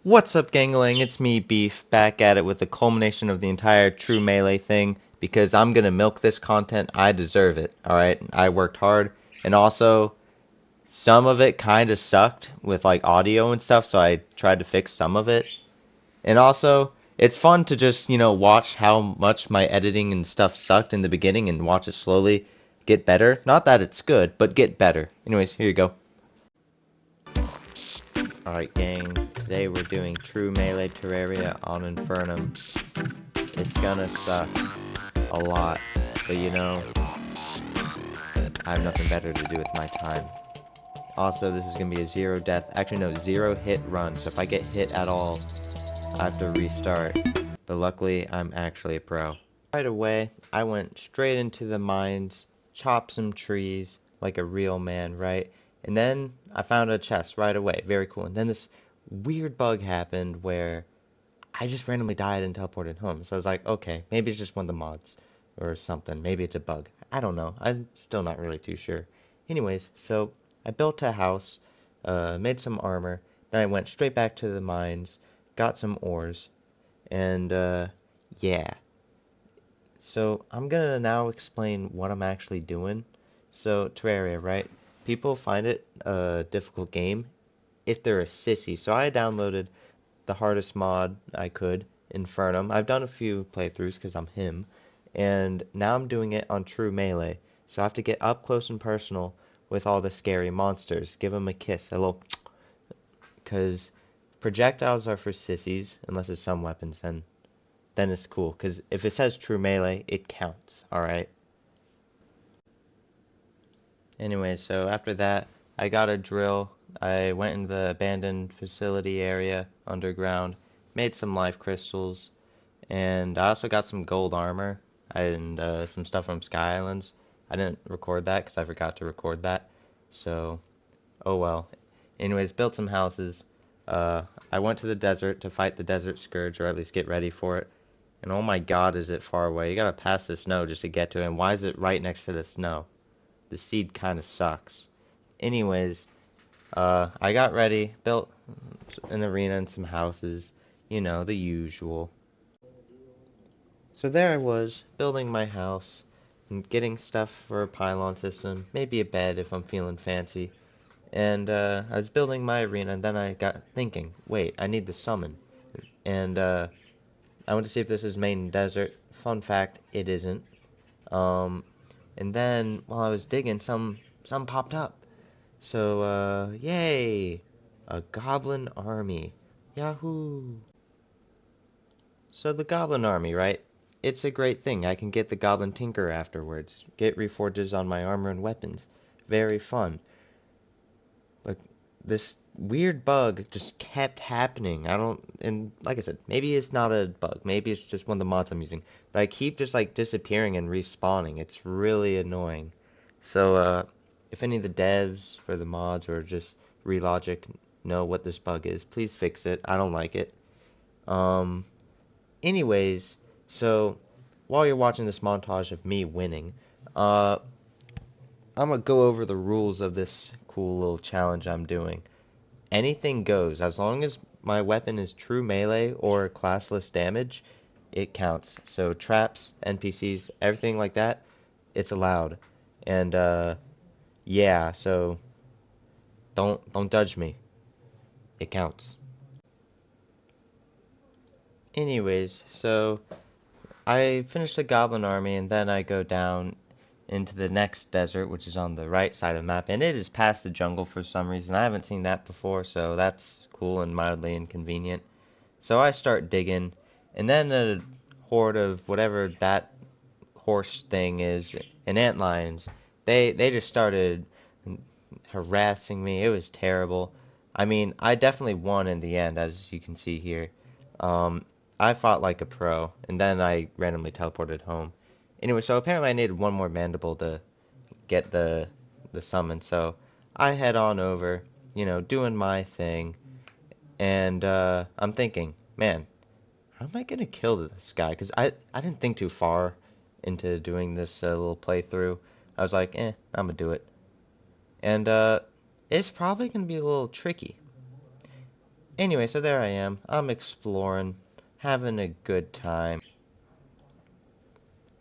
What's up, gangling? It's me, Beef, back at it with the culmination of the entire True Melee thing, because I'm gonna milk this content. I deserve it, alright? I worked hard, and also, some of it kinda sucked with, like, audio and stuff, so I tried to fix some of it. And also, it's fun to just, watch how much my editing and stuff sucked in the beginning and watch it slowly get better. Not that it's good, but get better. Anyways, here you go. Alright, gang, today we're doing True Melee Terraria on Infernum. It's gonna suck a lot, but I have nothing better to do with my time. Also, this is gonna be a zero death, actually no, zero hit run, so if I get hit at all, I have to restart. But luckily, I'm actually a pro. Right away, I went straight into the mines, chopped some trees like a real man, right? And then I found a chest right away, very cool. And then this weird bug happened where I just randomly died and teleported home. So I was like, okay, maybe it's just one of the mods or something. Maybe it's a bug. I don't know. I'm still not really too sure. Anyways, so I built a house, made some armor, then I went straight back to the mines, got some ores, and yeah. So I'm gonna now explain what I'm actually doing. So Terraria, right? People find it a difficult game if they're a sissy. So I downloaded the hardest mod I could, Infernum. I've done a few playthroughs because I'm him, and now I'm doing it on True Melee. So I have to get up close and personal with all the scary monsters. Give them a kiss, a little, because projectiles are for sissies, unless it's some weapons, then it's cool. Because if it says True Melee, it counts, alright? Anyway, so after that, I got a drill. I went in the abandoned facility area underground, made some life crystals, and I also got some gold armor and some stuff from Sky Islands. I didn't record that because I forgot to record that. So, oh well. Anyways, built some houses. I went to the desert to fight the desert scourge, or at least get ready for it. And oh my god, is it far away. You gotta pass the snow just to get to it. And why is it right next to the snow? The seed kind of sucks. Anyways, I got ready, built an arena and some houses. You know, the usual. So there I was, building my house, and getting stuff for a pylon system, maybe a bed if I'm feeling fancy. And I was building my arena, and then I got thinking, wait, I need the summon. And I went to see if this is main desert. Fun fact, it isn't. Um, and then while I was digging, some popped up. So yay, a goblin army. Yahoo! So the goblin army, right? It's a great thing. I can get the goblin tinker afterwards. Get reforges on my armor and weapons. Very fun. Like, this weird bug just kept happening. And like I said, maybe it's not a bug. Maybe it's just one of the mods I'm using. But I keep just like disappearing and respawning. It's really annoying. So, if any of the devs for the mods or just Relogic know what this bug is, please fix it. I don't like it. Um, Anyways, so while you're watching this montage of me winning, uh, I'm gonna go over the rules of this cool little challenge I'm doing. Anything goes, as long as my weapon is true melee or classless damage, it counts. So traps, NPCs, everything like that, it's allowed. And yeah, so don't judge me. It counts. Anyways, so I finish the goblin army and then I go down into the next desert, which is on the right side of the map, and it is past the jungle for some reason. I haven't seen that before, so that's cool and mildly inconvenient. So I start digging, and then a horde of whatever that horse thing is, and antlions, they just started harassing me. It was terrible. I mean, I definitely won in the end, as you can see here. Um, I fought like a pro, and then I randomly teleported home. Anyway, so apparently I needed one more mandible to get the summon, so I head on over, doing my thing, and I'm thinking, man, how am I gonna kill this guy? Because I didn't think too far into doing this little playthrough. I was like, I'm gonna do it. And it's probably gonna be a little tricky. Anyway, so there I am. I'm exploring, having a good time.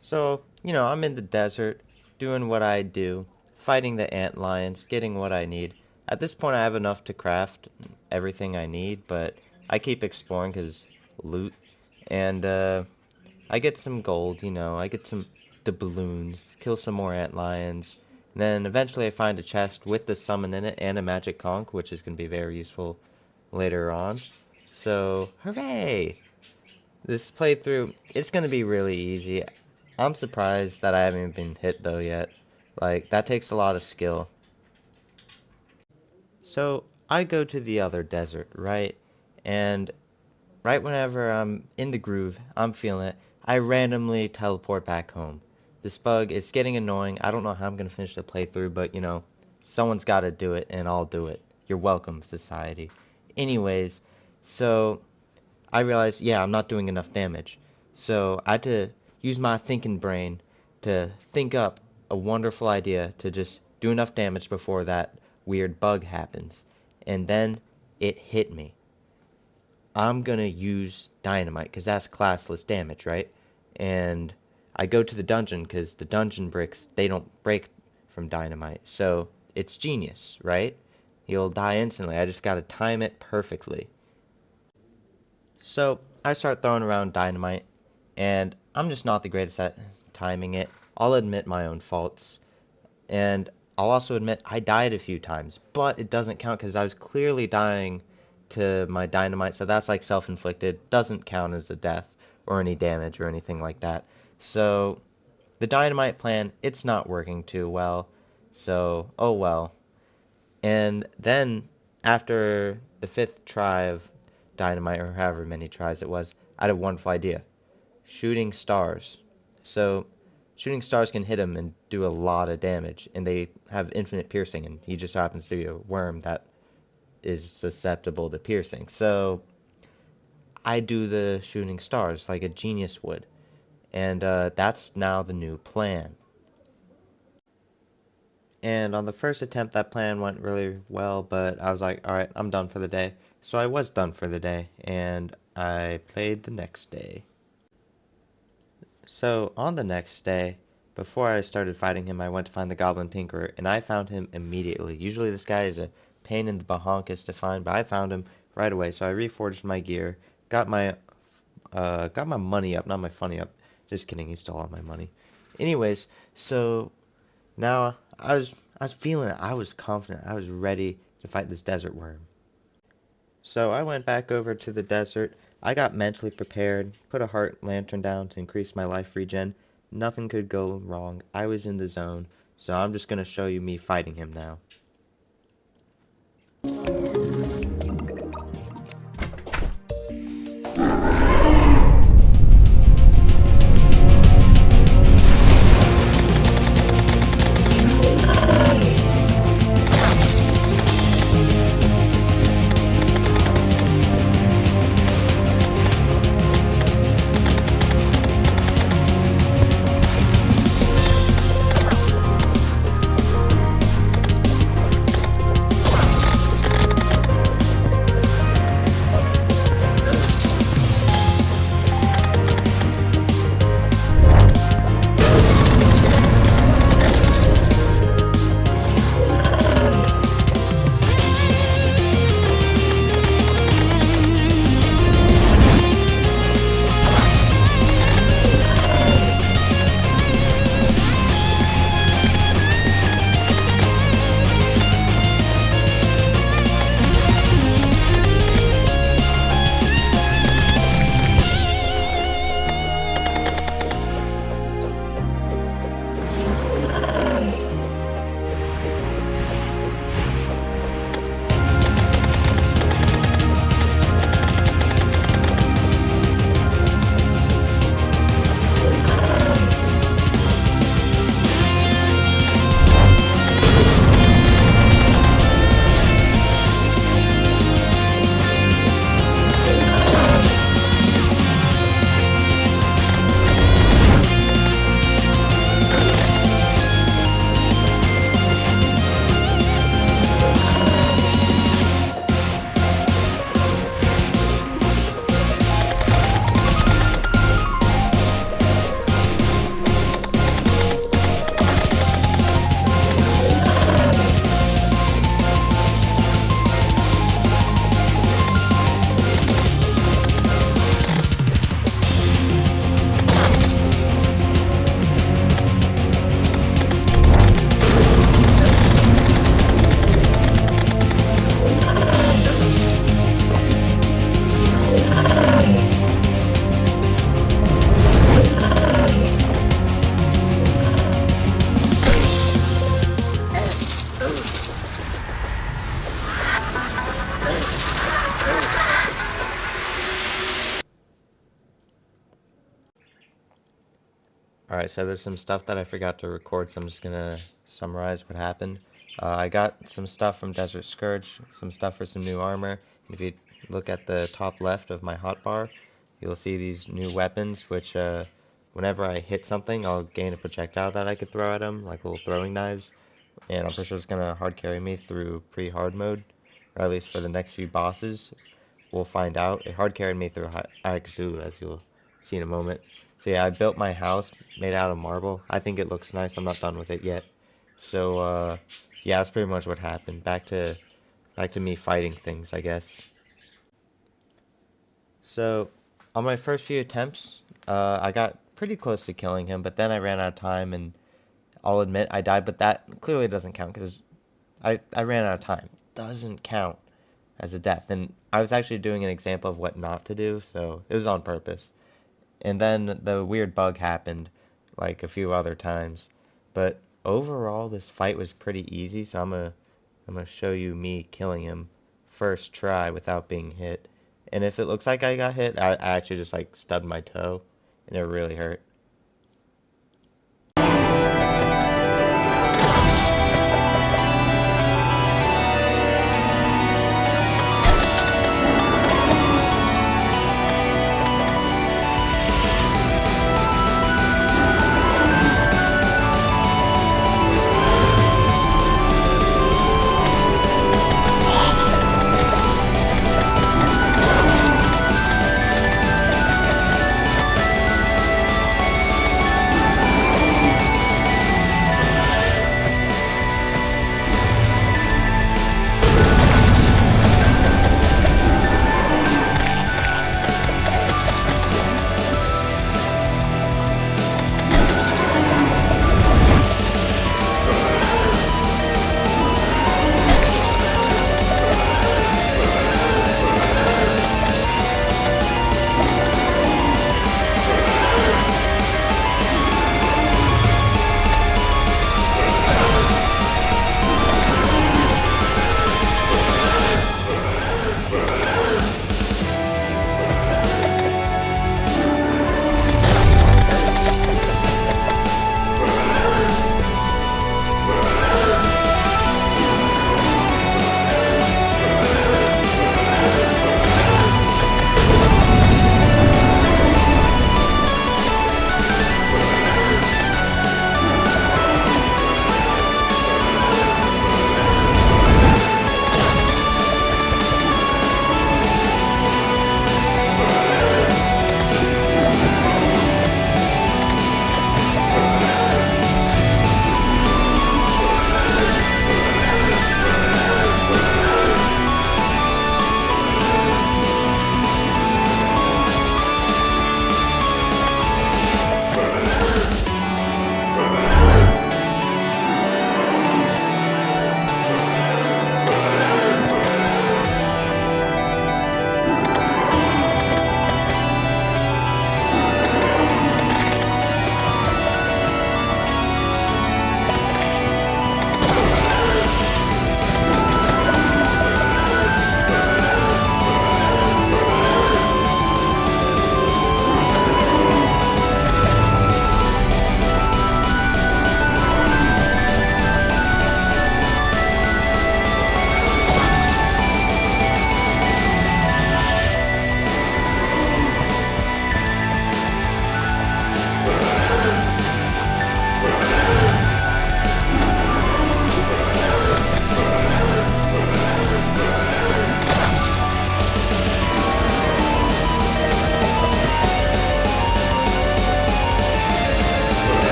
So, I'm in the desert, doing what I do, fighting the ant lions, getting what I need. At this point, I have enough to craft everything I need, but I keep exploring because loot. And, I get some gold, I get some doubloons, kill some more ant lions. And then eventually I find a chest with the summon in it and a magic conch, which is going to be very useful later on. So, hooray! This playthrough, it's going to be really easy. I'm surprised that I haven't even been hit though yet. Like, that takes a lot of skill. So, I go to the other desert, right? And right whenever I'm in the groove, I'm feeling it, I randomly teleport back home. This bug is getting annoying. I don't know how I'm going to finish the playthrough, but someone's got to do it, and I'll do it. You're welcome, society. Anyways, so I realized, yeah, I'm not doing enough damage. So I had to use my thinking brain to think up a wonderful idea to just do enough damage before that weird bug happens. And then it hit me. I'm gonna use dynamite because that's classless damage, right? And I go to the dungeon because the dungeon bricks, they don't break from dynamite. So it's genius, right? You'll die instantly. I just gotta time it perfectly. So I start throwing around dynamite, and I'm just not the greatest at timing it. I'll admit my own faults, and I'll also admit I died a few times, but it doesn't count because I was clearly dying to my dynamite, so that's like self-inflicted, doesn't count as a death or any damage or anything like that. So the dynamite plan, it's not working too well, so oh well. And then after the fifth try of dynamite, or however many tries it was, I had a wonderful idea. Shooting stars. So shooting stars can hit him and do a lot of damage, and they have infinite piercing, and he just happens to be a worm that is susceptible to piercing. So I do the shooting stars like a genius would, and that's now the new plan. And on the first attempt, that plan went really well, but I was like, alright, I'm done for the day. So I was done for the day, and I played the next day. So on the next day, before I started fighting him, I went to find the Goblin Tinkerer, and I found him immediately. Usually this guy is a pain in the bahonkus to find, but I found him right away. So I reforged my gear, got my money up, not my funny up. Just kidding, he stole all my money. Anyways, so now I was feeling it. I was confident. I was ready to fight this desert worm. So I went back over to the desert. I got mentally prepared, put a heart lantern down to increase my life regen. Nothing could go wrong. I was in the zone. So I'm just going to show you me fighting him now. Alright, so there's some stuff that I forgot to record, so I'm just gonna summarize what happened. I got some stuff from Desert Scourge, some stuff for some new armor. And if you look at the top left of my hotbar, you'll see these new weapons, which whenever I hit something, I'll gain a projectile that I could throw at them, like little throwing knives. And I'm pretty sure it's gonna hard carry me through pre-hard mode, or at least for the next few bosses. We'll find out. It hard carried me through cthulhu, as you'll see in a moment. So yeah, I built my house made out of marble. I think it looks nice. I'm not done with it yet. So yeah, that's pretty much what happened. Back to me fighting things, I guess. So on my first few attempts, I got pretty close to killing him, but then I ran out of time, and I'll admit I died, but that clearly doesn't count because I ran out of time. Doesn't count as a death. And I was actually doing an example of what not to do, so it was on purpose. And then the weird bug happened like a few other times. But overall this fight was pretty easy, so I'm gonna show you me killing him first try without being hit. And if it looks like I got hit, I actually just like stubbed my toe and it really hurt.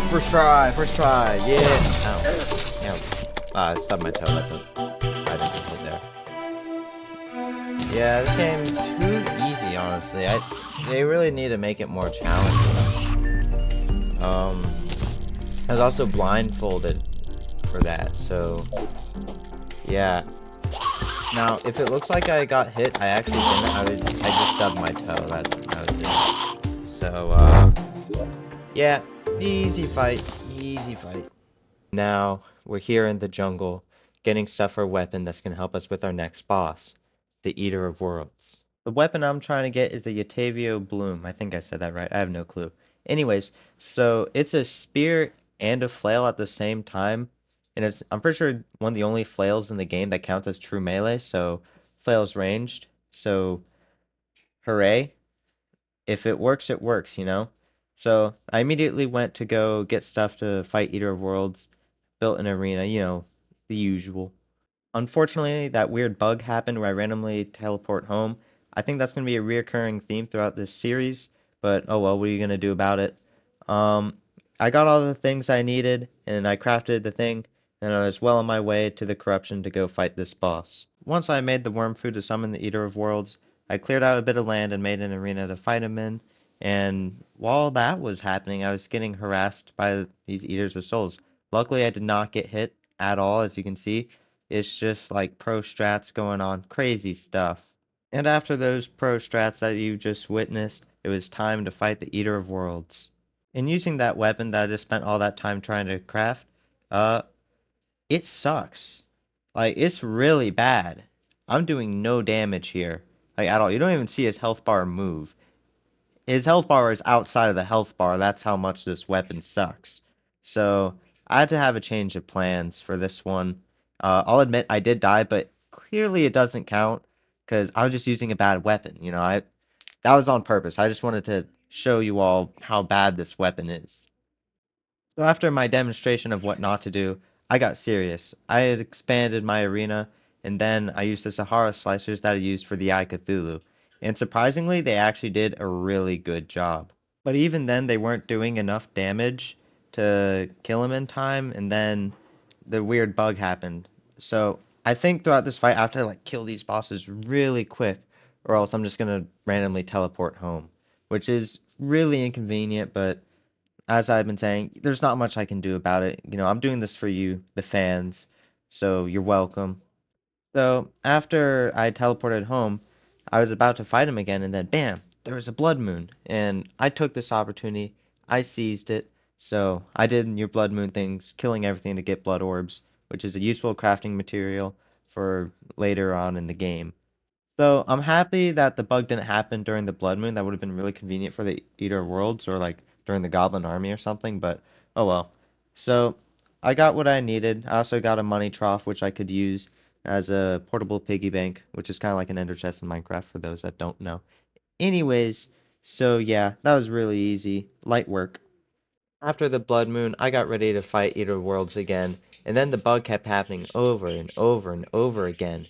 First try, yeah. Ow. Ow. I stubbed my toe. I didn't put there. Yeah, this game's too easy, honestly. They really need to make it more challenging. I was also blindfolded for that, so yeah. Now, if it looks like I got hit, I actually didn't. I just stubbed my toe. That was it. So, yeah, easy fight. Now, we're here in the jungle, getting stuff for a weapon that's going to help us with our next boss, the Eater of Worlds. The weapon I'm trying to get is the Yatavio Bloom. I think I said that right. I have no clue. Anyways, so it's a spear and a flail at the same time. And I'm pretty sure one of the only flails in the game that counts as true melee, so flail's ranged. So, hooray. If it works, it works, you know? So, I immediately went to go get stuff to fight Eater of Worlds, built an arena, you know, the usual. Unfortunately, that weird bug happened where I randomly teleport home. I think that's going to be a reoccurring theme throughout this series, but oh well, what are you going to do about it? Um, I got all the things I needed, and I crafted the thing, and I was well on my way to the corruption to go fight this boss. Once I made the worm food to summon the Eater of Worlds, I cleared out a bit of land and made an arena to fight him in, and while that was happening, I was getting harassed by these Eaters of Souls. Luckily, I did not get hit at all, as you can see. It's just like pro strats going on, crazy stuff. And after those pro strats that you just witnessed, it was time to fight the Eater of Worlds. And using that weapon that I just spent all that time trying to craft, it sucks. Like, it's really bad. I'm doing no damage here, like, at all. You don't even see his health bar move. His health bar is outside of the health bar. That's how much this weapon sucks. So, I had to have a change of plans for this one. I'll admit I did die, but clearly it doesn't count because I was just using a bad weapon. You know, that was on purpose. I just wanted to show you all how bad this weapon is. So after my demonstration of what not to do, I got serious. I had expanded my arena, and then I used the Sahara slicers that I used for the Eye Cthulhu. And surprisingly, they actually did a really good job. But even then, they weren't doing enough damage to kill him in time, and then the weird bug happened. So I think throughout this fight, I have to like kill these bosses really quick, or else I'm just gonna randomly teleport home, which is really inconvenient, but as I've been saying, there's not much I can do about it. You know, I'm doing this for you, the fans, so you're welcome. So after I teleported home, I was about to fight him again, and then bam, there was a blood moon, and I took this opportunity. I seized it. So I did your blood moon things, killing everything to get blood orbs, which is a useful crafting material for later on in the game. So I'm happy that the bug didn't happen during the blood moon. That would have been really convenient for the Eater of Worlds or like during the Goblin Army or something, but oh well. So I got what I needed. I also got a money trough, which I could use as a portable piggy bank, which is kind of like an ender chest in Minecraft for those that don't know. Anyways, so yeah, that was really easy. Light work. After the blood moon, I got ready to fight Eater of Worlds again, and then the bug kept happening over and over and over again.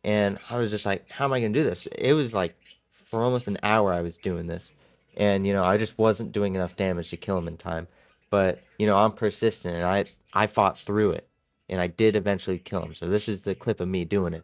And I was just like, how am I going to do this? It was like for almost an hour I was doing this. And, you know, I just wasn't doing enough damage to kill him in time. But, you know, I'm persistent, and I fought through it. And I did eventually kill him. So this is the clip of me doing it.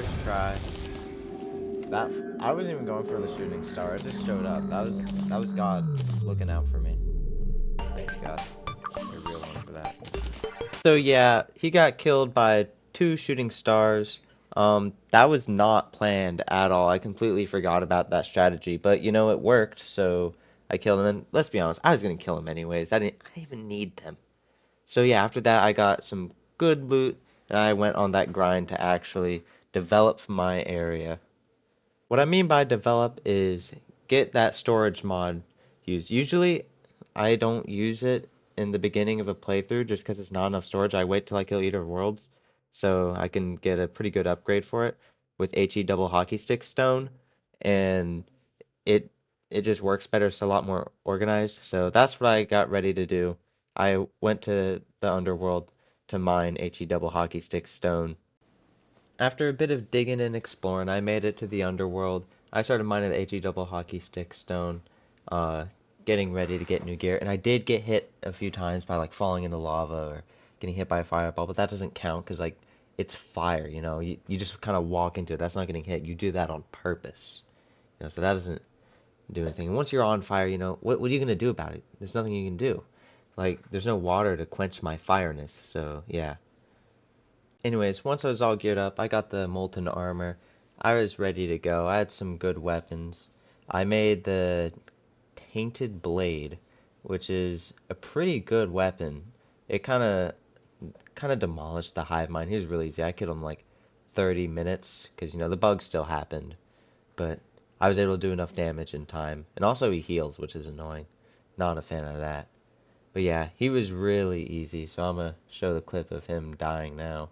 first try. That I wasn't even going for the shooting star. It just showed up. That was God looking out for me. Thanks God. A real one for that. So yeah, he got killed by 2 shooting stars. That was not planned at all. I completely forgot about that strategy, but you know it worked. So I killed him. And let's be honest, I was gonna kill him anyways. I didn't even need them. So yeah, after that I got some good loot, and I went on that grind to actually develop my area. What I mean by develop is get that storage mod used. Usually, I don't use it in the beginning of a playthrough just because it's not enough storage. I wait till I kill Eater of Worlds so I can get a pretty good upgrade for it with HE double hockey stick stone, and it it just works better. It's a lot more organized. So that's what I got ready to do. I went to the Underworld to mine HE double hockey stick stone. After a bit of digging and exploring, I made it to the Underworld. I started mining the HE double hockey stick stone, uh, getting ready to get new gear. And I did get hit a few times by like falling into lava or getting hit by a fireball, but that doesn't count because like it's fire, you know. You just kind of walk into it. That's not getting hit. You do that on purpose, you know. So that doesn't do anything. And once you're on fire, you know, what are you gonna do about it? There's nothing you can do. Like there's no water to quench my fireness. So yeah. Anyways, once I was all geared up, I got the molten armor. I was ready to go. I had some good weapons. I made the tainted blade, which is a pretty good weapon. It kind of demolished the hive mind. He was really easy. I killed him like 30 minutes because you know the bug still happened, but I was able to do enough damage in time. And also he heals, which is annoying. Not a fan of that. But yeah, he was really easy, so I'm gonna show the clip of him dying now.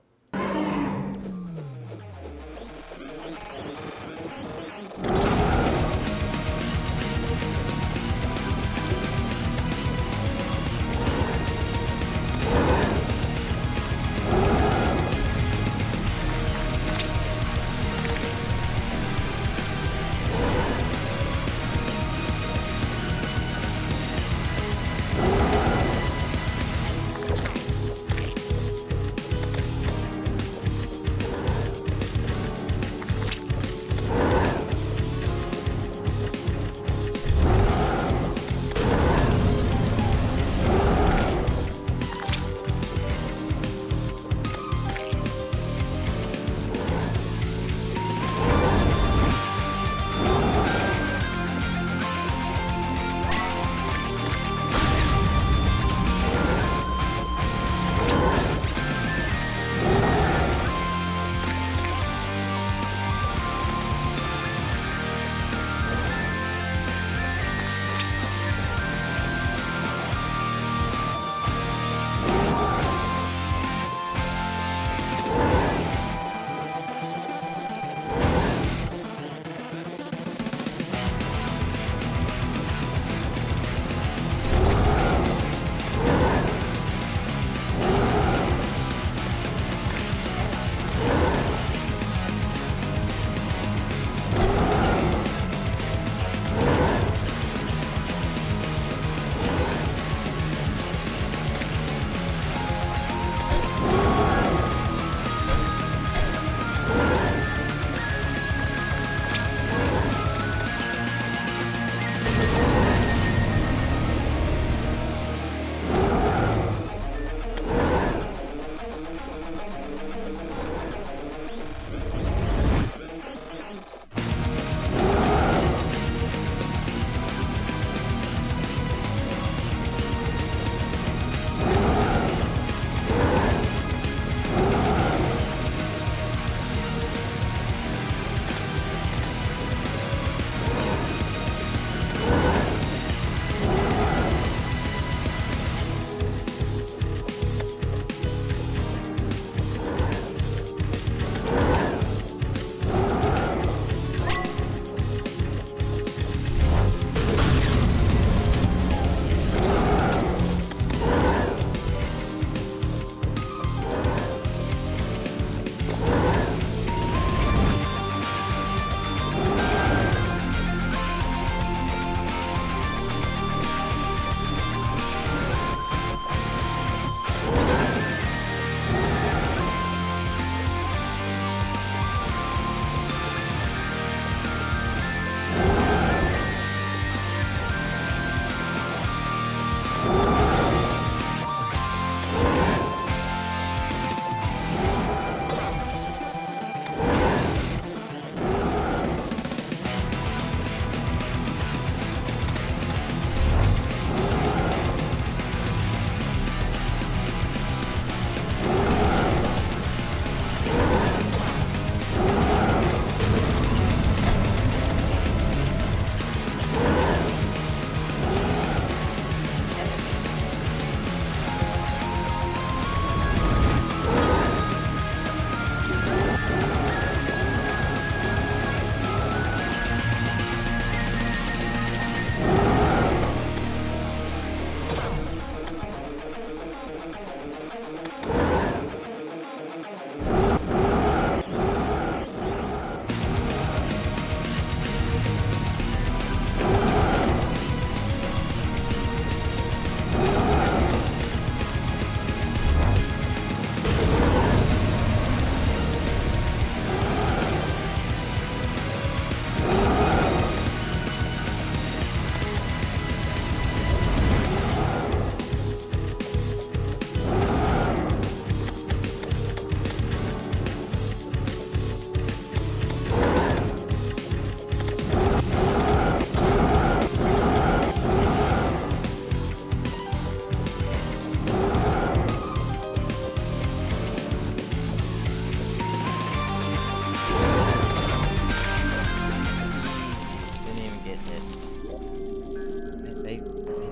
get hit. They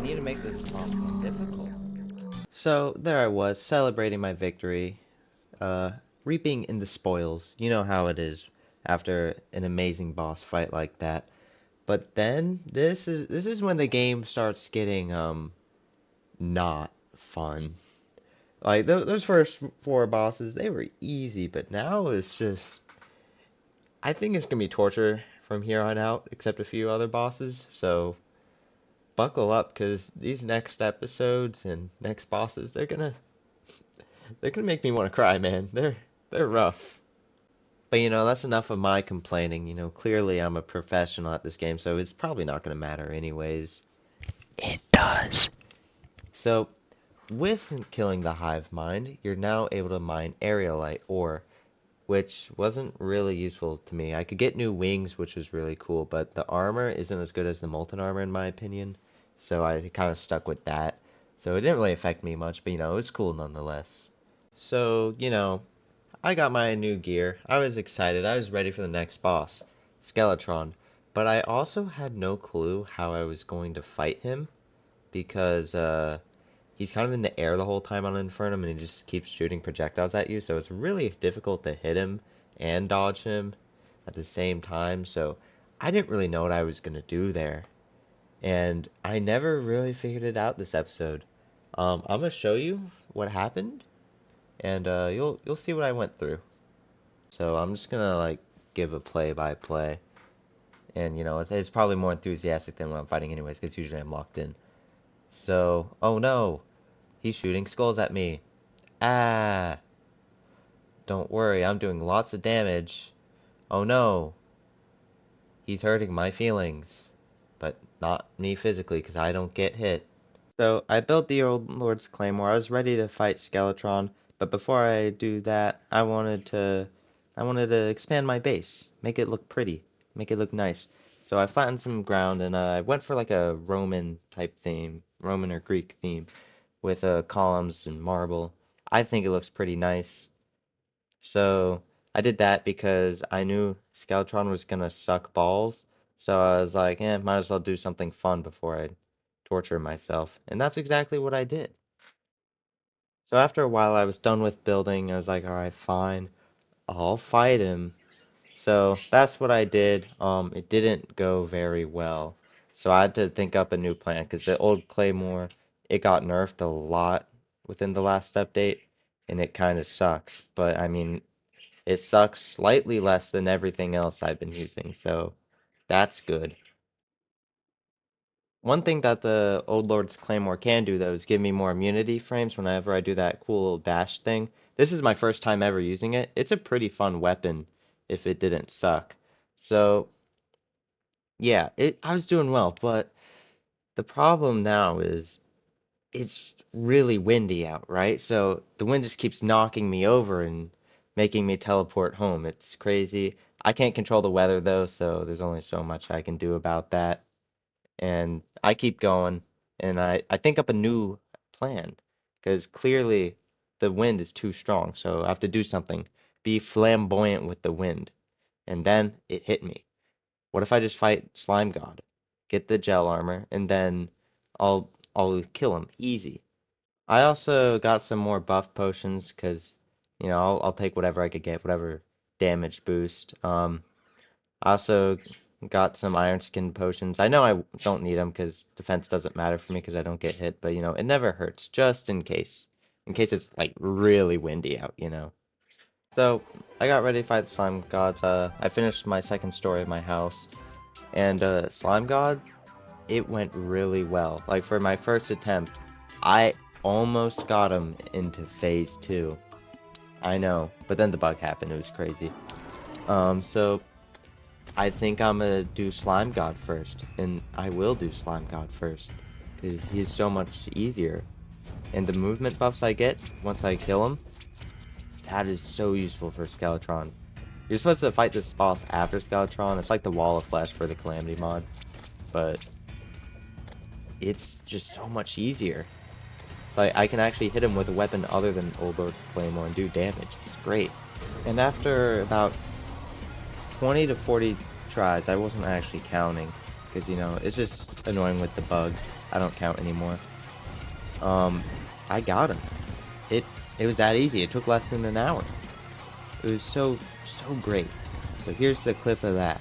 need to make this boss more difficult. So there I was, celebrating my victory, uh, reaping in the spoils. You know how it is after an amazing boss fight like that. But then this is when the game starts getting not fun. Like those first four bosses, they were easy, but now it's just I think it's gonna be torture from here on out, except a few other bosses. So buckle up, because these next episodes and next bosses, they're gonna make me want to cry, man. They're rough. But that's enough of my complaining. Clearly I'm a professional at this game, so it's probably not gonna matter anyways. It does. So, with killing the hive mind, you're now able to mine aerialite ore, which wasn't really useful to me. I could get new wings, which was really cool, but the armor isn't as good as the molten armor in my opinion, so I kind of stuck with that. So it didn't really affect me much, but it was cool nonetheless. So, I got my new gear. I was excited. I was ready for the next boss, Skeletron. But I also had no clue how I was going to fight him because he's kind of in the air the whole time on Infernum and he just keeps shooting projectiles at you. So it's really difficult to hit him and dodge him at the same time. So I didn't really know what I was going to do there. And I never really figured it out this episode. I'm going to show you what happened and you'll see what I went through. So I'm just gonna like give a play-by-play, and it's probably more enthusiastic than when I'm fighting anyways, because usually I'm locked in. So, oh no, he's shooting skulls at me. Ah, don't worry, I'm doing lots of damage. Oh no, he's hurting my feelings, but not me physically, because I don't get hit. So I built the Old Lord's Claymore. I was ready to fight Skeletron, but before I do that, I wanted to expand my base, make it look pretty, make it look nice. So I flattened some ground and I went for like a Roman type theme, Roman or Greek theme, with columns and marble. I think it looks pretty nice. So I did that because I knew Skeletron was gonna suck balls. So I was like, might as well do something fun before I torture myself. And that's exactly what I did. So after a while I was done with building. I was like, alright, fine. I'll fight him. So that's what I did. It didn't go very well. So I had to think up a new plan because the old Claymore, it got nerfed a lot within the last update, and it kind of sucks. But I mean, it sucks slightly less than everything else I've been using, so that's good. One thing that the Old Lord's Claymore can do, though, is give me more immunity frames whenever I do that cool little dash thing. This is my first time ever using it. It's a pretty fun weapon if it didn't suck. So, yeah, I was doing well, but the problem now is it's really windy out, right? So the wind just keeps knocking me over and making me teleport home. It's crazy. I can't control the weather though, so there's only so much I can do about that. And I keep going, and I think up a new plan, because clearly the wind is too strong, so I have to do something. Be flamboyant with the wind. And then it hit me. What if I just fight Slime God, get the gel armor, and then I'll kill him easy. I also got some more buff potions because I'll take whatever I could get, whatever damage boost. I also got some iron skin potions. I know I don't need them because defense doesn't matter for me because I don't get hit, but it never hurts, just in case it's like really windy out. So I got ready to fight the slime gods. I finished my second story of my house, and slime god, it went really well. Like for my first attempt, I almost got him into phase 2. I know, but then the bug happened. It was crazy. So I think I'm gonna do Slime God first, and I will do Slime God first, because he's so much easier. And the movement buffs I get once I kill him, that is so useful for Skeletron. You're supposed to fight this boss after Skeletron. It's like the Wall of Flesh for the Calamity mod, but it's just so much easier. Like, I can actually hit him with a weapon other than Old Lord's Claymore and do damage. It's great. And after about 20 to 40 tries, I wasn't actually counting, because, you know, it's just annoying with the bug. I don't count anymore. I got him. It was that easy. It took less than an hour. It was so great. So here's the clip of that.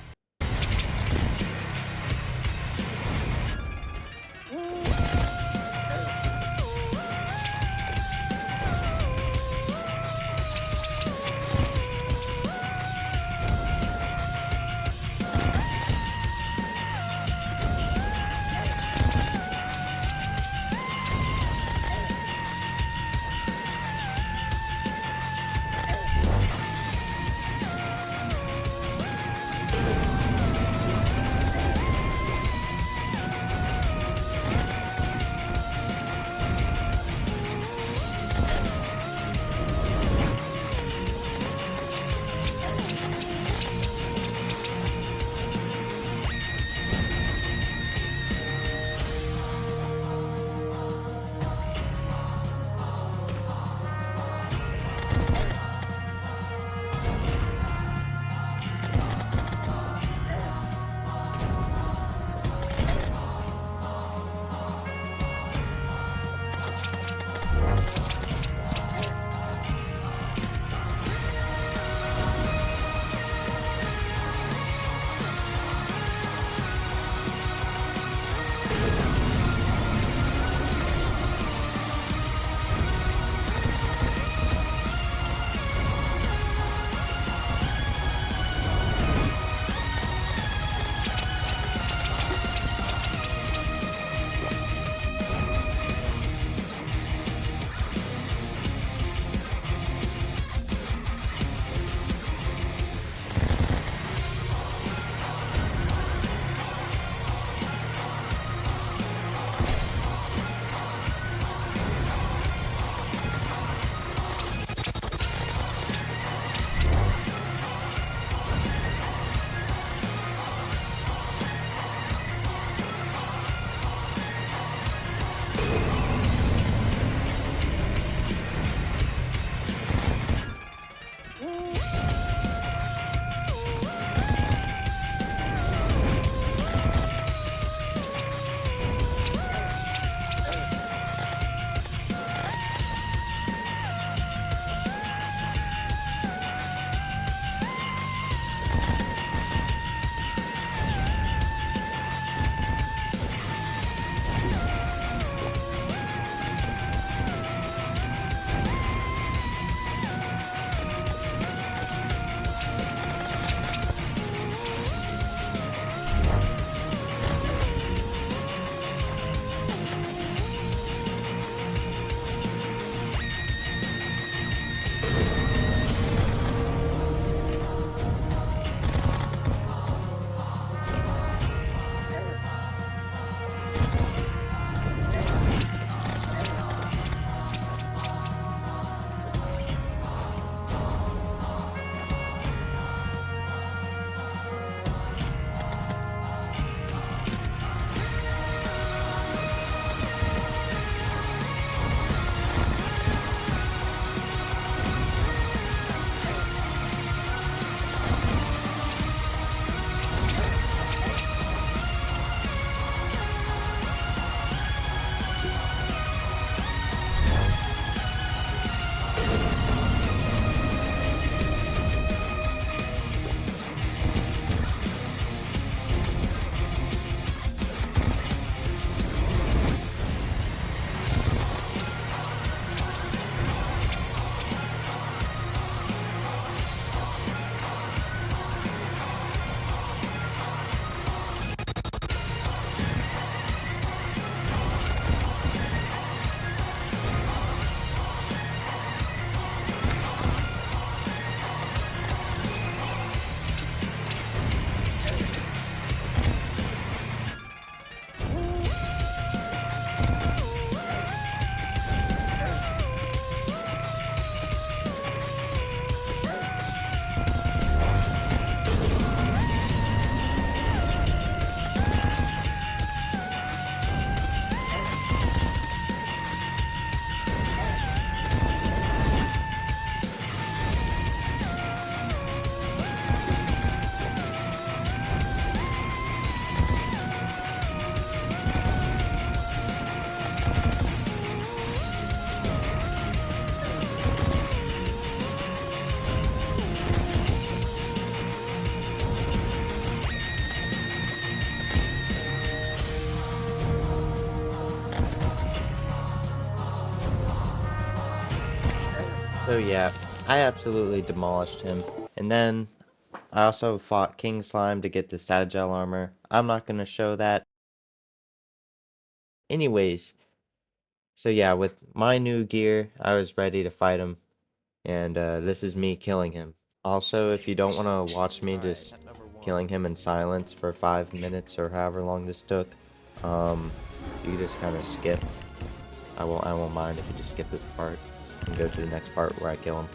So yeah, I absolutely demolished him. And then I also fought King Slime to get the Satagel armor. I'm not going to show that. Anyways, so yeah, with my new gear, I was ready to fight him. And this is me killing him. Also, if you don't want to watch me just killing him in silence for 5 minutes or however long this took, you can just kind of skip. I won't mind if you just skip this part and go to the next part where I kill him.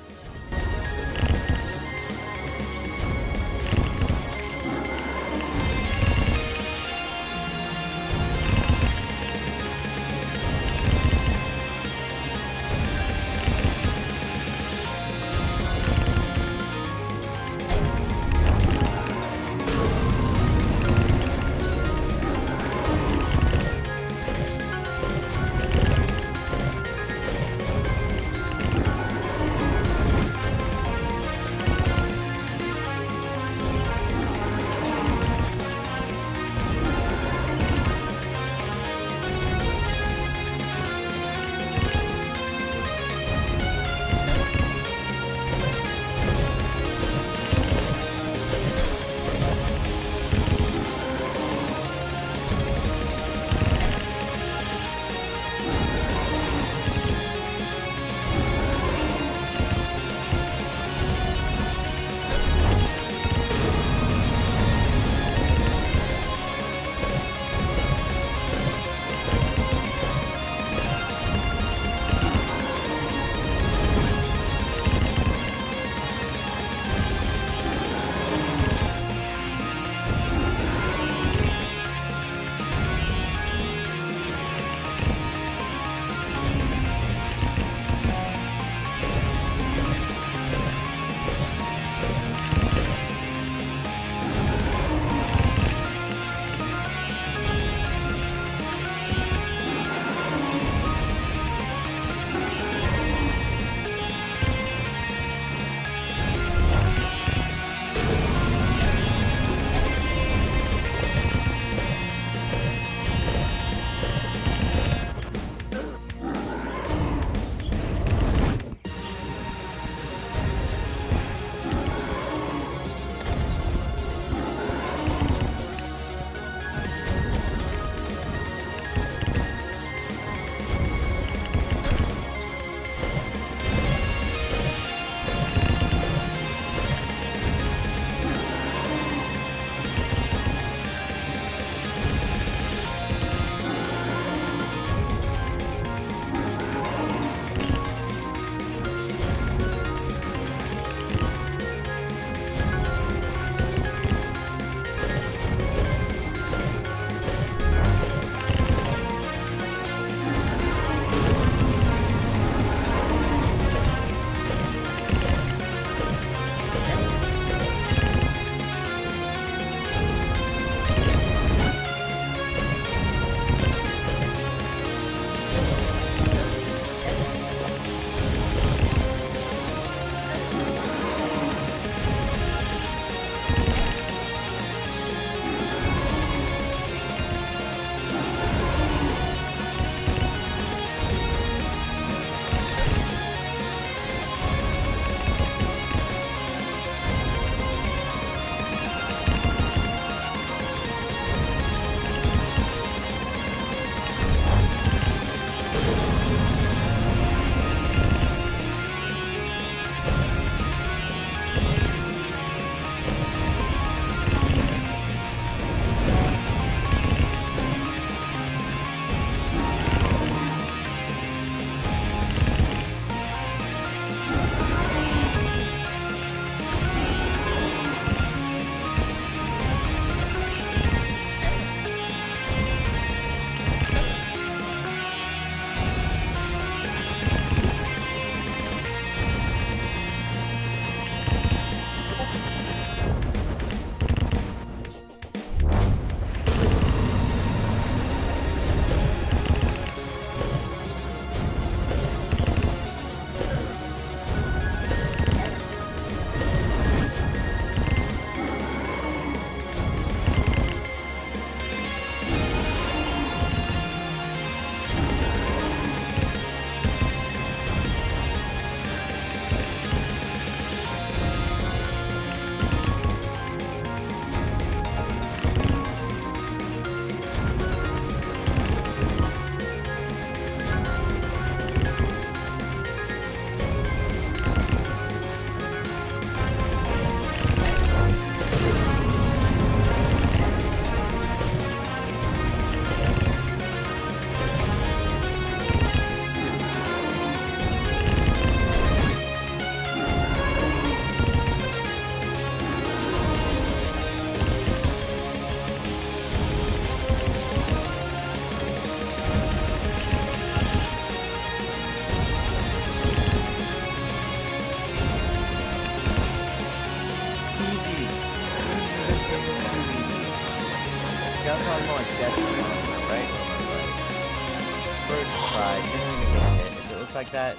try, didn't even get hit. If it looks like that,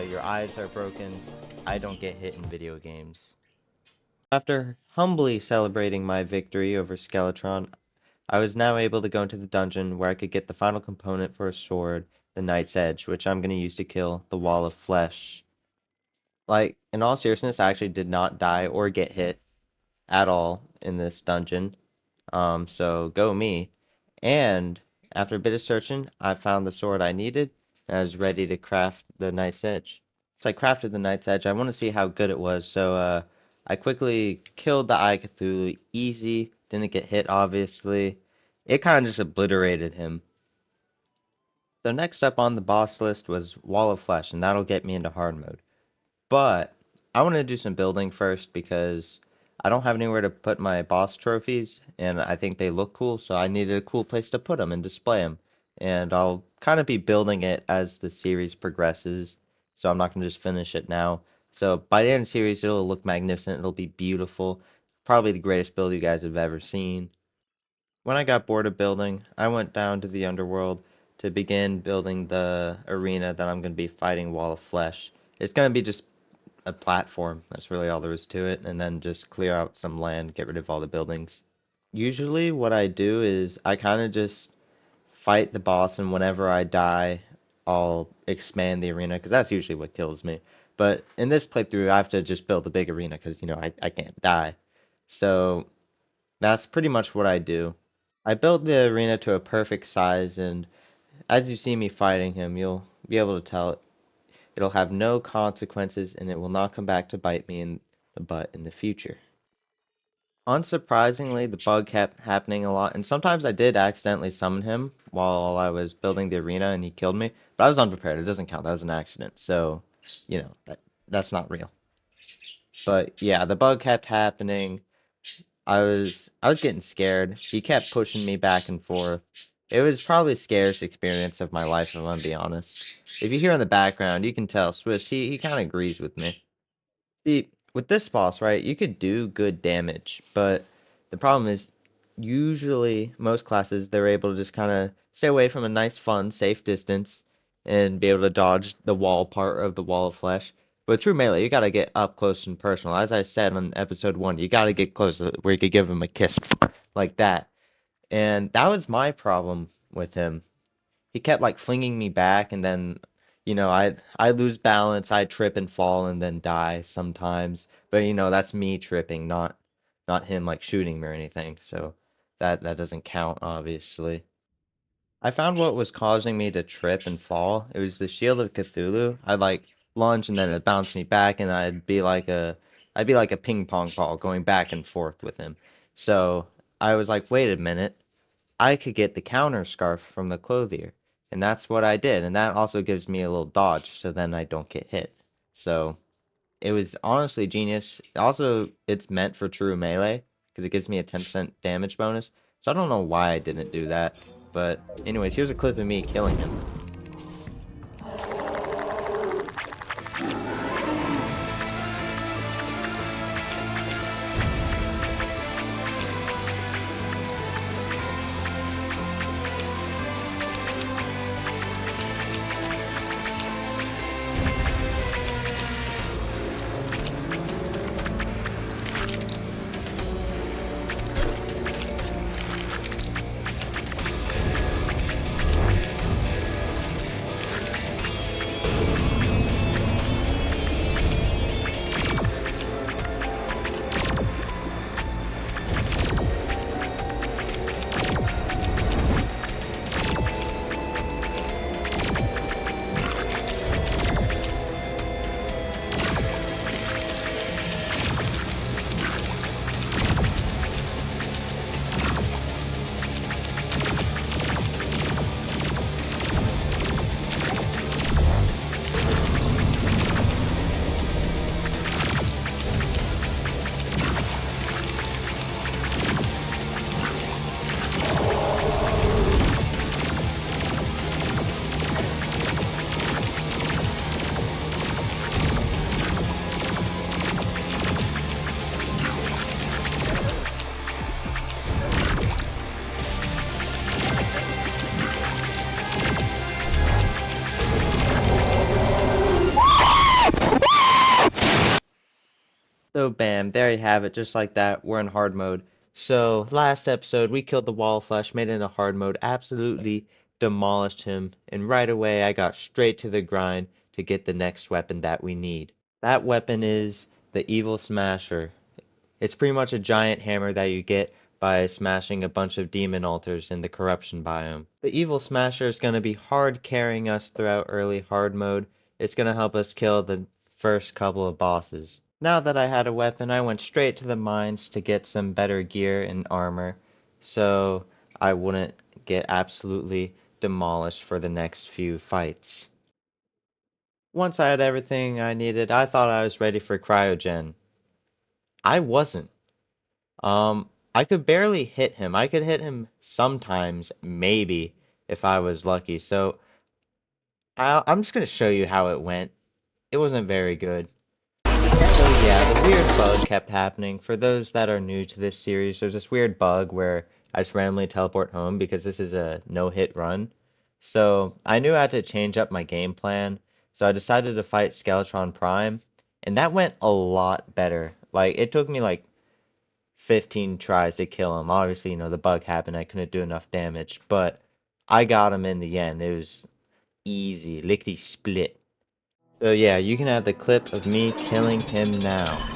your eyes are broken. I don't get hit in video games. After humbly celebrating my victory over Skeletron, I was now able to go into the dungeon where I could get the final component for a sword, the Knight's Edge, which I'm going to use to kill the Wall of Flesh. Like, in all seriousness, I actually did not die or get hit at all in this dungeon. So go me. And after a bit of searching, I found the sword I needed, and I was ready to craft the Knight's Edge. So I crafted the Knight's Edge. I want to see how good it was, so I quickly killed the Eye Cthulhu. Easy, didn't get hit, obviously. It kind of just obliterated him. So next up on the boss list was Wall of Flesh, and that'll get me into hard mode. But I want to do some building first because I don't have anywhere to put my boss trophies, and I think they look cool, so I needed a cool place to put them and display them. And I'll kind of be building it as the series progresses, so I'm not going to just finish it now. So by the end of the series, it'll look magnificent, it'll be beautiful, probably the greatest build you guys have ever seen. When I got bored of building, I went down to the Underworld to begin building the arena that I'm going to be fighting Wall of Flesh. It's going to be just a platform. That's really all there is to it. And then just clear out some land, get rid of all the buildings. Usually what I do is I kind of just fight the boss, and whenever I die, I'll expand the arena, because that's usually what kills me. But in this playthrough, I have to just build a big arena, because, you know, I can't die. So that's pretty much what I do. I built the arena to a perfect size, and as you see me fighting him, you'll be able to tell it'll have no consequences, and it will not come back to bite me in the butt in the future. Unsurprisingly, the bug kept happening a lot, and sometimes I did accidentally summon him while I was building the arena, and he killed me. But I was unprepared. It doesn't count. That was an accident. So, you know, that's not real. But yeah, the bug kept happening. I was getting scared. He kept pushing me back and forth. It was probably the scariest experience of my life, if I'm gonna be honest. If you hear in the background, you can tell Swiss, he kind of agrees with me. See, with this boss, right, you could do good damage, but the problem is, usually, most classes, they're able to just kind of stay away from a nice, fun, safe distance and be able to dodge the wall part of the Wall of Flesh. But true melee, you gotta get up close and personal. As I said on episode 1, you gotta get close where you could give him a kiss like that. And that was my problem with him. He kept like flinging me back, and then, you know, I lose balance, I trip and fall and then die sometimes. But you know, that's me tripping, not him like shooting me or anything. So that doesn't count, obviously. I found what was causing me to trip and fall. It was the Shield of Cthulhu. I'd like lunge, and then it'd bounce me back, and I'd be like a ping pong ball going back and forth with him. So I was like, wait a minute, I could get the counter scarf from the clothier. And that's what I did, and that also gives me a little dodge, so then I don't get hit. So it was honestly genius. Also, it's meant for true melee, because it gives me a 10% damage bonus. So I don't know why I didn't do that. But anyways, here's a clip of me killing him. So bam, there you have it, just like that, we're in hard mode. So last episode we killed the wall of flesh, made it into hard mode, absolutely demolished him, and right away I got straight to the grind to get the next weapon that we need. That weapon is the Evil Smasher. It's pretty much a giant hammer that you get by smashing a bunch of demon altars in the corruption biome. The Evil Smasher is going to be hard carrying us throughout early hard mode. It's going to help us kill the first couple of bosses. Now that I had a weapon, I went straight to the mines to get some better gear and armor, so I wouldn't get absolutely demolished for the next few fights. Once I had everything I needed, I thought I was ready for Cryogen. I wasn't. I could barely hit him. I could hit him sometimes, maybe, if I was lucky. So I'm just gonna show you how it went. It wasn't very good. So yeah, the weird bug kept happening. For those that are new to this series, there's this weird bug where I just randomly teleport home because this is a no-hit run. So I knew I had to change up my game plan. So I decided to fight Skeletron Prime, and that went a lot better. Like it took me like 15 tries to kill him. Obviously, the bug happened. I couldn't do enough damage, but I got him in the end. It was easy, lickety split. So yeah, you can have the clip of me killing him now.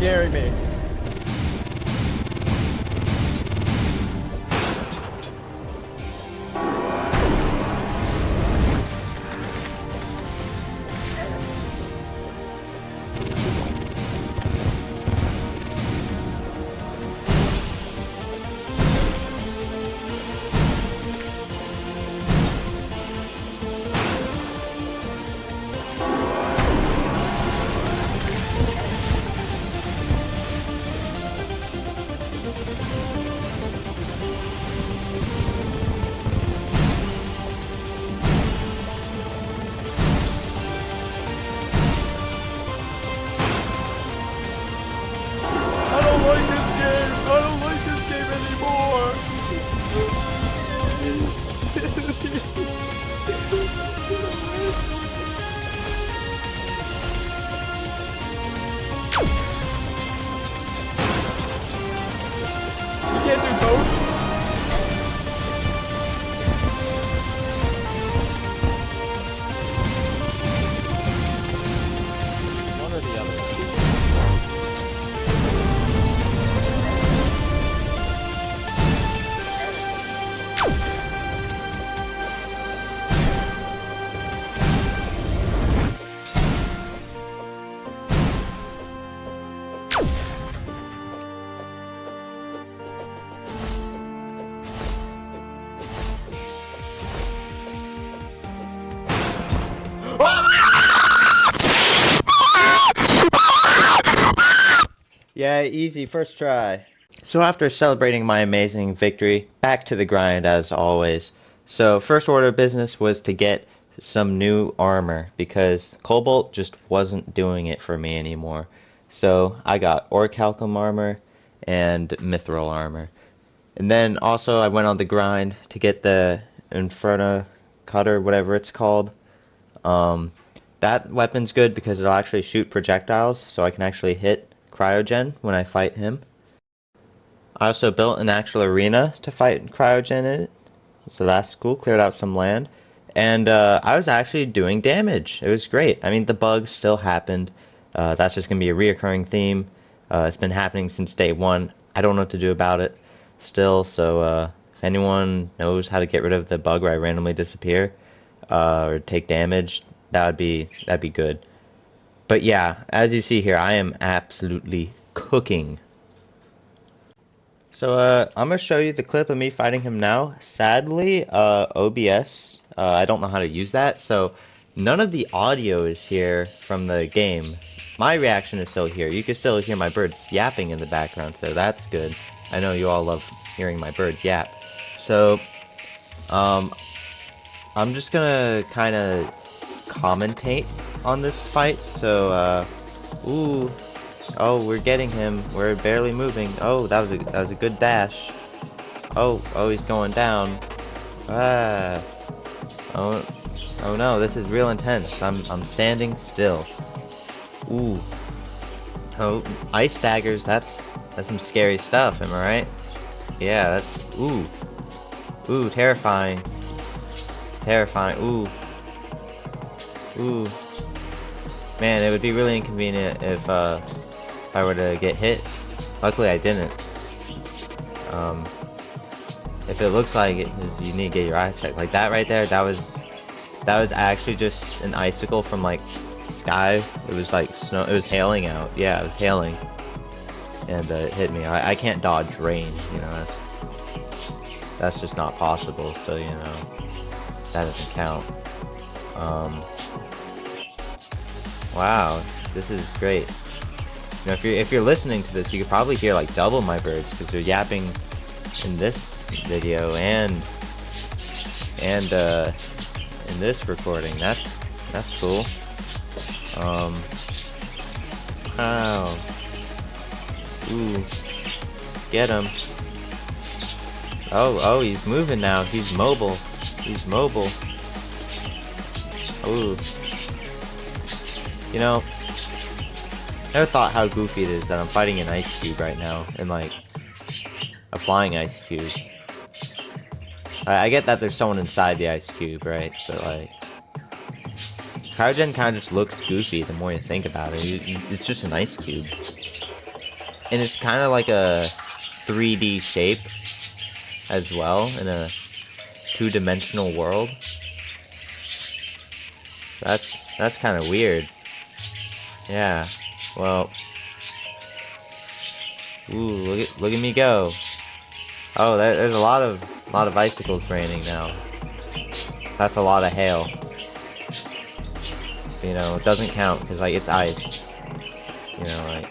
scaring me. Yeah, easy, first try. So after celebrating my amazing victory, back to the grind as always. So first order of business was to get some new armor because Cobalt just wasn't doing it for me anymore. So I got Orichalcum armor and Mithril armor. And then also I went on the grind to get the Infernum cutter, whatever it's called. That weapon's good because it'll actually shoot projectiles, so I can actually hit Cryogen when I fight him. I also built an actual arena to fight Cryogen in it, so that's cool, cleared out some land. And I was actually doing damage. It was great. I mean, the bugs still happened. That's just going to be a reoccurring theme. It's been happening since day one. I don't know what to do about it still, so if anyone knows how to get rid of the bug where I randomly disappear or take damage, that'd be good. But yeah, as you see here, I am absolutely cooking. So I'm gonna show you the clip of me fighting him now. Sadly, OBS, I don't know how to use that, so none of the audio is here from the game. My reaction is still here. You can still hear my birds yapping in the background, so that's good. I know you all love hearing my birds yap. So, I'm just gonna kind of commentate on this fight. So, ooh, oh, we're getting him. We're barely moving. Oh, that was a good dash. Oh, he's going down. Ah, oh no, this is real intense. I'm standing still. Ooh, oh, ice daggers. That's some scary stuff. Am I right? Yeah, that's ooh, terrifying. Ooh. Man, it would be really inconvenient if I were to get hit. Luckily, I didn't. If it looks like it, you need to get your eyes checked. Like that right there, that was actually just an icicle from like sky. It was like snow. It was hailing out. Yeah, it was hailing, and it hit me. I can't dodge rain. You know, that's just not possible. So you know, that doesn't count. Wow, this is great. You know, if you're listening to this, you could probably hear like double my birds because they're yapping in this video and in this recording. That's cool. Wow. Ooh, get him. Oh, he's moving now. He's mobile. Ooh. You know, never thought how goofy it is that I'm fighting an ice cube right now, and like a flying ice cube. I get that there's someone inside the ice cube, right? But like, Cryogen kind of just looks goofy the more you think about it. It's just an ice cube. and it's kind of like a 3D shape as well in a two-dimensional world. That's kind of weird. Yeah. Well, ooh, look at me go. Oh, there's a lot of icicles raining now. That's a lot of hail. You know, it doesn't count because like it's ice. You know, like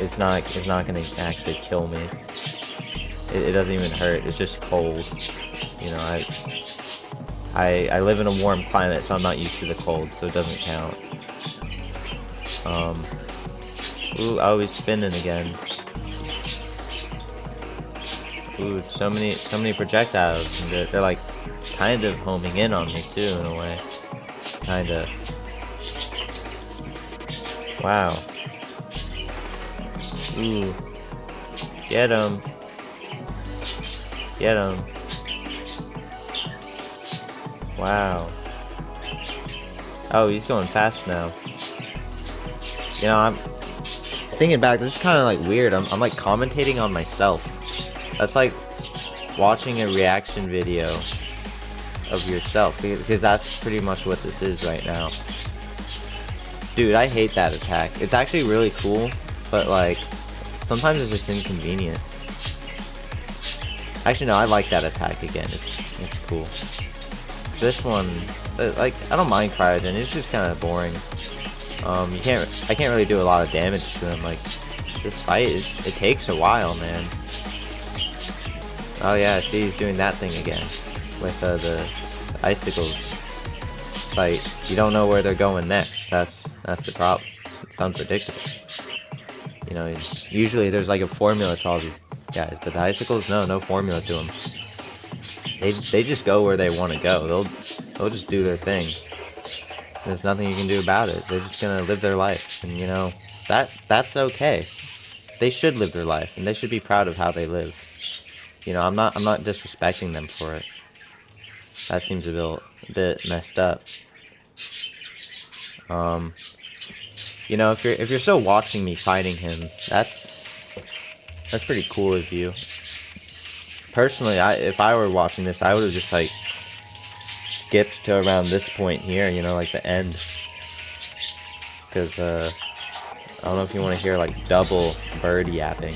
it's not gonna actually kill me. It doesn't even hurt. It's just cold. You know, I live in a warm climate, so I'm not used to the cold, so it doesn't count. Ooh, oh, he's spinning again. Ooh, so many projectiles, and they're like kind of homing in on me too in a way. Kinda. Wow. Ooh. Get him. Get him. Wow. Oh, he's going fast now. You know, I'm thinking back, this is kind of like weird. I'm like commentating on myself. That's like watching a reaction video of yourself, because that's pretty much what this is right now. Dude, I hate that attack. It's actually really cool, but like sometimes it's just inconvenient. Actually, no, I like that attack again. It's cool. This one, like, I don't mind Cryogen. It's just kind of boring. I can't really do a lot of damage to him. Like, this fight it takes a while, man. Oh yeah, see, he's doing that thing again with the icicles. Like, you don't know where they're going next. That's the problem. It's unpredictable. You know, usually there's like a formula to all these guys, but the icicles, no formula to them. They just go where they want to go. They'll just do their thing. There's nothing you can do about it. They're just gonna live their life, and you know that's okay. They should live their life, and they should be proud of how they live. You know, I'm not disrespecting them for it. That seems a bit messed up. You know, if you're still watching me fighting him, that's pretty cool of you. Personally, if I were watching this, I would have just like skipped to around this point here, you know, like the end. Because I don't know if you want to hear like double bird yapping.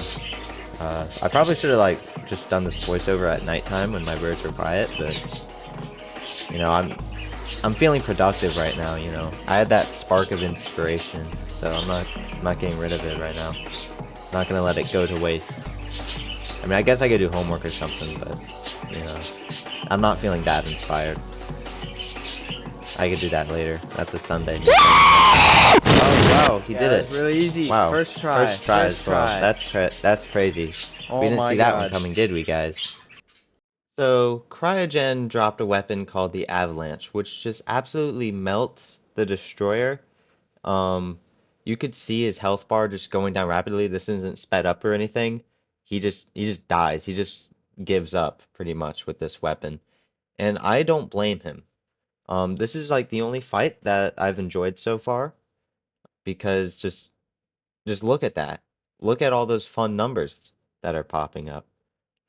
I probably should have like just done this voiceover at nighttime when my birds were quiet, but you know, I'm feeling productive right now, you know. I had that spark of inspiration, so I'm not getting rid of it right now. I'm not gonna let it go to waste. I mean, I guess I could do homework or something, but you know, I'm not feeling that inspired. I could do that later. That's a Sunday. Oh wow, he did it. It's really easy. Wow. First try. First try as well. That's crazy. Oh We didn't my see that God. one coming, did we, guys? So, Cryogen dropped a weapon called the Avalanche, which just absolutely melts the Destroyer. You could see his health bar just going down rapidly. This isn't sped up or anything. He just dies. He just gives up pretty much with this weapon. And I don't blame him. This is like the only fight that I've enjoyed so far, because just look at that. Look at all those fun numbers that are popping up.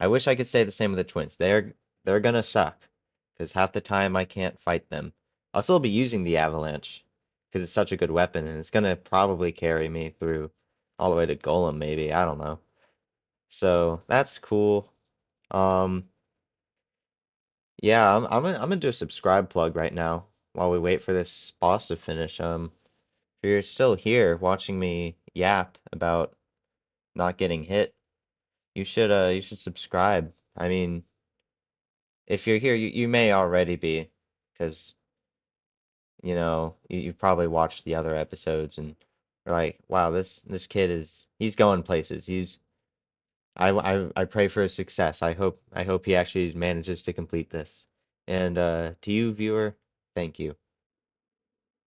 I wish I could say the same with the twins. They're gonna suck, because half the time I can't fight them. I'll still be using the avalanche because it's such a good weapon, and it's gonna probably carry me through all the way to Golem, maybe. I don't know. So that's cool. Um, yeah, I'm gonna do a subscribe plug right now while we wait for this boss to finish. If you're still here watching me yap about not getting hit, you should subscribe. I mean, if you're here, you may already be, because you know you've probably watched the other episodes and you're like, wow, this kid he's going places. I pray for his success. I hope he actually manages to complete this. And to you, viewer, thank you.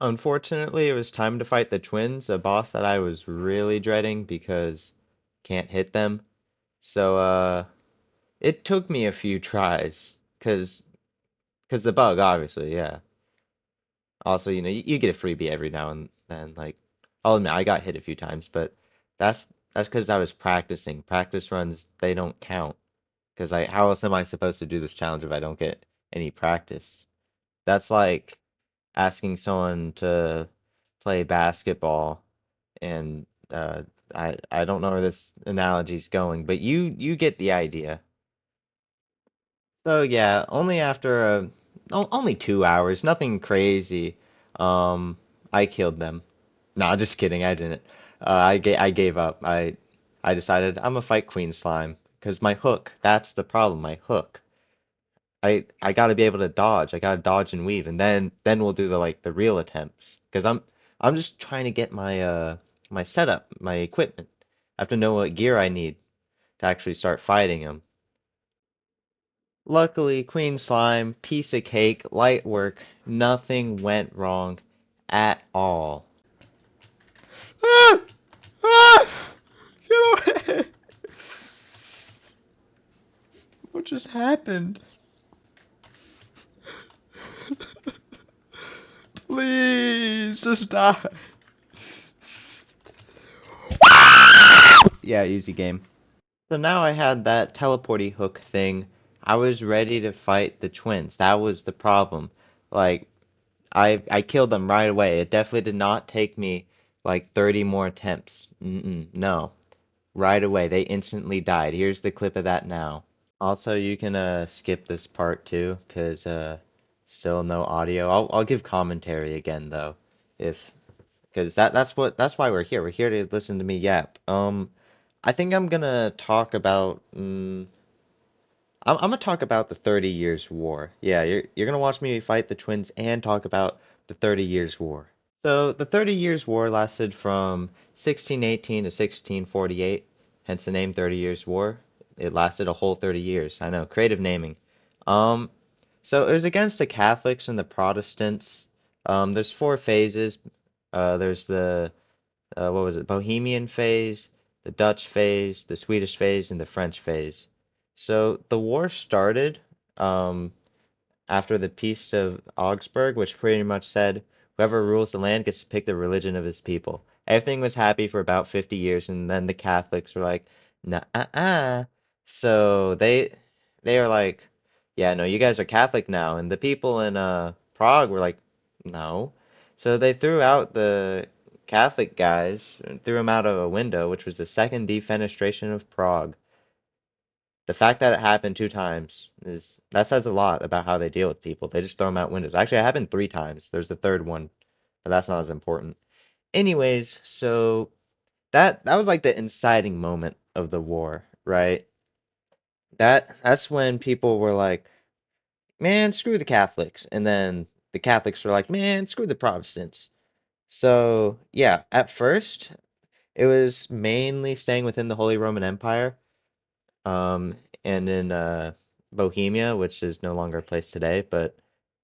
Unfortunately, it was time to fight the twins, a boss that I was really dreading because can't hit them. So it took me a few tries, cause the bug, obviously, yeah. Also, you know, you get a freebie every now and then. Like, I'll admit, I got hit a few times, but that's That's because I was practicing. Practice runs, they don't count. Because how else am I supposed to do this challenge if I don't get any practice? That's like asking someone to play basketball, and I don't know where this analogy's going, but you get the idea. So yeah, only after only 2 hours, nothing crazy. Um, I killed them. No, just kidding. I didn't. I gave up. I decided I'm gonna fight Queen Slime because my hook. That's the problem. My hook. I gotta be able to dodge. I gotta dodge and weave, and then we'll do the real attempts. Because I'm just trying to get my setup, my equipment. I have to know what gear I need to actually start fighting him. Luckily, Queen Slime, piece of cake, light work, nothing went wrong at all. Ah! Ah! Get away! What just happened? Please, just die. Yeah, easy game. So now I had that teleporty hook thing. I was ready to fight the twins. That was the problem. Like, I killed them right away. It definitely did not take me like 30 more attempts. No. Right away, they instantly died. Here's the clip of that now. Also, you can skip this part too, 'cause still no audio. I'll give commentary again though, if because that's why we're here. We're here to listen to me yap. I think I'm gonna talk about I'm gonna talk about the 30 Years' War. Yeah, you're gonna watch me fight the twins and talk about the 30 Years' War. So the 30 Years' War lasted from 1618 to 1648, hence the name 30 Years' War. It lasted a whole 30 years. I know, creative naming. Um, so it was against the Catholics and the Protestants. There's four phases. There's the what was it? Bohemian phase, the Dutch phase, the Swedish phase, and the French phase. So the war started. Um, After the Peace of Augsburg, which pretty much said whoever rules the land gets to pick the religion of his people. Everything was happy for about 50 years, and then the Catholics were like, nah. So they were like, yeah, no, you guys are Catholic now, and the people in Prague were like, no. So they threw out the Catholic guys, and threw them out of a window, which was the second defenestration of Prague. The fact that it happened two times is that says a lot about how they deal with people. They just throw them out windows. Actually, it happened three times. There's the third one, but that's not as important. Anyways, so that was like the inciting moment of the war, right? That's when people were like, "Man, screw the Catholics," and then the Catholics were like, "Man, screw the Protestants." So yeah, at first it was mainly staying within the Holy Roman Empire. um, and in Bohemia, which is no longer a place today, but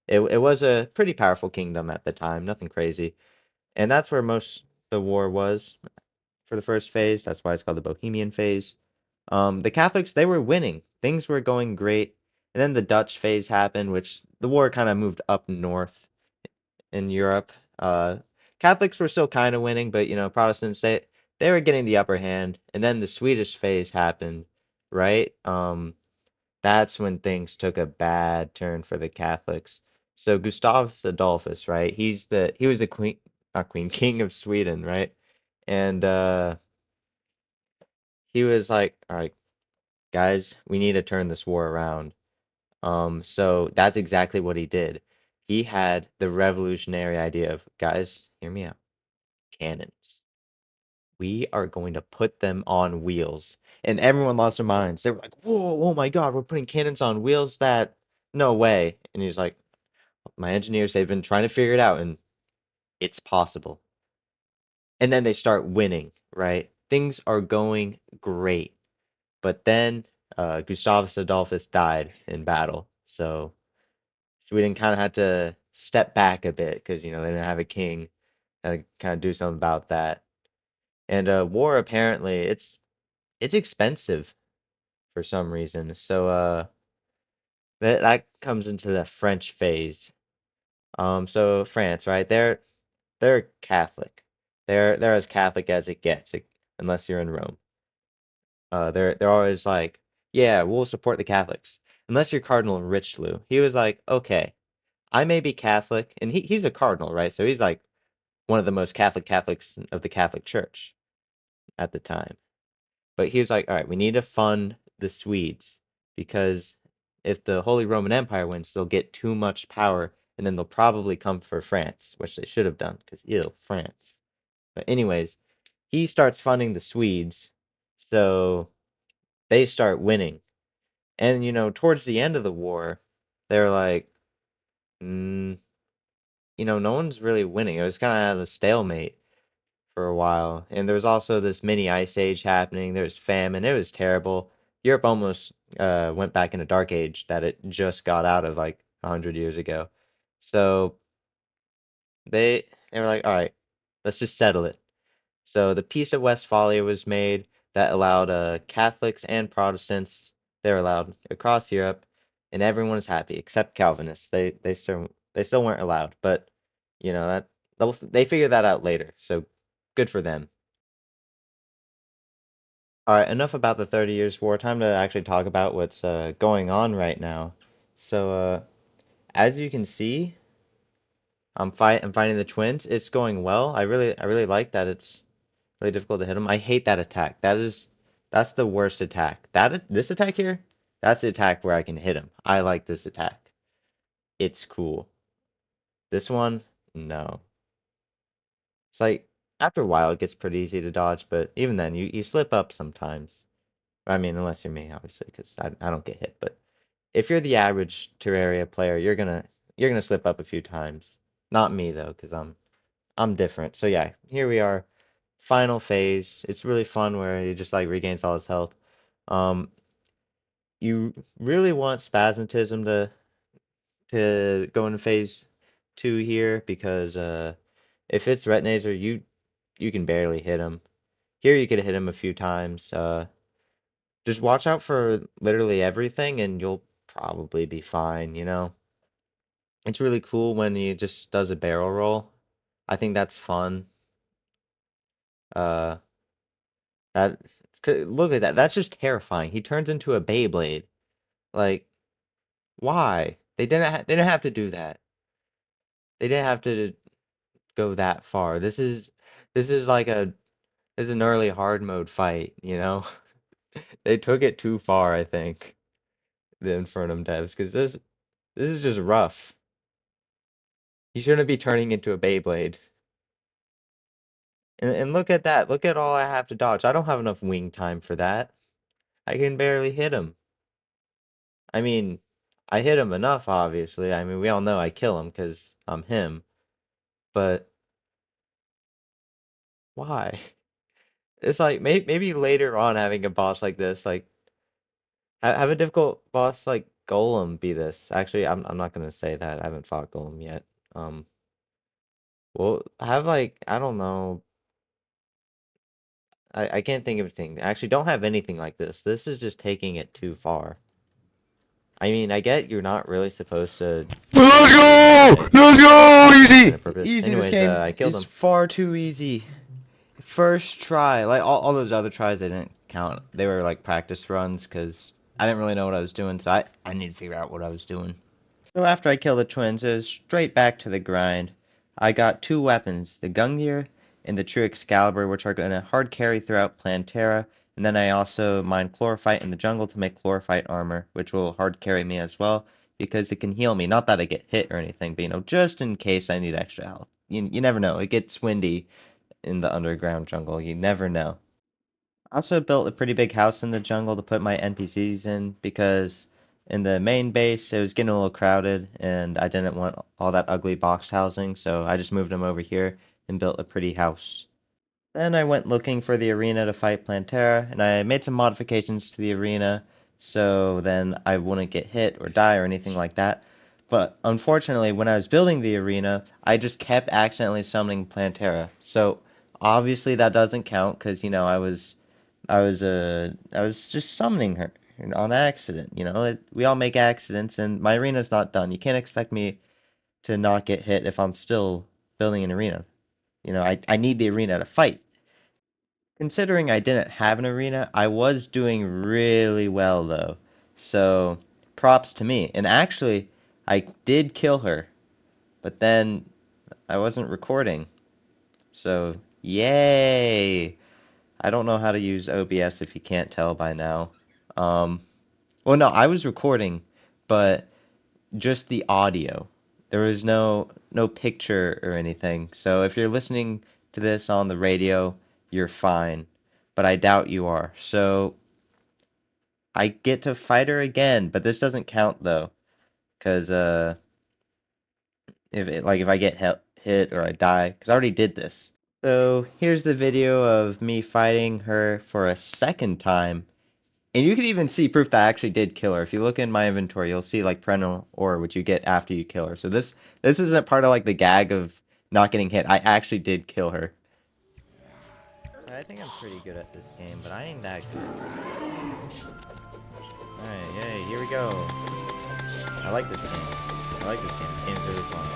it was a pretty powerful kingdom at the time, nothing crazy. And that's where most the war was for the first phase. That's why it's called the Bohemian phase. The Catholics, they were winning. Things were going great. And then the Dutch phase happened, which the war kind of moved up north in Europe. Catholics were still kind of winning, but Protestants they were getting the upper hand. And then the Swedish phase happened, right? That's when things took a bad turn for the Catholics. So Gustavus Adolphus, right? He was the queen, not queen, king of Sweden, right? And he was like, all right, guys, we need to turn this war around. So that's exactly what he did. He had the revolutionary idea of, guys, hear me out, cannons. We are going to put them on wheels. And everyone lost their minds. They were like, whoa, oh my God, we're putting cannons on wheels? No way. And he's like, my engineers, they've been trying to figure it out, and it's possible. And then they start winning, right? Things are going great. But then Gustavus Adolphus died in battle. So Sweden kind of had to step back a bit because, they didn't have a king. Had to kind of do something about that. And war, apparently, it's expensive for some reason. So that comes into the French phase. So France, right? They're Catholic. They're as Catholic as it gets, unless you're in Rome. They're always like, yeah, we'll support the Catholics. Unless you're Cardinal Richelieu. He was like, okay, I may be Catholic, and he's a cardinal, right? So he's like one of the most Catholic Catholics of the Catholic Church at the time. But he was like, all right, we need to fund the Swedes because if the Holy Roman Empire wins, they'll get too much power, and then they'll probably come for France, which they should have done because ew, France. But anyways, he starts funding the Swedes, so they start winning. And towards the end of the war, they're like, mm, no one's really winning. It was kind of at a stalemate for a while. And there was also this mini ice age happening. There was famine. It was terrible. Europe almost went back in a dark age that it just got out of like 100 years ago. So they were like, all right, let's just settle it. So the Peace of Westphalia was made that allowed Catholics and Protestants, they're allowed across Europe, and everyone was happy except Calvinists. They still weren't allowed, but that they figured that out later. So good for them. All right, enough about the 30 Years' War. Time to actually talk about what's going on right now. So as you can see, I'm fighting the twins. It's going well. I really like that. It's really difficult to hit them. I hate that attack. That's the worst attack. This attack here, that's the attack where I can hit him. I like this attack. It's cool. This one, no. It's like after a while it gets pretty easy to dodge, but even then you slip up sometimes. I mean, unless you're me, obviously, because I don't get hit. But if you're the average Terraria player, you're gonna slip up a few times. Not me though, because I'm different. So yeah, here we are. Final phase. It's really fun where he just like regains all his health. Um, you really want Spasmatism to go into phase 2 here because if it's Retinator, you can barely hit him. Here you could hit him a few times. Just watch out for literally everything and you'll probably be fine. It's really cool when he just does a barrel roll. I think that's fun. Uh, that look at that. That's just terrifying. He turns into a Beyblade. Like, why? They didn't have to do that. They didn't have to go that far. This is like this is an early hard mode fight. They took it too far, I think, the Infernum devs, because this is just rough. He shouldn't be turning into a Beyblade. And look at that. Look at all I have to dodge. I don't have enough wing time for that. I can barely hit him. I mean, I hit him enough, obviously. I mean, we all know I kill him because I'm him. But why? It's like maybe later on having a boss like this, like have a difficult boss like Golem be this. Actually, I'm not gonna say that. I haven't fought Golem yet. Um, well, have like I don't know. I can't think of anything. Actually, don't have anything like this. This is just taking it too far. I mean, I get you're not really supposed to Let's do go! damage Let's go! on Easy! purpose. Easy, this Anyways, game I killed is him. far too easy. First try. Like, all those other tries, they didn't count. They were like practice runs, because I didn't really know what I was doing, so I need to figure out what I was doing. So after I killed the twins, it was straight back to the grind. I got two weapons, the Gungnir and the True Excalibur, which are going to hard carry throughout Plantera, and then I also mined Chlorophyte in the jungle to make Chlorophyte armor, which will hard carry me as well, because it can heal me. Not that I get hit or anything, but just in case I need extra health. You never know. It gets windy in the underground jungle. You never know. I also built a pretty big house in the jungle to put my NPCs in because in the main base it was getting a little crowded and I didn't want all that ugly box housing, so I just moved them over here and built a pretty house. Then I went looking for the arena to fight Plantera, and I made some modifications to the arena so then I wouldn't get hit or die or anything like that. But unfortunately, when I was building the arena, I just kept accidentally summoning Plantera. So obviously that doesn't count because I was just summoning her on accident. We all make accidents, and my arena's not done. You can't expect me to not get hit if I'm still building an arena. I need the arena to fight. Considering I didn't have an arena, I was doing really well though. So props to me. And actually, I did kill her, but then I wasn't recording. So yay! I don't know how to use OBS if you can't tell by now. Um, well, no, I was recording, but just the audio. There was no picture or anything. So if you're listening to this on the radio, you're fine. But I doubt you are. So I get to fight her again, but this doesn't count though, because if I get hit or I die, because I already did this. So here's the video of me fighting her for a second time. And you can even see proof that I actually did kill her. If you look in my inventory, you'll see like perennial ore, which you get after you kill her. So this isn't part of like the gag of not getting hit. I actually did kill her. So I think I'm pretty good at this game, but I ain't that good. Alright, yay, here we go. I like this game. I like this game. This game's really fun.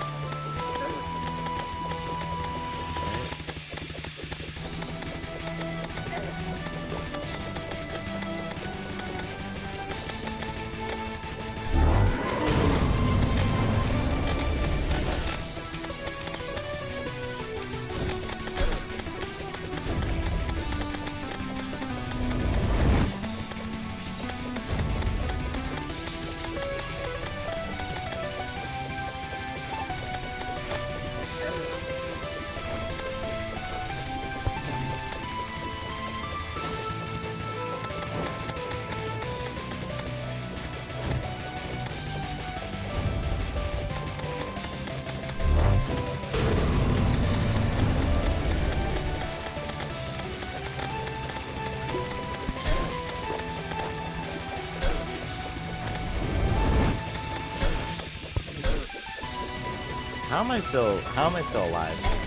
How am I still alive?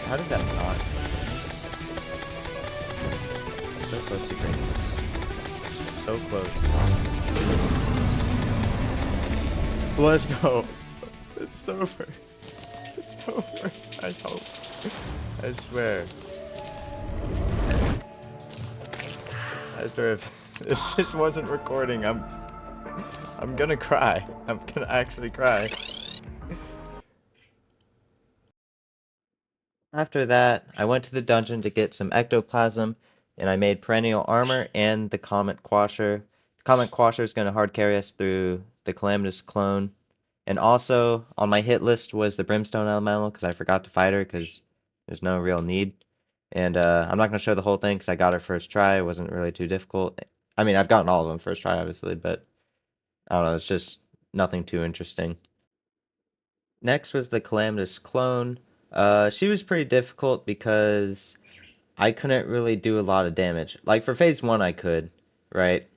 How did that not? So close to green. So close. Let's go. It's over. It's over. I hope. I swear. I swear if this wasn't recording, I'm gonna cry. I'm gonna actually cry. After that, I went to the dungeon to get some ectoplasm, and I made perennial armor and the comet quasher. The comet quasher is going to hard carry us through the Calamitas clone. And also, on my hit list was the brimstone elemental, because I forgot to fight her, because there's no real need. And I'm not going to show the whole thing, because I got her first try. It wasn't really too difficult. I mean, I've gotten all of them first try, obviously, but I don't know, it's just nothing too interesting. Next was the Calamitas clone. She was pretty difficult because I couldn't really do a lot of damage. Like for phase 1 I could, right?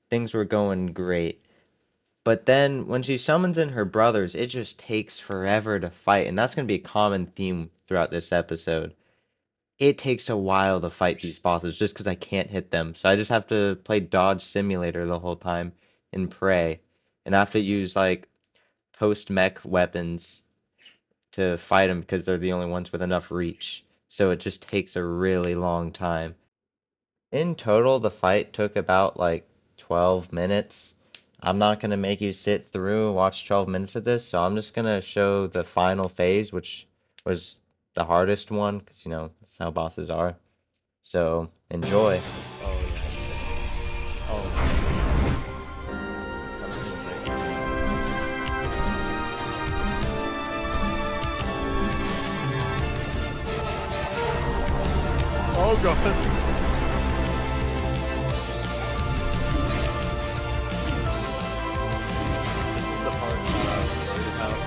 Things were going great. But then when she summons in her brothers, it just takes forever to fight, and that's going to be a common theme throughout this episode. It takes a while to fight these bosses just because I can't hit them. So I just have to play Dodge Simulator the whole time and pray. And I have to use like post-mech weapons to fight them because they're the only ones with enough reach. So it just takes a really long time. In total, the fight took about like 12 minutes. I'm not going to make you sit through and watch 12 minutes of this, so I'm just going to show the final phase, which was the hardest one, because, you know, that's how bosses are. So, enjoy. Oh, yeah. Oh. Oh, God. The part that I was worried about.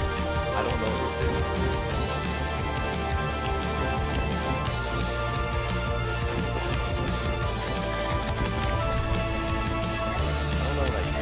I don't know what to do. I don't know what I can.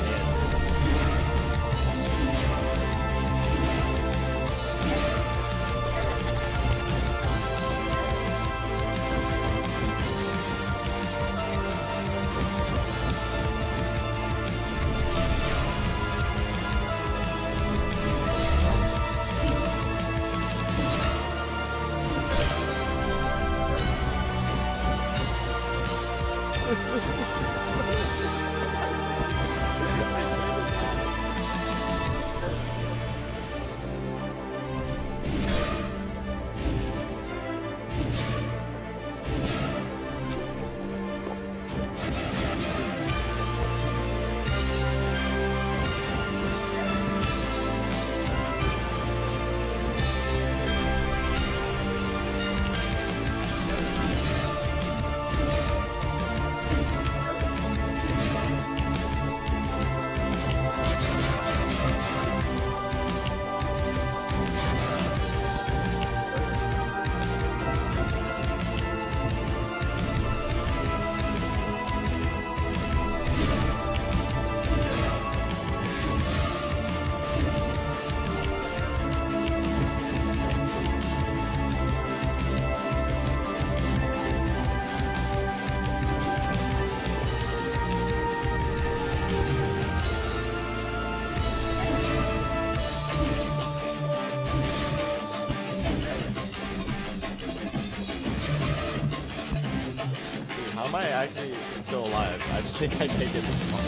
How am I actually still alive? I just think I take it this far.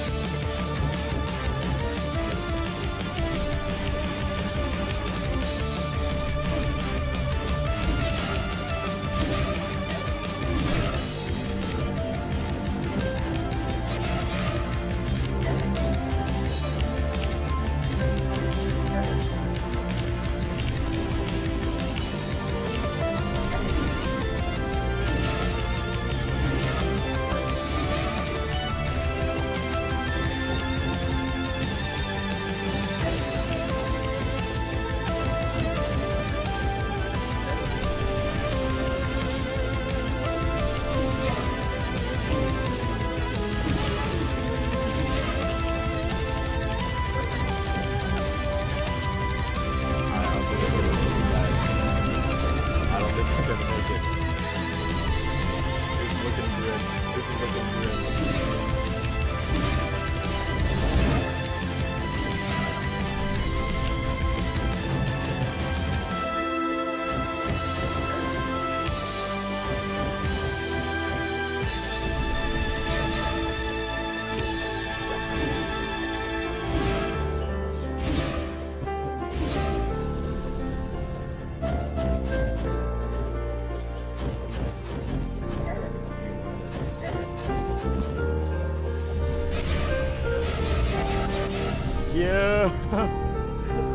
Yeah!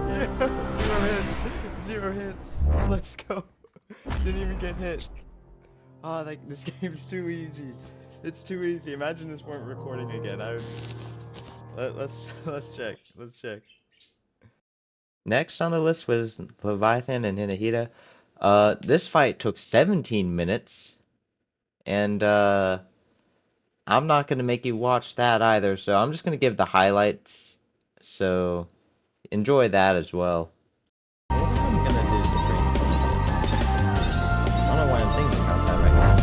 Yeah! 0 hits! Let's go! Didn't even get hit. Ah, oh, like, this game's too easy. It's too easy. Imagine this weren't recording again. Let's check. Let's check. Next on the list was Leviathan and Hinahita. This fight took 17 minutes, and I'm not gonna make you watch that either, so I'm just gonna give the highlights. So enjoy that as well. Maybe I'm gonna do Supreme Cultist. I don't know why I'm thinking about that right now.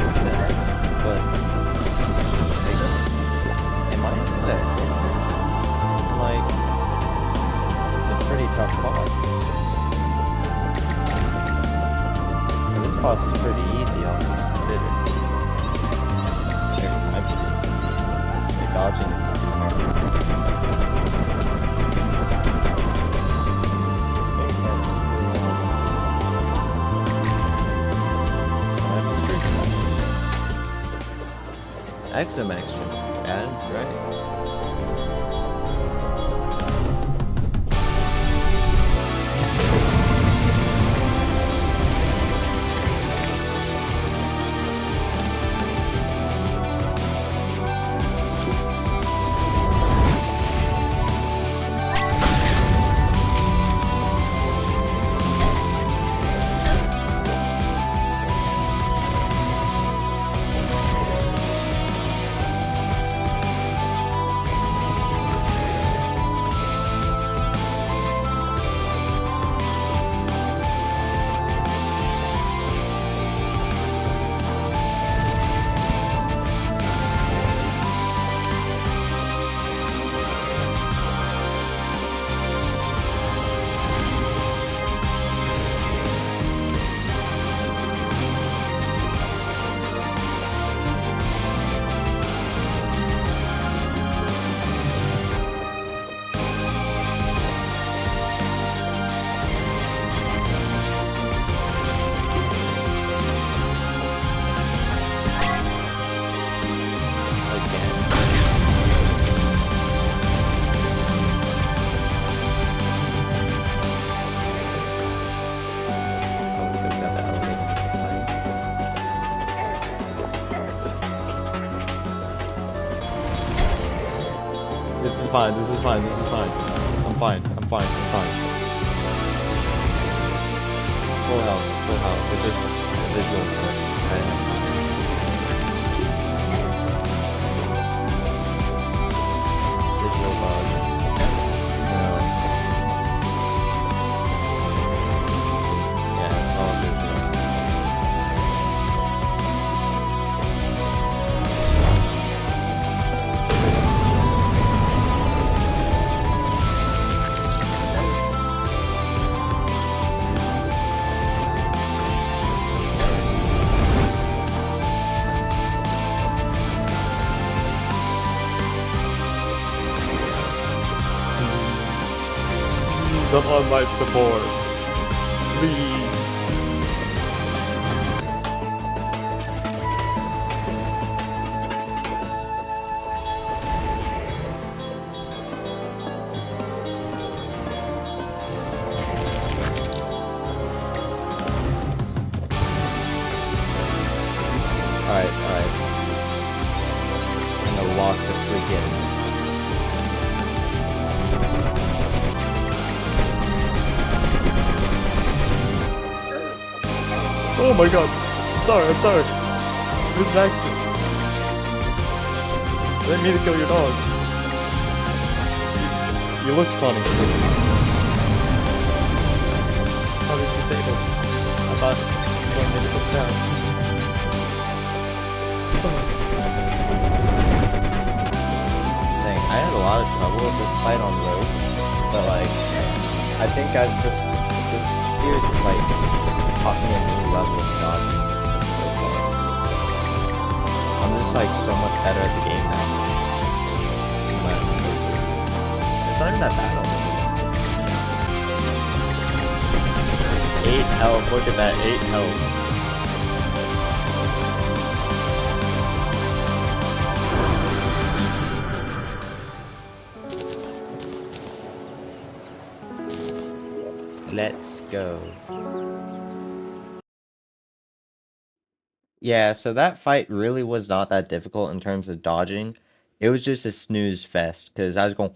It's more but am I there? Like, it's a pretty tough boss. And this boss is pretty easy, I'll consider. Their dodging isn't too hard. Exum extra added, right? This is fine, this is fine, this is fine. I'm fine, I'm fine, I'm fine. Full health, full health. It's just a visual for it. Visual bug. Yeah, it's all visual. Some on life support, please. Alright. I'm gonna lock the freaking. Oh my god. I'm sorry. It was an accident. I didn't mean to kill your dog. You looked funny. How did you say this? I thought you wanted me to put down. Dang, I had a lot of trouble with this fight on road, but like, I think this series is like, taught me a new level of dodging so far. I'm just like so much better at the game now. But it's not even that bad already. 8 health, look at that, 8 health. Let's go. Yeah, so that fight really was not that difficult in terms of dodging. It was just a snooze fest because I was going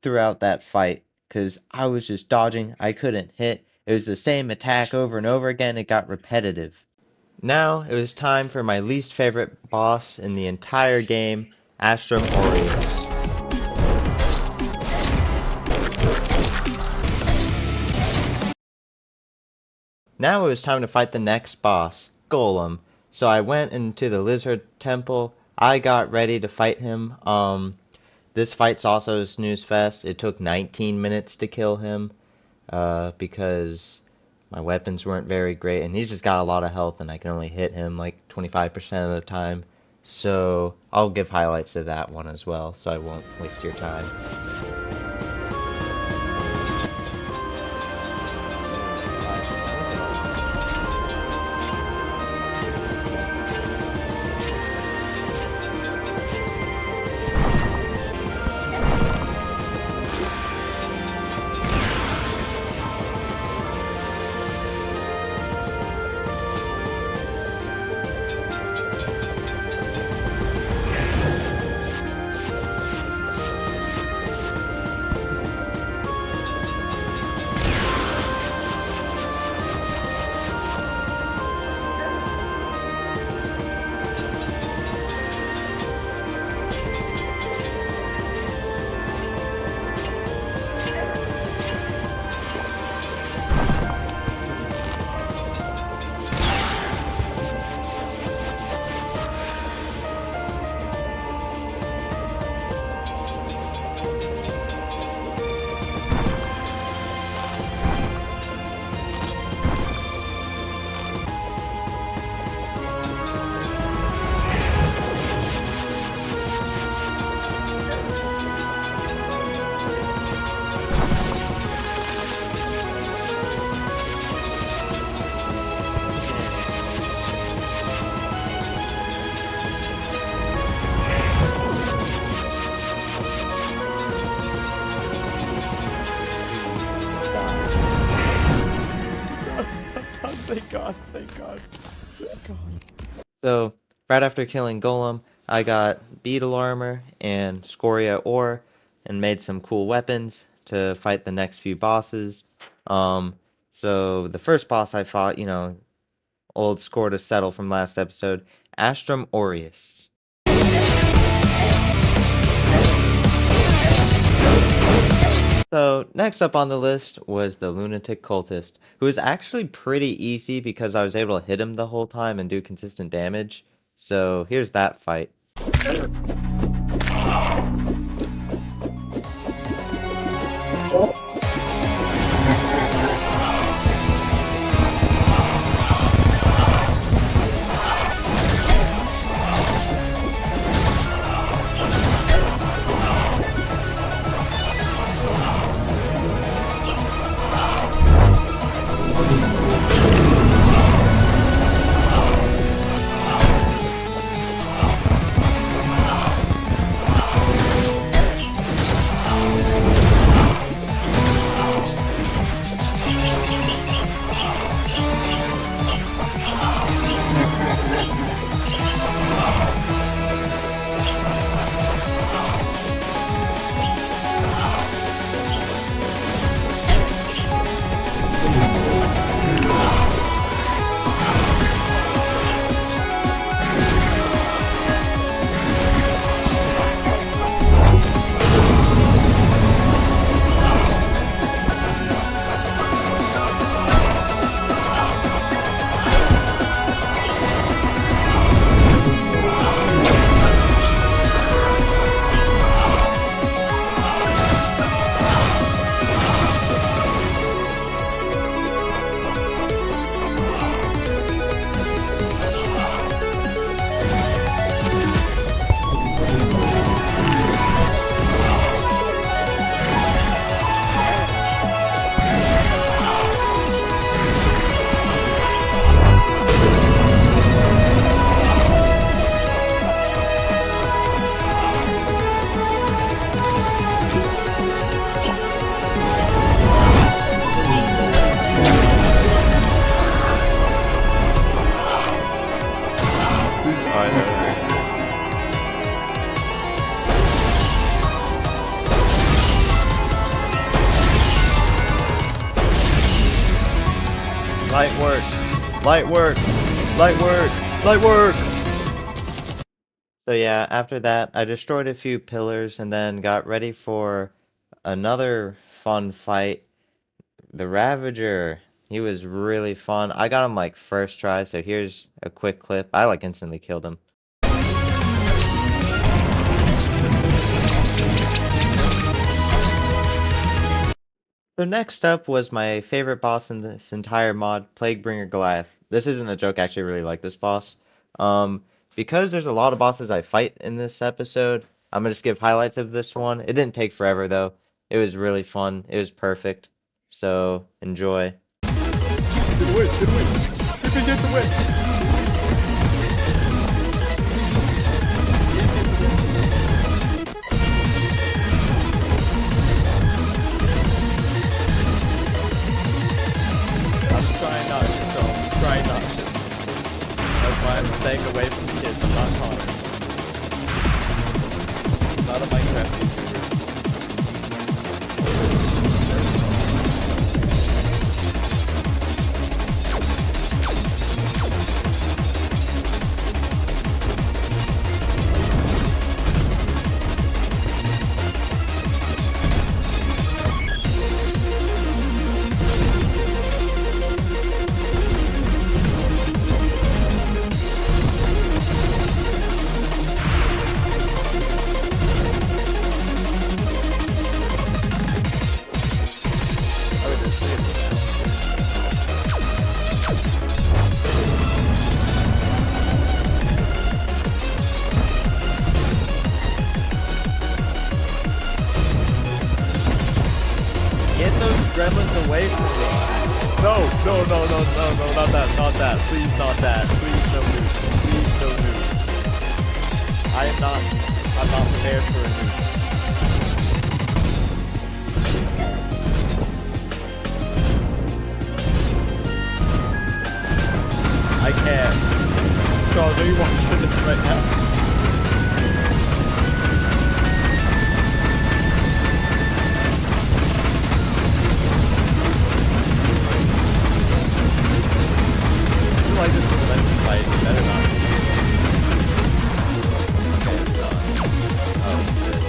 throughout that fight because I was just dodging. I couldn't hit. It was the same attack over and over again. It got repetitive. Now it was time for my least favorite boss in the entire game, Astrum Aureus. Now it was time to fight the next boss, Golem. So I went into the Lizard Temple. I got ready to fight him. This fight's also a snooze fest. It took 19 minutes to kill him, because my weapons weren't very great, and he's just got a lot of health, and I can only hit him like 25% of the time. So I'll give highlights to that one as well, so I won't waste your time. Thank God, thank God, thank God. So, right after killing Golem, I got beetle armor and scoria ore and made some cool weapons to fight the next few bosses. So the first boss I fought, old score to settle from last episode, Astrum Aureus. So next up on the list was the Lunatic cultist, who was actually pretty easy because I was able to hit him the whole time and do consistent damage. So here's that fight. Light work! Light work! Light work! Light work! So yeah, after that, I destroyed a few pillars and then got ready for another fun fight. The Ravager. He was really fun. I got him like first try, so here's a quick clip. I like instantly killed him. So next up was my favorite boss in this entire mod, Plaguebringer Goliath. This isn't a joke, I actually really like this boss. Um, because there's a lot of bosses I fight in this episode, I'm gonna just give highlights of this one. It didn't take forever though. It was really fun. It was perfect. So enjoy. Get away, get away. You can get away. Trying not to, so I'm trying not to. That's why I'm staying away from kids. I'm not Connor. I'm not a Minecraft YouTuber. Gremlins away from me. No, no, no, no, no, no, not that, not that. Please, not that. Please, no news. Please, no news. I'm not prepared for a news. I can't. Charles, are you watching this right now? Like this is a men's fight, you better not. Okay, it's not. Oh, shit.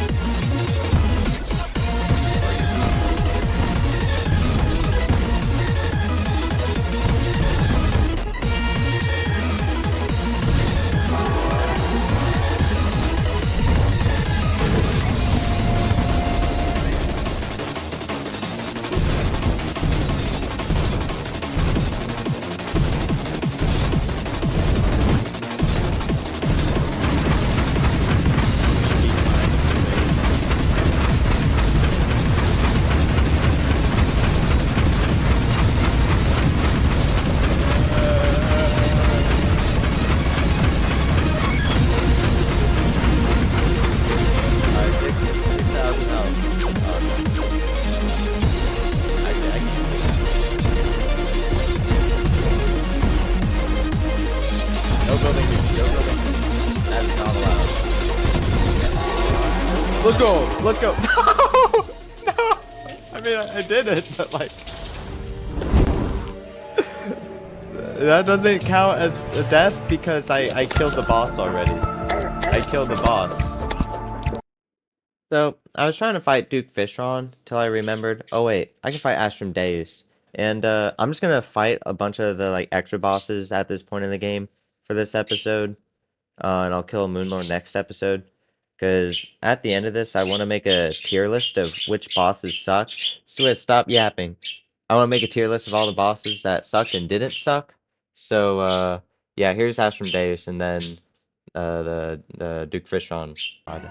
Let's go! Let's go! No! No! I mean, I did it, but like... that doesn't count as a death because I killed the boss already. I killed the boss. So, I was trying to fight Duke Fishron till I remembered, oh wait, I can fight Astrum Deus. And I'm just gonna fight a bunch of the like extra bosses at this point in the game for this episode. And I'll kill Moonlord next episode. Because at the end of this, I want to make a tier list of which bosses suck. Swiss, stop yapping. I want to make a tier list of all the bosses that sucked and didn't suck. So, yeah, here's Astrum Deus and then the Duke Fishron. That's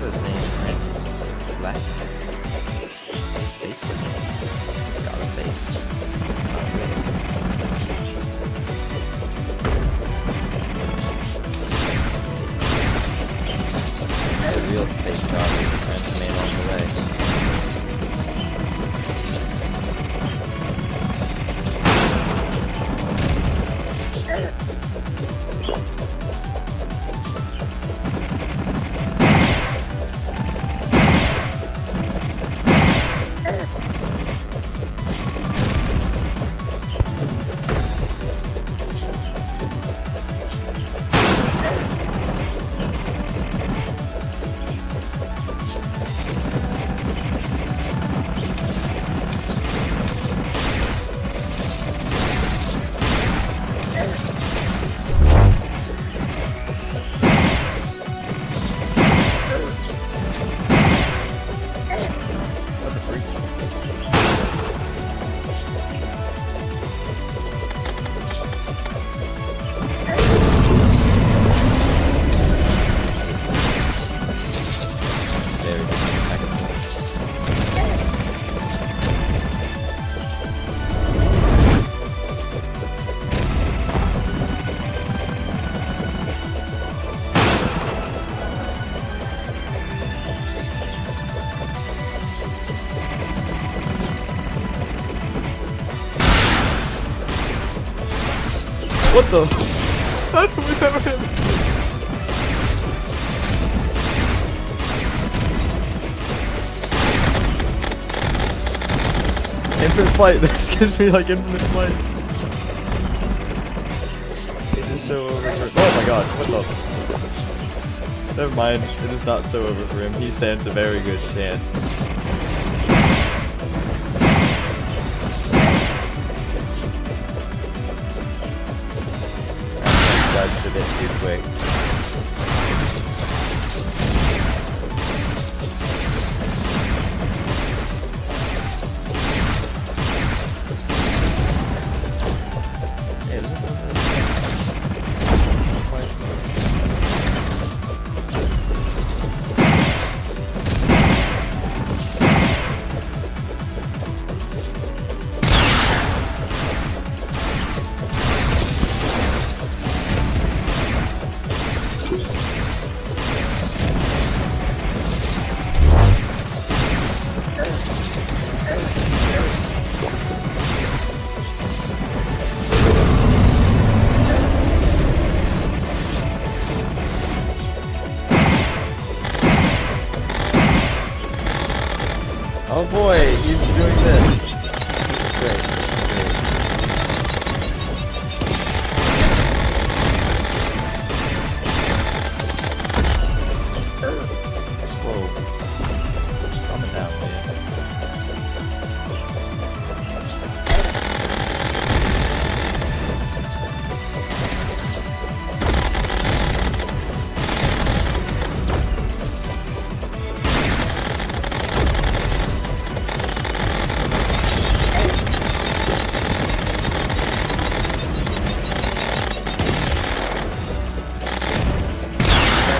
his name, right? Black. Face. Got a face. The real space dog is the French man on the way. What the? We never hit. Infinite flight. This gives me like infinite flight. It is so over for. Oh my god! What the? Never mind. It is not so over for him. He stands a very good chance. That's a bit too quick. Oh boy, he's doing this. Great. Whoa. Coming down, man.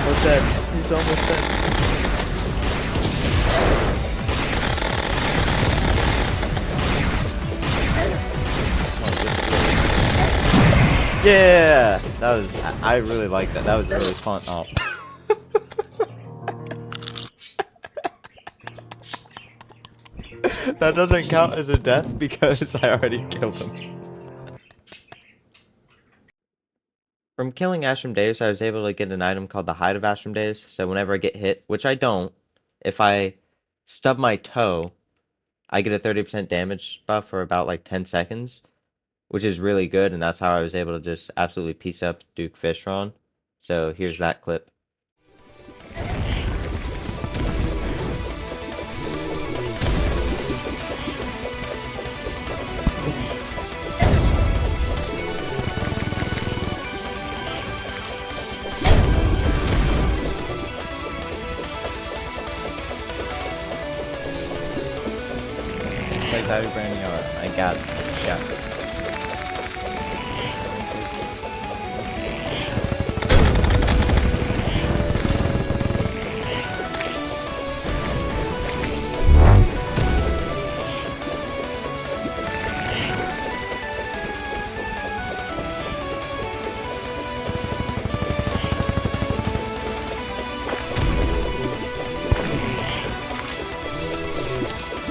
Almost dead. He's almost dead. Yeah, that was. I really like that. That was really fun. Oh. That doesn't count as a death because I already killed him. From killing Ashram I was able to get an item called the Hide of Ashram so whenever I get hit, which I don't, if I stub my toe, I get a 30% damage buff for about like 10 seconds, which is really good, and that's how I was able to just absolutely piece up Duke Fishron. So here's that clip. Like that brand new art. I got it. Yeah.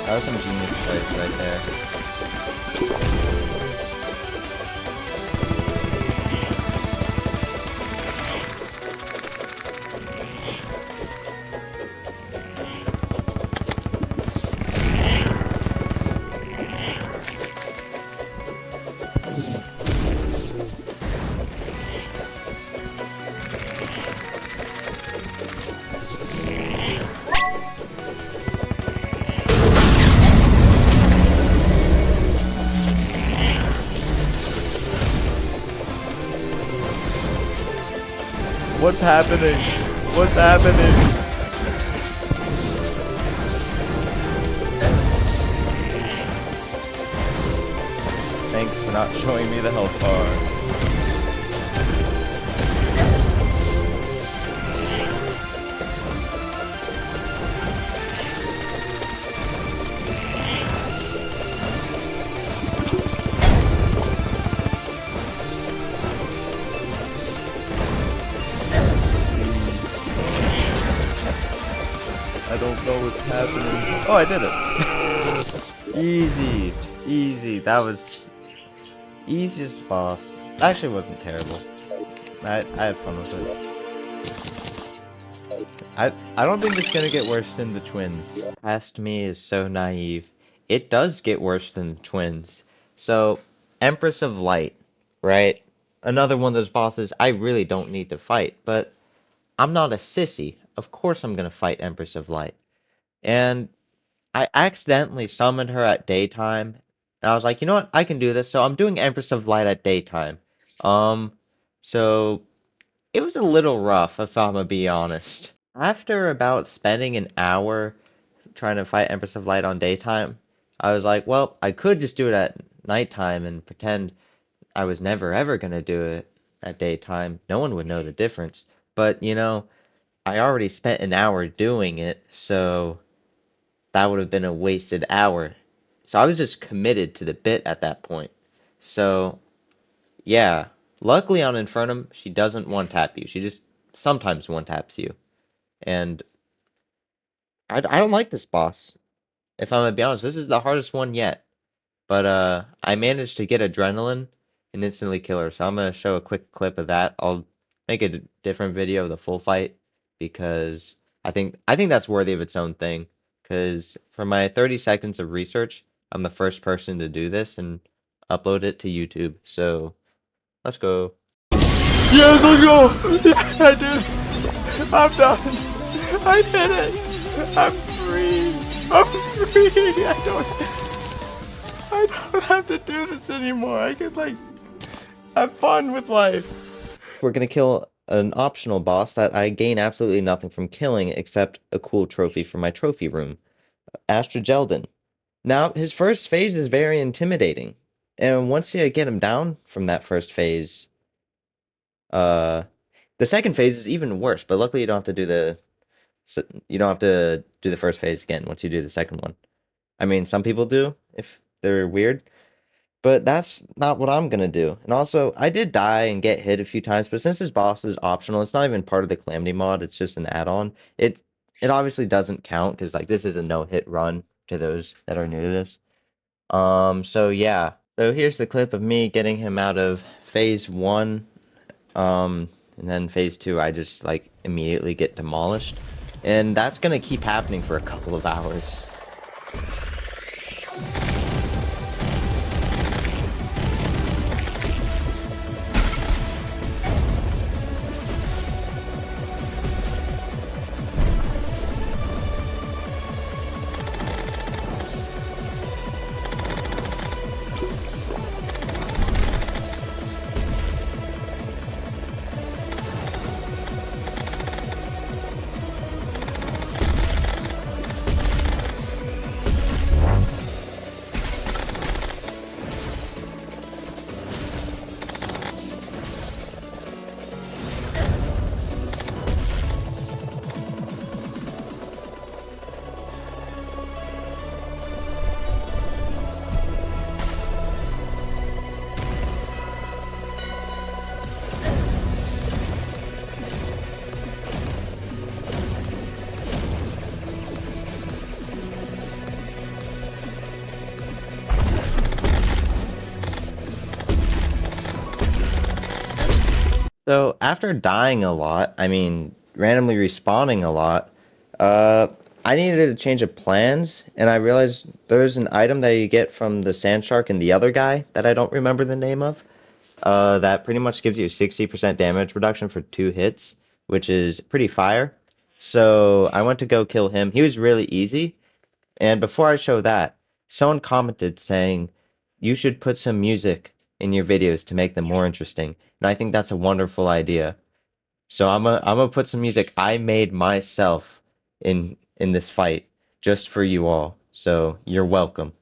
That was some genius plays right there. What's happening? What's happening? Thanks for not showing me the health bar. I don't know what's happening. Oh, I did it. Easy. Easy. That was easiest boss. actually wasn't terrible. I had fun with it. I don't think it's gonna get worse than the twins. Past me is so naive. It does get worse than the twins. So, Empress of Light, right? Another one of those bosses I really don't need to fight, but I'm not a sissy. Of course I'm gonna fight Empress of Light. And I accidentally summoned her at daytime. And I was like, you know what? I can do this. So I'm doing Empress of Light at daytime. Um, so it was a little rough, if I'm gonna be honest. After about spending an hour trying to fight Empress of Light on daytime, I was like, well, I could just do it at nighttime and pretend I was never ever gonna do it at daytime. No one would know the difference. But, you know, I already spent an hour doing it, so that would have been a wasted hour. So I was just committed to the bit at that point. So, yeah. Luckily on Infernum, she doesn't one-tap you. She just sometimes one-taps you. And I don't like this boss. If I'm gonna be honest, this is the hardest one yet. But I managed to get adrenaline and instantly kill her. So I'm gonna show a quick clip of that. I'll make a different video of the full fight because I think that's worthy of its own thing. Because for my 30 seconds of research, I'm the first person to do this and upload it to YouTube. So let's go. Yes, let's go! Yes, I did it! I'm done! I did it! I'm free! I'm free! I don't have to do this anymore. I can, like, have fun with life. We're gonna kill an optional boss that I gain absolutely nothing from killing except a cool trophy for my trophy room, Astrogeldon. Now, his first phase is very intimidating, and once you get him down from that first phase, the second phase is even worse. But luckily, you don't have to do the first phase again once you do the second one. I mean, some people do if they're weird. But that's not what I'm gonna do. And also, I did die and get hit a few times, but since this boss is optional, it's not even part of the Calamity mod, it's just an add-on. It obviously doesn't count, because like this is a no-hit run to those that are new to this. So yeah. So here's the clip of me getting him out of phase 1. And then phase 2, I just like immediately get demolished. And that's gonna keep happening for a couple of hours. So after dying a lot, I mean randomly respawning a lot, I needed to change of plans, and I realized there's an item that you get from the sand shark and the other guy that I don't remember the name of, that pretty much gives you 60% damage reduction for 2 hits, which is pretty fire. So I went to go kill him. He was really easy, and before I show that, someone commented saying, you should put some music in your videos to make them more interesting. And I think that's a wonderful idea. So I'm gonna put some music I made myself in this fight just for you all. So you're welcome.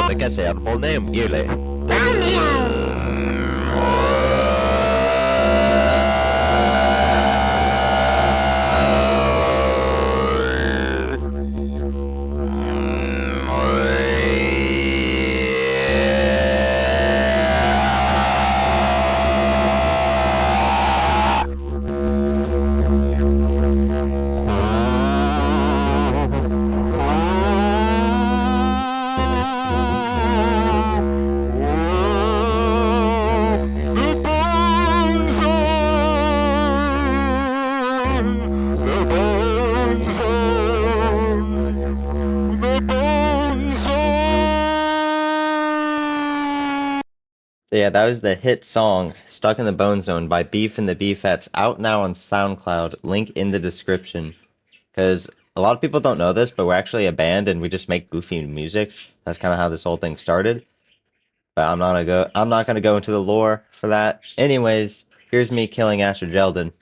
Mikä se on? Full name, Gile. Yeah, that was the hit song Stuck in the Bone Zone by Beef and the Beefettes, out now on SoundCloud, link in the description. Because a lot of people don't know this, but we're actually a band and we just make goofy music. That's kind of how this whole thing started. But I'm not gonna go into the lore for that. Anyways, here's me killing Astro Geldin.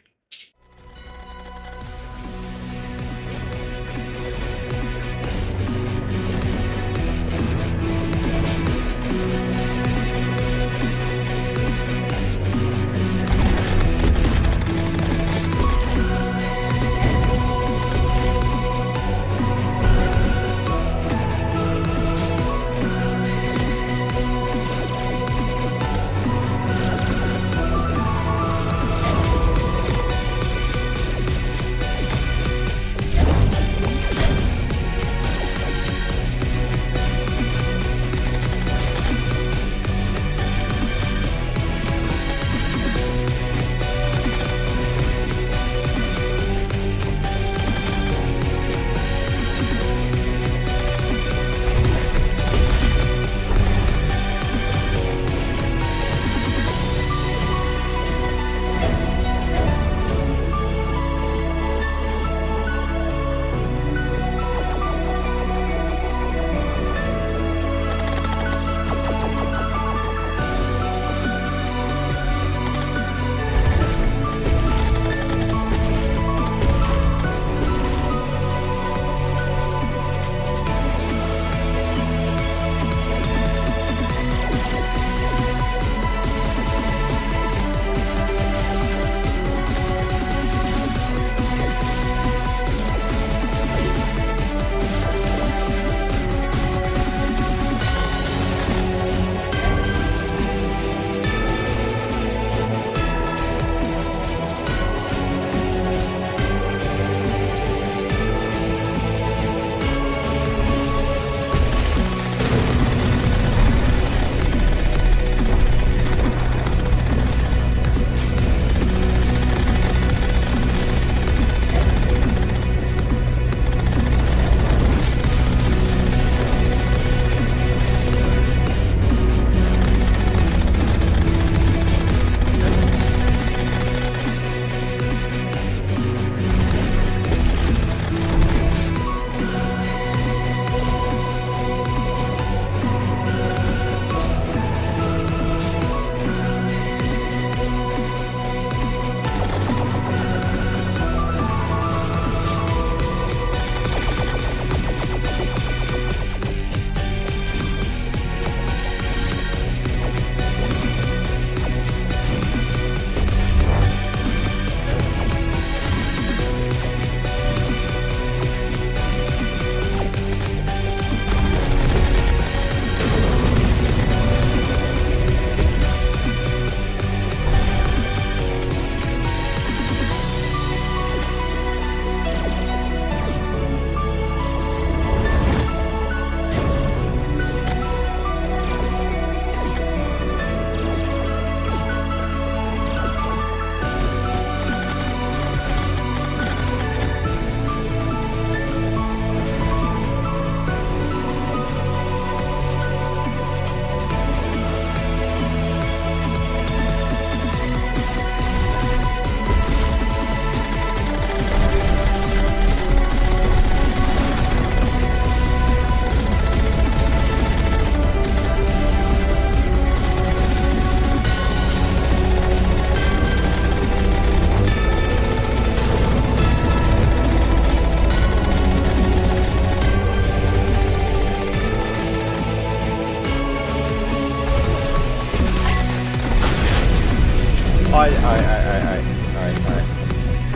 Alright.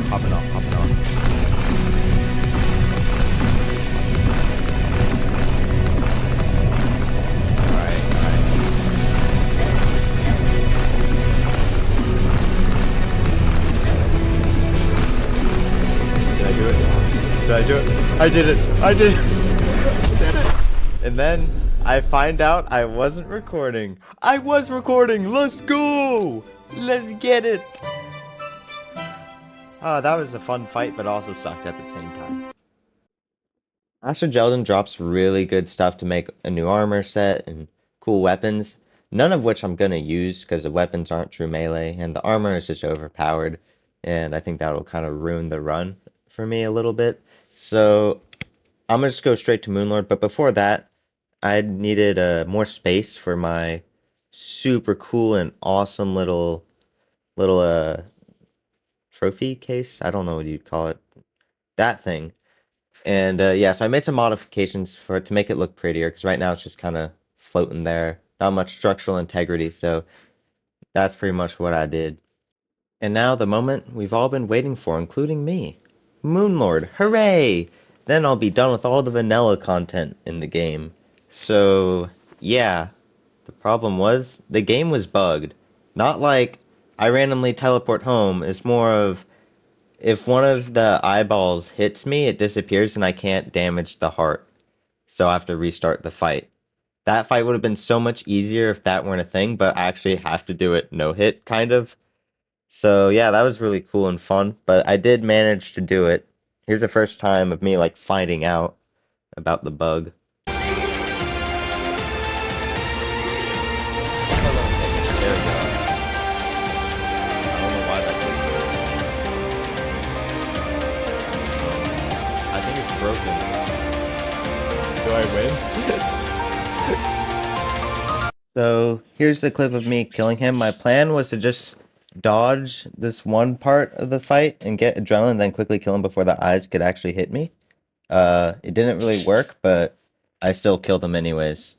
Popping off. Did I do it? I did it! I did it! And then I find out I wasn't recording. I was recording! Let's go! Let's get it! That was a fun fight, but also sucked at the same time. Master Geldon drops really good stuff to make a new armor set and cool weapons, none of which I'm gonna use because the weapons aren't true melee, and the armor is just overpowered, and I think that'll kind of ruin the run for me a little bit. So I'm gonna just go straight to Moonlord, but before that, I needed more space for my super cool and awesome little trophy case. I don't know what you'd call it. That thing. And yeah, so I made some modifications for it to make it look prettier, because right now it's just kind of floating there. Not much structural integrity, so that's pretty much what I did. And now the moment we've all been waiting for, including me. Moonlord, hooray! Then I'll be done with all the vanilla content in the game. So, yeah, the problem was the game was bugged. Not like I randomly teleport home, it's more of if one of the eyeballs hits me, it disappears and I can't damage the heart. So I have to restart the fight. That fight would have been so much easier if that weren't a thing, but I actually have to do it no hit, kind of. So yeah, that was really cool and fun, but I did manage to do it. Here's the first time of me like finding out about the bug. There we go. I don't know why that didn't work. I think it's broken. Do I win? So here's the clip of me killing him. My plan was to just dodge this one part of the fight and get adrenaline, then quickly kill him before the eyes could actually hit me. It didn't really work, but I still killed him anyways.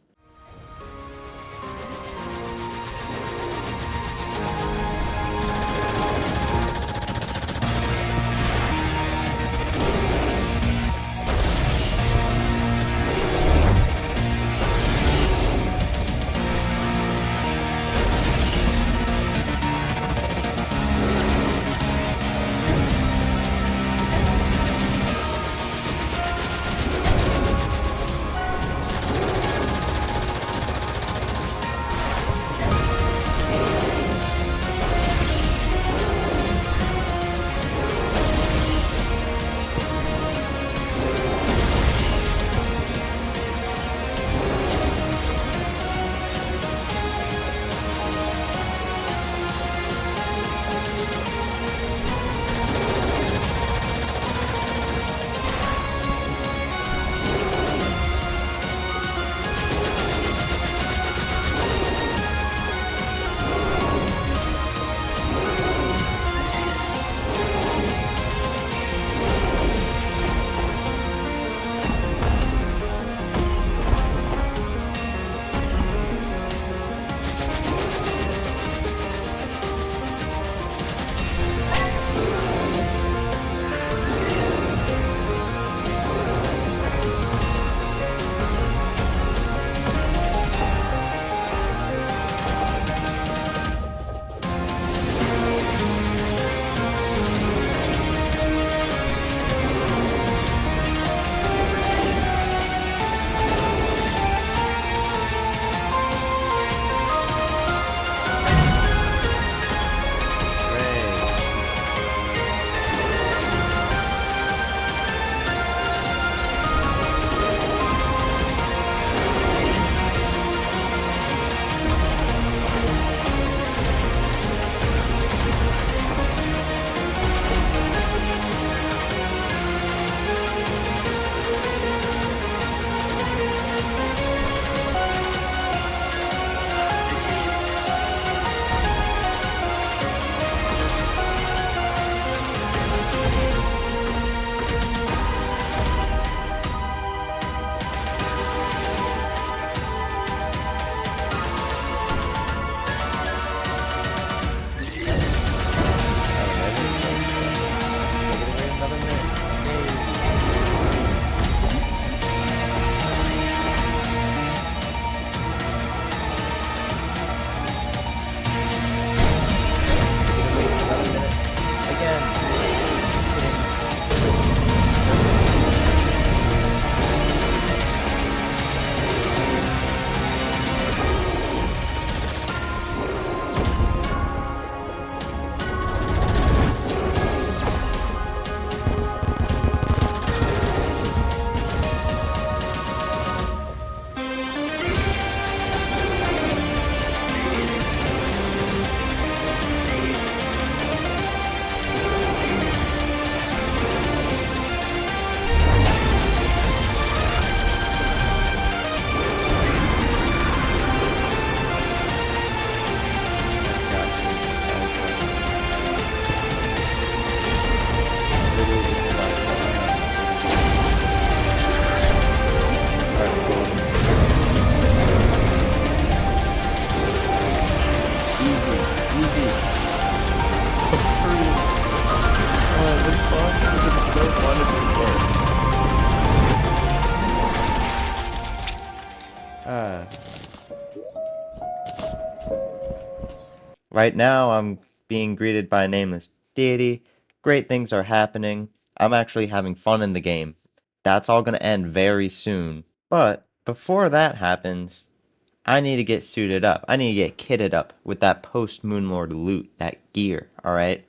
Right now, I'm being greeted by a nameless deity. Great things are happening. I'm actually having fun in the game. That's all going to end very soon. But before that happens, I need to get suited up. I need to get kitted up with that post-Moonlord loot, that gear, alright?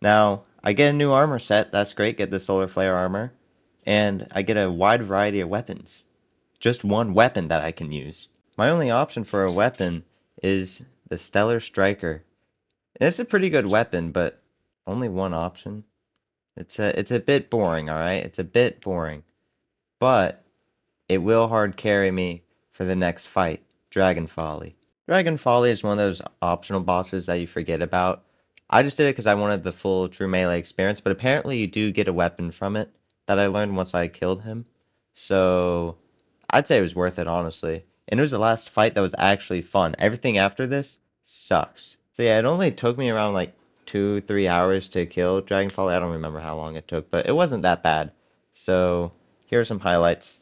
Now, I get a new armor set. That's great. Get the Solar Flare armor. And I get a wide variety of weapons. Just one weapon that I can use. My only option for a weapon is the Stellar Striker. It's a pretty good weapon, but only one option. It's a bit boring, alright? It's a bit boring. But it will hard carry me for the next fight, Dragon Folly. Dragon Folly is one of those optional bosses that you forget about. I just did it because I wanted the full true melee experience, but apparently you do get a weapon from it that I learned once I killed him. So I'd say it was worth it, honestly. And it was the last fight that was actually fun. Everything after this sucks. So yeah, it only took me around like 2-3 hours to kill Dragon Folly. I don't remember how long it took, but it wasn't that bad. So here are some highlights.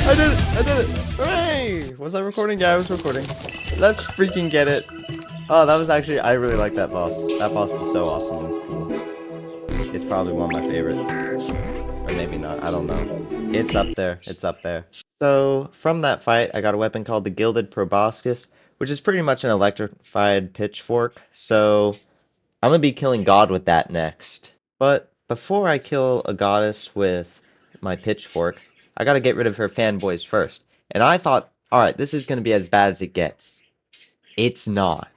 I did it! I did it! Hooray! Was I recording? Yeah, I was recording. Let's freaking get it. Oh, that was actually, I really like that boss. That boss is so awesome and cool. It's probably one of my favorites. Or maybe not, I don't know. It's up there, it's up there. So, from that fight, I got a weapon called the Gilded Proboscis, which is pretty much an electrified pitchfork. So, I'm gonna be killing God with that next. But before I kill a goddess with my pitchfork, I gotta get rid of her fanboys first. And I thought, alright, this is gonna be as bad as it gets. It's not.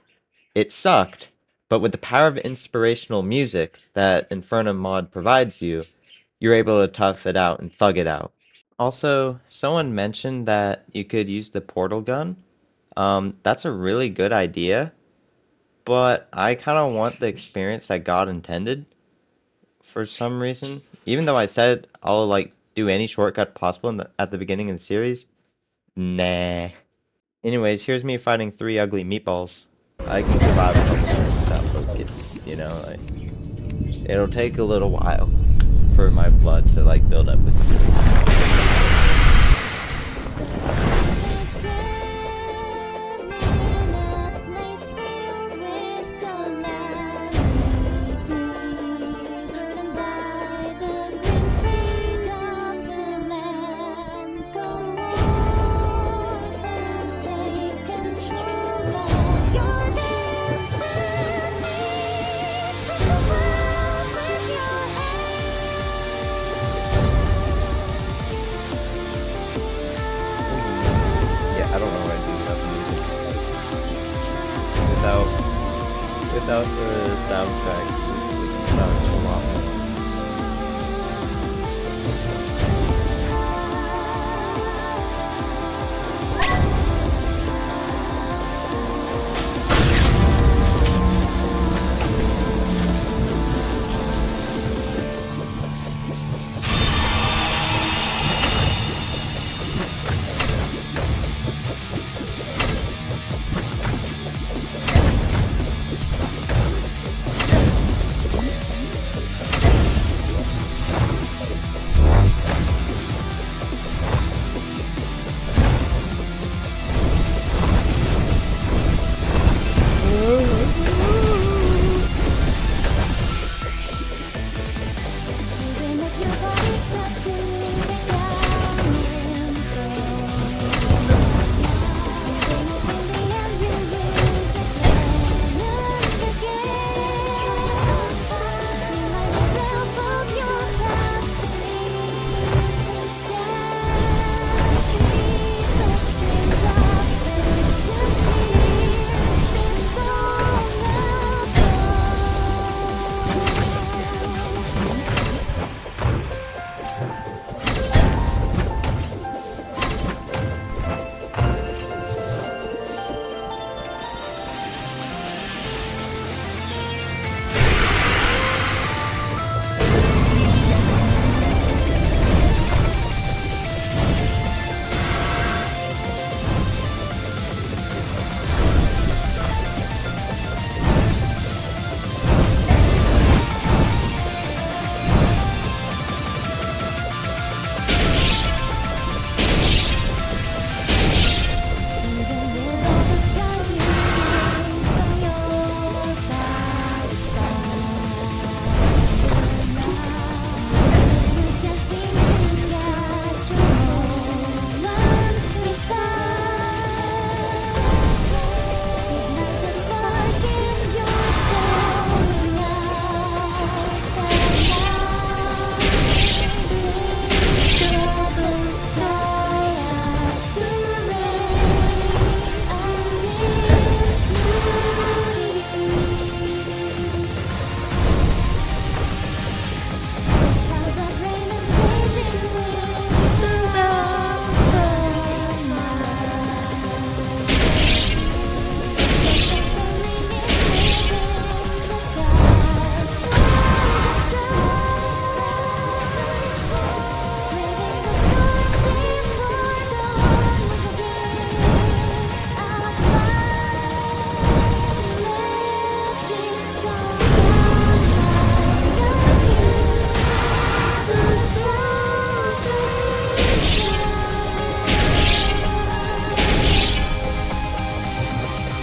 It sucked, but with the power of inspirational music that Infernum mod provides you, you're able to tough it out and thug it out. Also, someone mentioned that you could use the portal gun. That's a really good idea, but I kind of want the experience that God intended for some reason. Even though I said I'll like do any shortcut possible at the beginning of the series, nah. Anyways, here's me fighting 3 ugly meatballs. I can survive without focus, you know, like, it'll take a little while for my blood to like build up with without the soundtrack. It sounds so awful.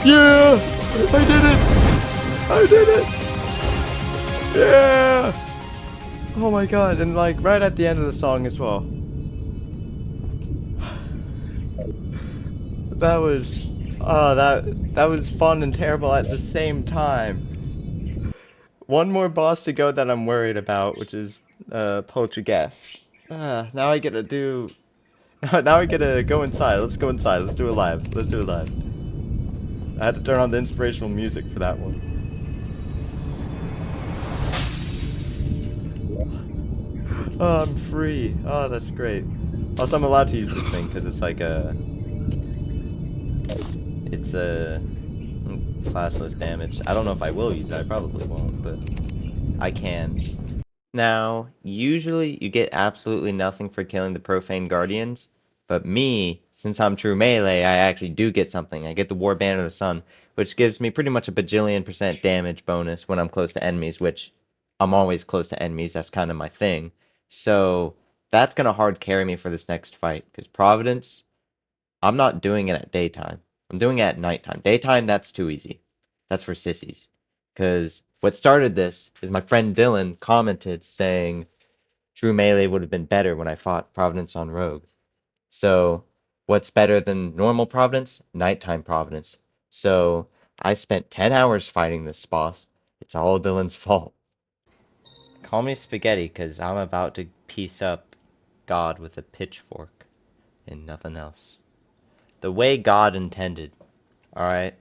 Yeah! I did it! I did it! Yeah! Oh my god, and like right at the end of the song as well. That was, that was fun and terrible at the same time. One more boss to go that I'm worried about, which is Polterghast. Now I get to do. Now I get to go inside. Let's go inside. Let's do it live. Let's do it live. I had to turn on the inspirational music for that one. Oh, I'm free. Oh, that's great. Also, I'm allowed to use this thing because it's like it's a classless damage. I don't know if I will use it. I probably won't, but I can. Now, usually you get absolutely nothing for killing the profane guardians, but me, since I'm true melee, I actually do get something. I get the Warband of the Sun, which gives me pretty much a bajillion% damage bonus when I'm close to enemies, which I'm always close to enemies. That's kind of my thing. So that's gonna hard carry me for this next fight, because Providence, I'm not doing it at daytime. I'm doing it at nighttime. Daytime, that's too easy. That's for sissies. Because what started this is my friend Dylan commented saying True Melee would have been better when I fought Providence on Rogue. So what's better than normal Providence? Nighttime Providence. So I spent 10 hours fighting this boss. It's all Dylan's fault. Call me Spaghetti, because I'm about to piece up God with a pitchfork and nothing else. The way God intended. Alright?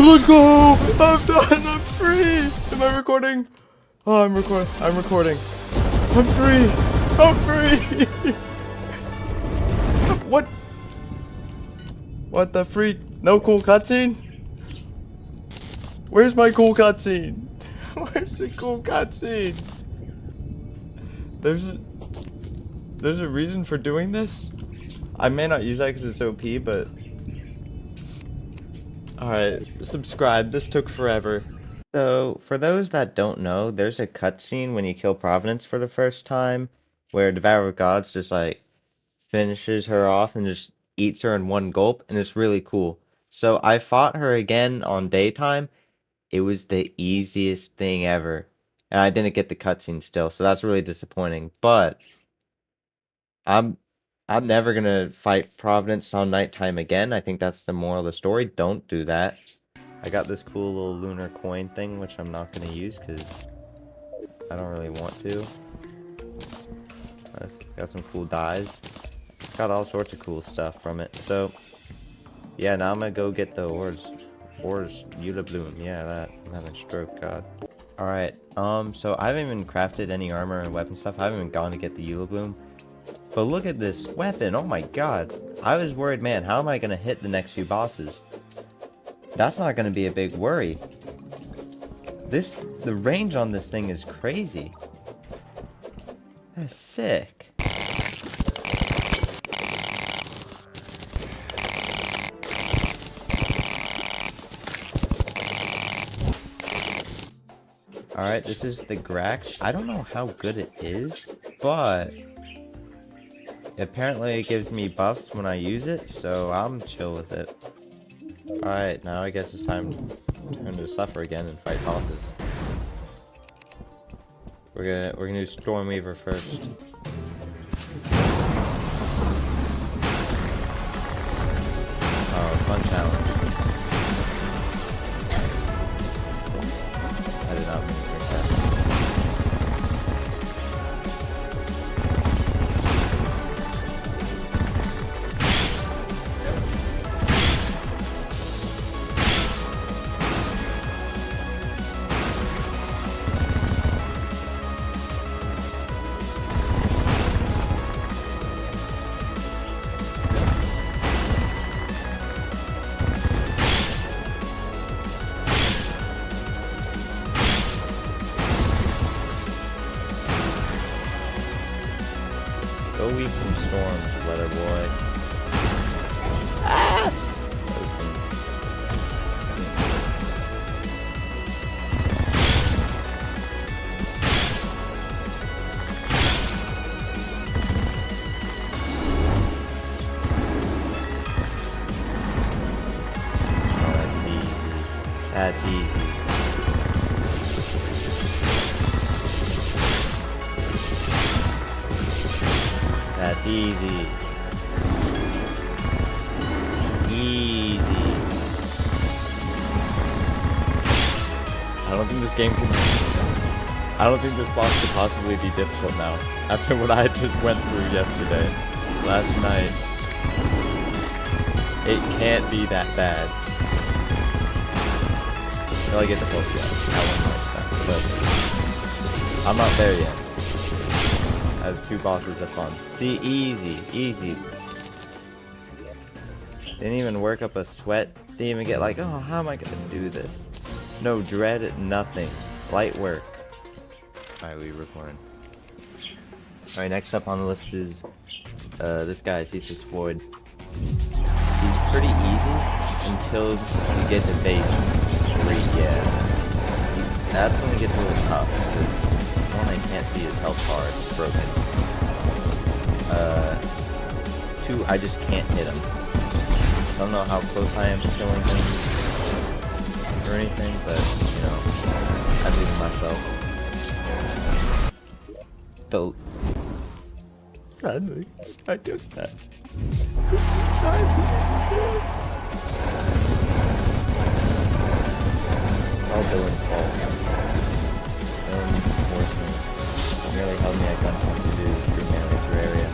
Let's go! I'm done! I'm free! Am I recording? Oh, I'm recording. I'm recording. I'm free! I'm free! What? What the freak? No cool cutscene? Where's my cool cutscene? Where's the cool cutscene? There's a reason for doing this? I may not use that because it's OP, but... Alright, subscribe. This took forever. So, for those that don't know, there's a cutscene when you kill Providence for the first time, where Devourer of Gods just like finishes her off and just eats her in one gulp, and it's really cool. So I fought her again on daytime. It was the easiest thing ever. And I didn't get the cutscene still, so that's really disappointing. But I'm I'm never gonna fight Providence on nighttime again. I think that's the moral of the story. Don't do that. I got this cool little lunar coin thing, which I'm not gonna use because I don't really want to. I got some cool dyes. Got all sorts of cool stuff from it. So yeah, now I'm gonna go get the ores. Eula bloom. Yeah, that. I'm having a stroke, god. Alright, so I haven't even crafted any armor and weapon stuff. I haven't even gone to get the Eula bloom. But look at this weapon. Oh my god. I was worried, man, how am I gonna hit the next few bosses? That's not gonna be a big worry. The range on this thing is crazy. That's sick. Alright, this is the Grax. I don't know how good it is, but apparently it gives me buffs when I use it, so I'm chill with it. Alright, now I guess it's time to suffer again and fight bosses. We're gonna do Stormweaver first. Oh, fun challenge. I did not mean to drink that. Go weave some storms, weather boy. Ah! Oh, that's easy. That's easy. Easy. I don't think this game can... I don't think this boss could possibly be difficult now. After what I just went through yesterday. Last night. It can't be that bad. Until I get the Polterghast. That one last time. But I'm not there yet. As two bosses are fun. See, easy, easy. Didn't even work up a sweat. Didn't even get like, oh, how am I gonna do this? No dread, nothing. Light work. Alright, we recording. Alright, next up on the list is this guy, Ceaseless Floyd. He's pretty easy until you get to phase 3, yeah. That's when it gets a little tough, because one, I can't see his health bar, it's broken. 2, I just can't hit him. I don't know how close I am to killing things or anything, but, you know, I believe in myself. Sadly, I took that. All Dylan's fault. Unfortunately, nearly held me at gunpoint to do 3-man Terraria.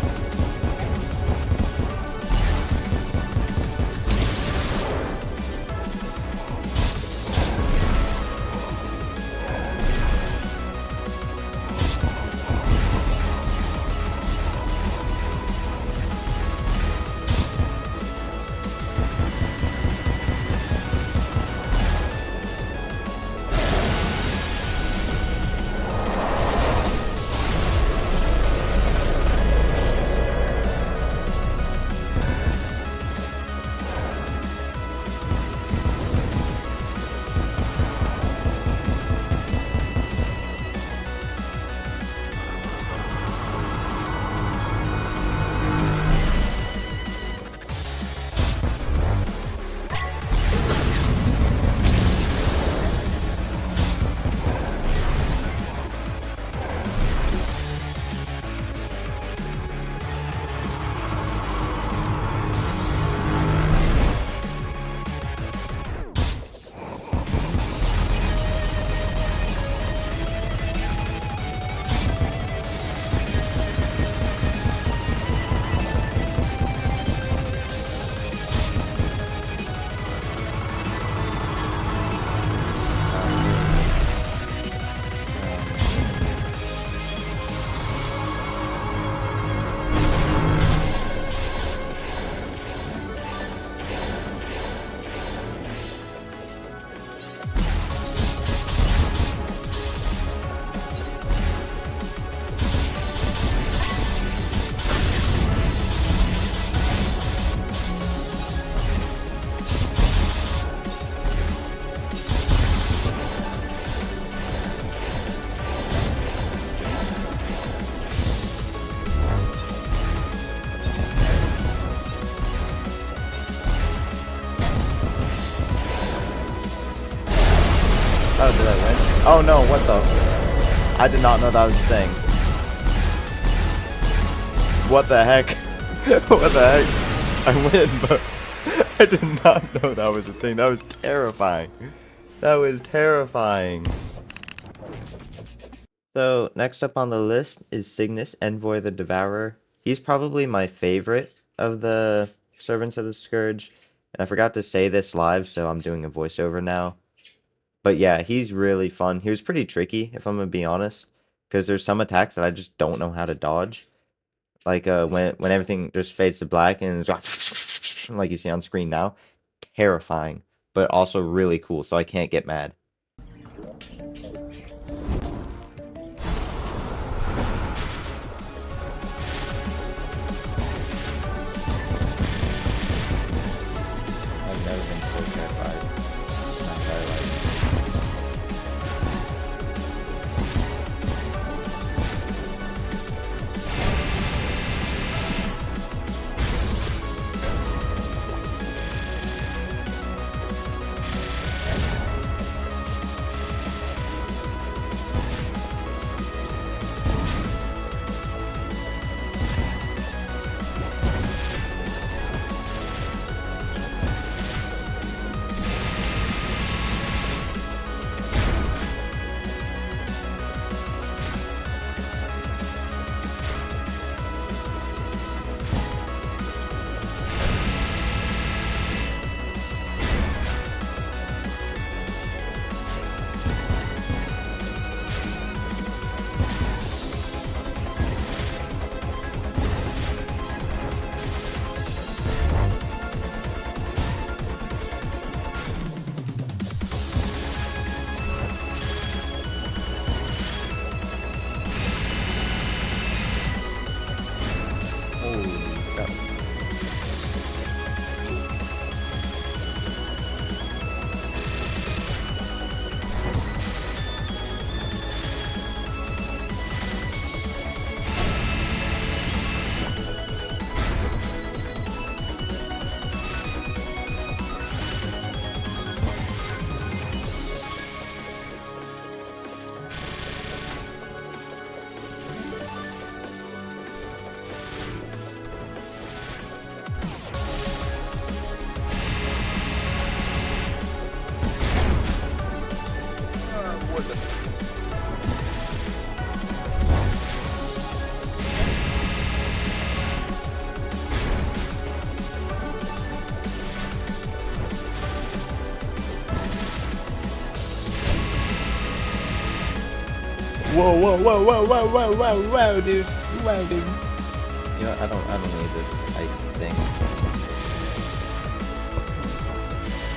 Oh no, what the? I did not know that was a thing. What the heck? What the heck? I win, but I did not know that was a thing. That was terrifying. That was terrifying. So next up on the list is Cygnus, Envoy the Devourer. He's probably my favorite of the Servants of the Scourge. And I forgot to say this live, so I'm doing a voiceover now. But yeah, he's really fun. He was pretty tricky, if I'm gonna be honest, because there's some attacks that I just don't know how to dodge. Like when everything just fades to black and it's like you see on screen now. Terrifying, but also really cool, so I can't get mad. I've never been so terrified in my entire life. Whoa, whoa, whoa, whoa, whoa, whoa, whoa, whoa, dude. Whoa, dude. You know, I don't need this ice thing.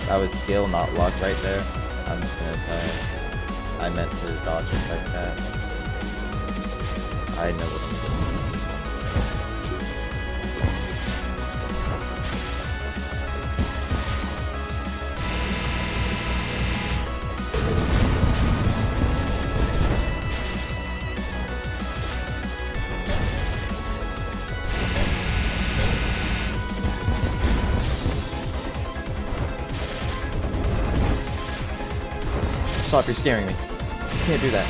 That was skill, not luck right there. I'm just gonna play. I meant to dodge it like that. I know what I'm doing. Stop, you're scaring me. You can't do that.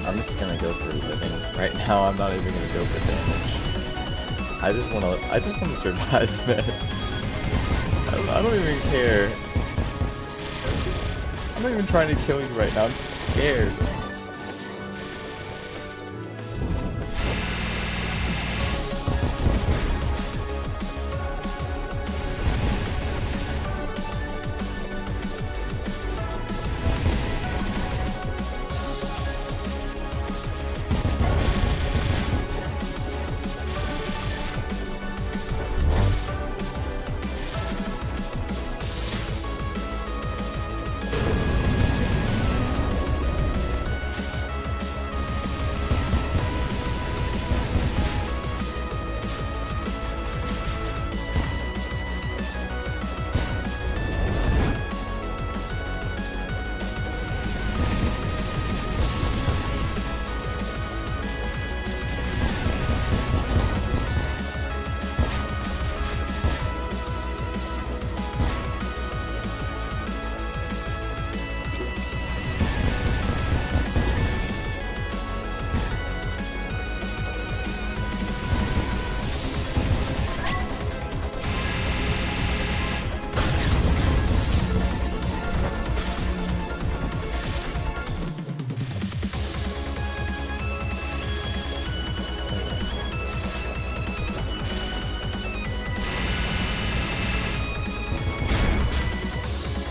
I'm just gonna go for living right now. I'm not even gonna go for damage. I just wanna survive, man. I don't even care. I'm not even trying to kill you right now. I'm scared.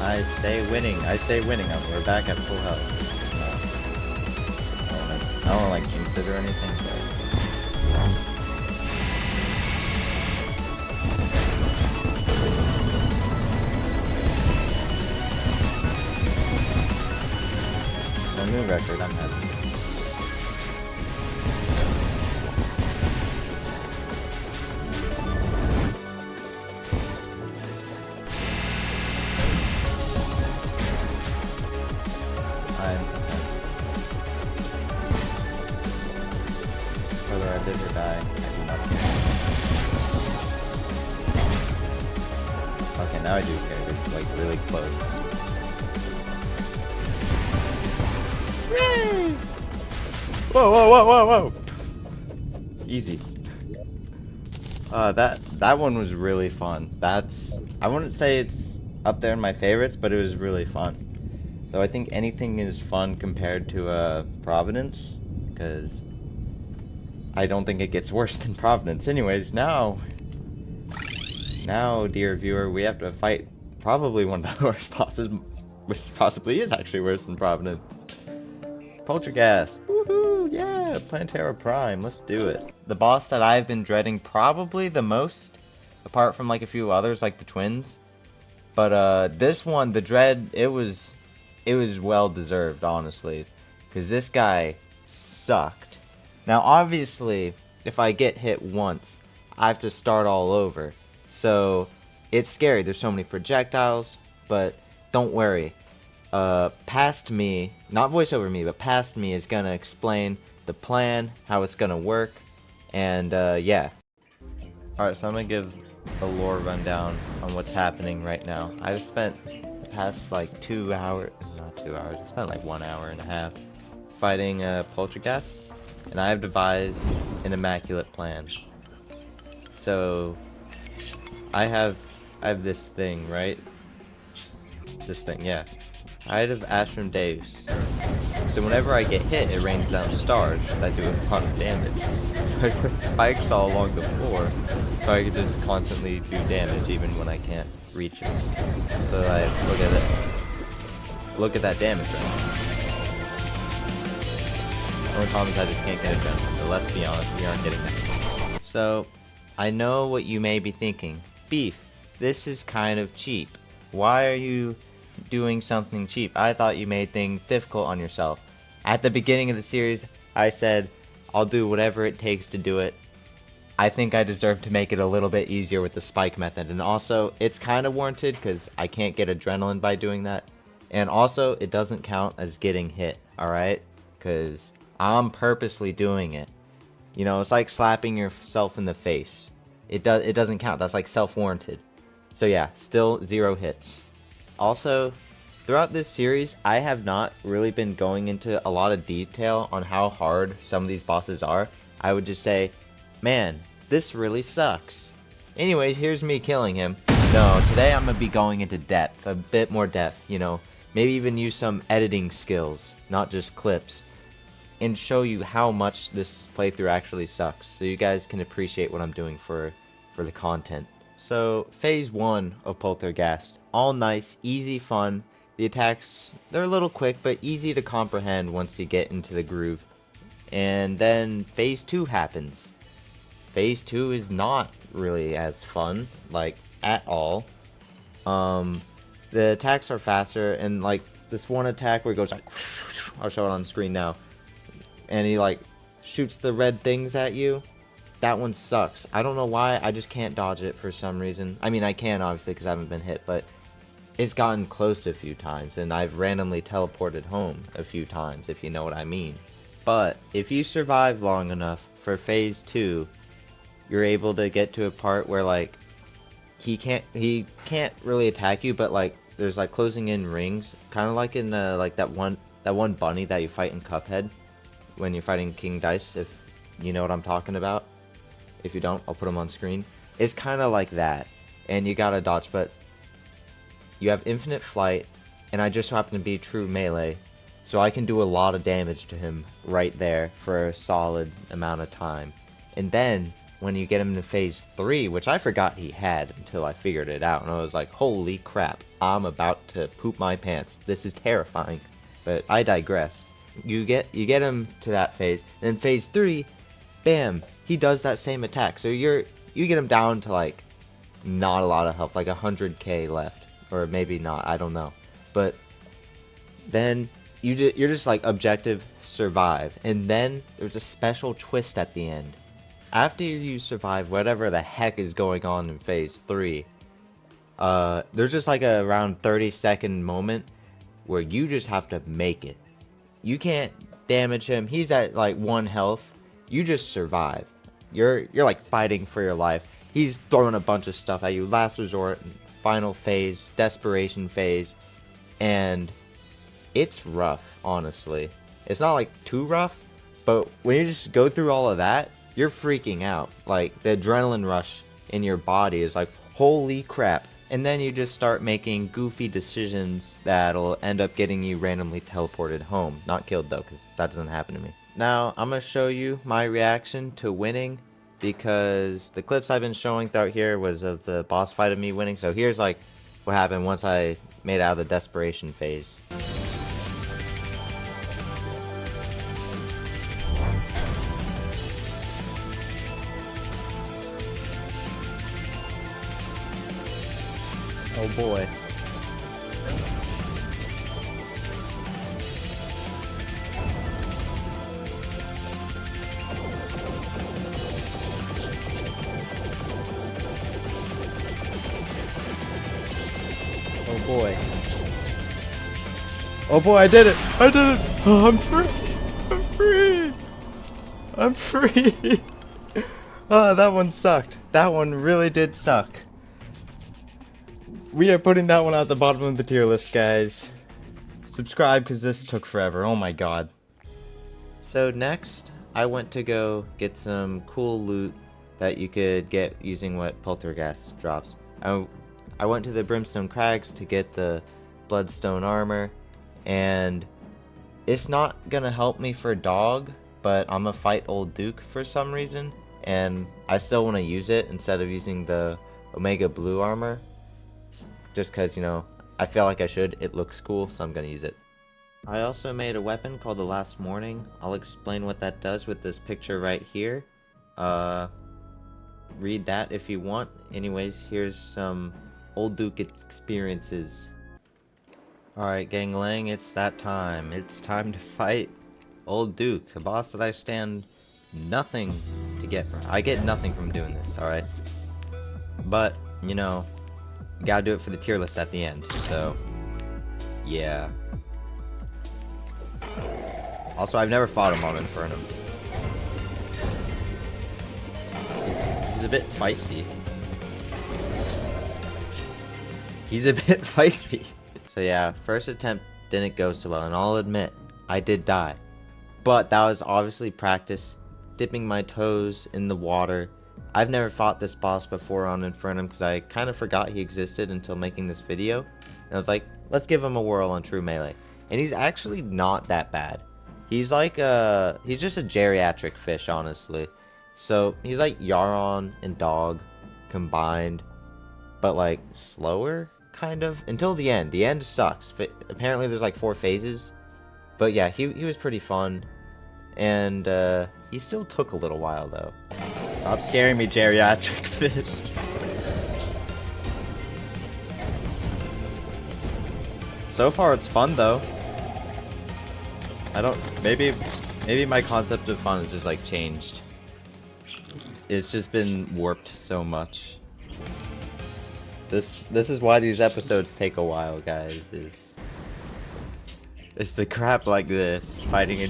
I stay winning. We're back at full health. I don't wanna, like consider anything, but a new record, I'm happy. Whether I live or die, I do not care. Okay, now I do care. They're like really close. Yay! Whoa, whoa, whoa, whoa, whoa! Easy. That one was really fun. I wouldn't say it's up there in my favorites, but it was really fun. So I think anything is fun compared to Providence, because I don't think it gets worse than Providence. Anyways, now, dear viewer, we have to fight probably one of the worst bosses, which possibly is actually worse than Providence. Polterghast. Woohoo! Yeah, Plantera Prime. Let's do it. The boss that I've been dreading probably the most, apart from like a few others like the twins. But this one, the dread, it was well deserved, honestly, because this guy sucked. Now, obviously, if I get hit once, I have to start all over. So, it's scary. There's so many projectiles, but don't worry. Past me, not voice over me, but past me is gonna explain the plan, how it's gonna work, and yeah. Alright, so I'm gonna give a lore rundown on what's happening right now. I've spent the past like 2 hours, not 2 hours, I spent like 1 hour and a half fighting Polterghast, and I have devised an immaculate plan. So I have this thing, right? This thing, yeah. I have Astrum Deus. So whenever I get hit, it rains down stars that do a lot of damage. So I put spikes all along the floor, so I can just constantly do damage even when I can't reach it. So look at it. Look at that damage range. The only problem is I just can't get it done. So let's be honest, we aren't getting that. So I know what you may be thinking. Beef, this is kind of cheap. Why are you doing something cheap? I thought you made things difficult on yourself. At the beginning of the series, I said, I'll do whatever it takes to do it. I think I deserve to make it a little bit easier with the spike method, and also, it's kind of warranted because I can't get adrenaline by doing that. And also, it doesn't count as getting hit, alright? Because I'm purposely doing it. You know, it's like slapping yourself in the face. It doesn't count. That's like self-warranted. So yeah, still 0 hits. Also, throughout this series, I have not really been going into a lot of detail on how hard some of these bosses are. I would just say, man, this really sucks. Anyways, here's me killing him. No, today I'm going to be going into depth, a bit more depth, you know, maybe even use some editing skills, not just clips, and show you how much this playthrough actually sucks, so you guys can appreciate what I'm doing for the content. So, phase 1 of Polterghast. All nice, easy fun. The attacks, they're a little quick, but easy to comprehend once you get into the groove. And then phase 2 happens. Phase 2 is not really as fun, like, at all. The attacks are faster, and like, this one attack where it goes like, I'll show it on screen now. And he like, shoots the red things at you. That one sucks. I don't know why, I just can't dodge it for some reason. I mean, I can obviously because I haven't been hit, but it's gotten close a few times, and I've randomly teleported home a few times, if you know what I mean. But if you survive long enough for phase 2, you're able to get to a part where like he can't really attack you, but like there's like closing in rings, kind of like in like that one bunny that you fight in Cuphead when you're fighting King Dice, if you know what I'm talking about. If you don't, I'll put them on screen. It's kind of like that, and you gotta dodge, but you have infinite flight, and I just happen to be true melee, so I can do a lot of damage to him right there for a solid amount of time. And then when you get him to phase 3, which I forgot he had until I figured it out, and I was like, holy crap, I'm about to poop my pants. This is terrifying. But I digress. You get him to that phase, then phase 3, bam, he does that same attack. So you get him down to like not a lot of health, like 100k left, or maybe not, I don't know. But then you're just like objective survive, and then there's a special twist at the end. After you survive whatever the heck is going on in phase 3, there's just like a around 30-second moment where you just have to make it. You can't damage him. He's at like 1 health. You just survive. You're like fighting for your life. He's throwing a bunch of stuff at you. Last resort, final phase, desperation phase, and it's rough, honestly. It's not like too rough, but when you just go through all of that, you're freaking out. Like, the adrenaline rush in your body is like, holy crap. And then you just start making goofy decisions that'll end up getting you randomly teleported home. Not killed though, because that doesn't happen to me. Now, I'm going to show you my reaction to winning, because the clips I've been showing throughout here was of the boss fight of me winning. So here's like what happened once I made it out of the desperation phase. Oh boy. Oh boy. Oh boy, I did it! I did it! Oh, I'm free! I'm free! I'm free! Oh, that one sucked. That one really did suck. We are putting that one at the bottom of the tier list, guys. Subscribe, because this took forever. Oh my god. So next, I went to go get some cool loot that you could get using what Polterghast drops. I went to the Brimstone Crags to get the Bloodstone armor, and it's not gonna help me for dog, but I'm gonna fight Old Duke for some reason, and I still want to use it instead of using the Omega Blue armor. Just because, you know, I feel like I should. It looks cool, so I'm going to use it. I also made a weapon called the Last Morning. I'll explain what that does with this picture right here. Read that if you want. Anyways, here's some Old Duke experiences. Alright, Ganglang, it's that time. It's time to fight Old Duke, a boss that I stand nothing to get from. I get nothing from doing this, alright? But, you know, you gotta do it for the tier list at the end, so yeah. Also, I've never fought him on Infernum. He's a bit feisty. He's a bit feisty. So yeah, first attempt didn't go so well, and I'll admit, I did die. But that was obviously practice, dipping my toes in the water. I've never fought this boss before on Infernum because I kind of forgot he existed until making this video. And I was like, let's give him a whirl on True Melee. And he's actually not that bad. He's like he's just a geriatric fish, honestly. So he's like Yaron and Dog combined, but like slower, kind of, until the end. The end sucks. Apparently there's like 4 phases. But yeah, he was pretty fun. And he still took a little while though. Stop scaring me, geriatric fish. So far it's fun though. I don't, maybe my concept of fun has just like changed. It's just been warped so much. This is why these episodes take a while, guys. It's the crap like this, fighting a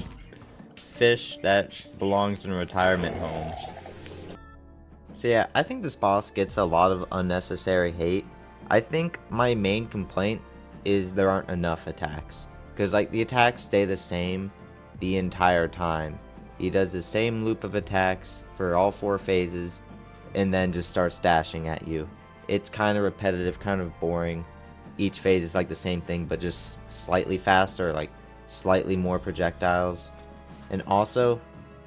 fish that belongs in a retirement home. So yeah, I think this boss gets a lot of unnecessary hate. I think my main complaint is there aren't enough attacks. Because like the attacks stay the same the entire time. He does the same loop of attacks for all 4 phases and then just starts dashing at you. It's kind of repetitive, kind of boring. Each phase is like the same thing but just slightly faster, like slightly more projectiles. And also,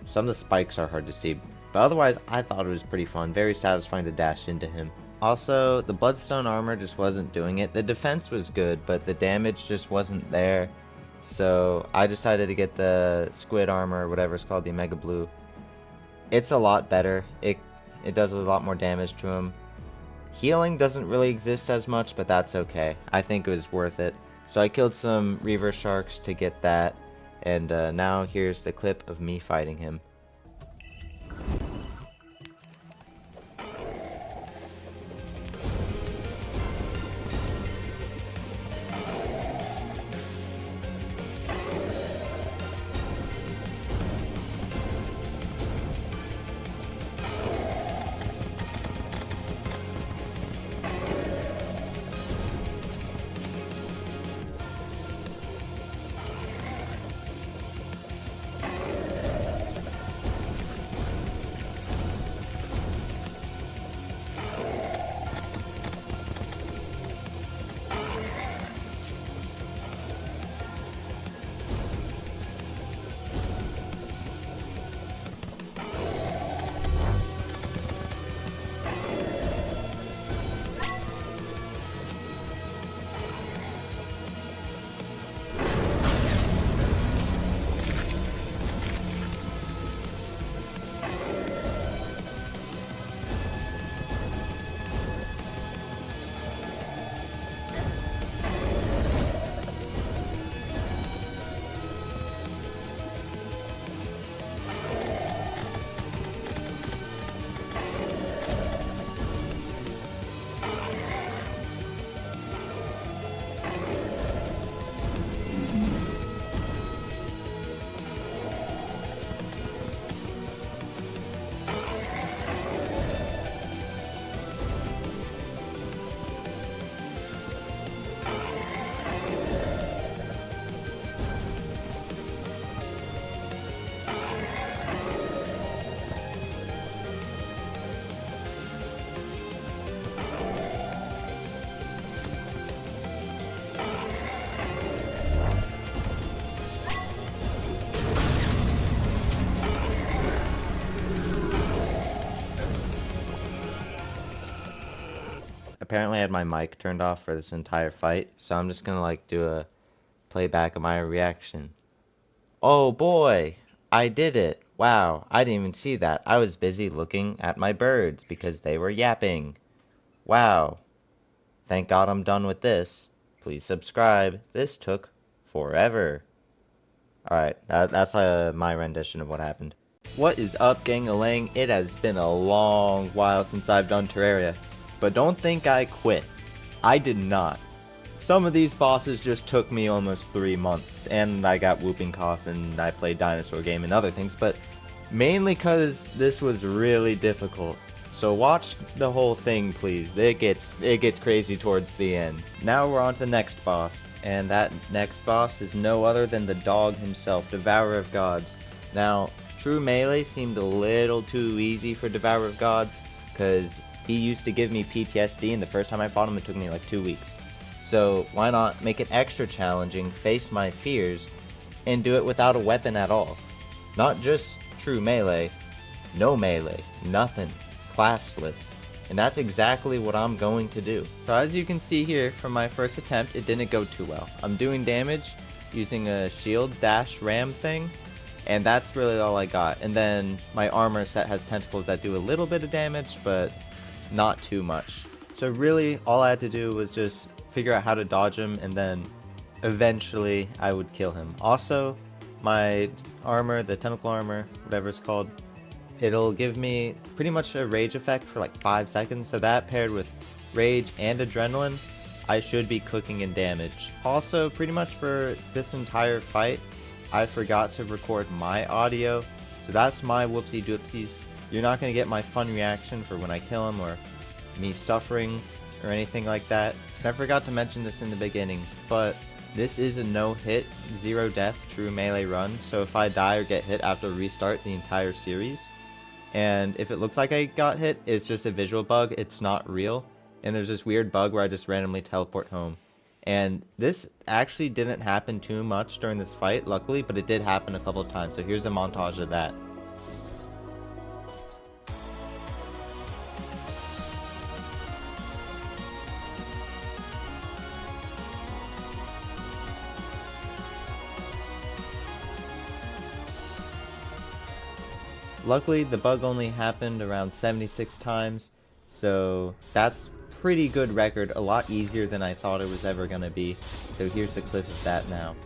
some of the spikes are hard to see. But otherwise, I thought it was pretty fun. Very satisfying to dash into him. Also, the Bloodstone armor just wasn't doing it. The defense was good, but the damage just wasn't there. So I decided to get the Squid armor, whatever it's called, the Omega Blue. It's a lot better. It does a lot more damage to him. Healing doesn't really exist as much, but that's okay. I think it was worth it. So I killed some Reaver Sharks to get that. And now here's the clip of me fighting him. Apparently I had my mic turned off for this entire fight, so I'm just gonna like do a playback of my reaction. Oh boy, I did it. Wow, I didn't even see that. I was busy looking at my birds because they were yapping. Wow. Thank God I'm done with this. Please subscribe. This took forever. Alright, that's my rendition of what happened. What is up, gang-a-lang? It has been a long while since I've done Terraria. But don't think I quit. I did not. Some of these bosses just took me almost 3 months, and I got whooping cough and I played dinosaur game and other things, but mainly cause this was really difficult. So watch the whole thing, please. It gets crazy towards the end. Now we're on to the next boss, and that next boss is no other than the dog himself, Devourer of Gods. Now, true melee seemed a little too easy for Devourer of Gods, cause he used to give me PTSD, and the first time I fought him it took me like 2 weeks. So why not make it extra challenging, face my fears, and do it without a weapon at all? Not just true melee, no melee, nothing, classless. And that's exactly what I'm going to do. So as you can see here, from my first attempt, it didn't go too well. I'm doing damage using a shield dash ram thing, and that's really all I got. And then my armor set has tentacles that do a little bit of damage, but not too much. So really all I had to do was just figure out how to dodge him, and then eventually I would kill him. Also, my armor, the tentacle armor, whatever it's called, it'll give me pretty much a rage effect for like 5 seconds, so that paired with rage and adrenaline, I should be cooking in damage. Also, pretty much for this entire fight, I forgot to record my audio, so that's my whoopsie doopsies. You're not going to get my fun reaction for when I kill him, or me suffering, or anything like that. And I forgot to mention this in the beginning, but this is a no-hit, zero death true melee run, so if I die or get hit, I have to restart the entire series. And if it looks like I got hit, it's just a visual bug, it's not real. And there's this weird bug where I just randomly teleport home. And this actually didn't happen too much during this fight, luckily, but it did happen a couple of times, so here's a montage of that. Luckily, the bug only happened around 76 times, so that's pretty good record, a lot easier than I thought it was ever gonna be. So here's the clip of that now.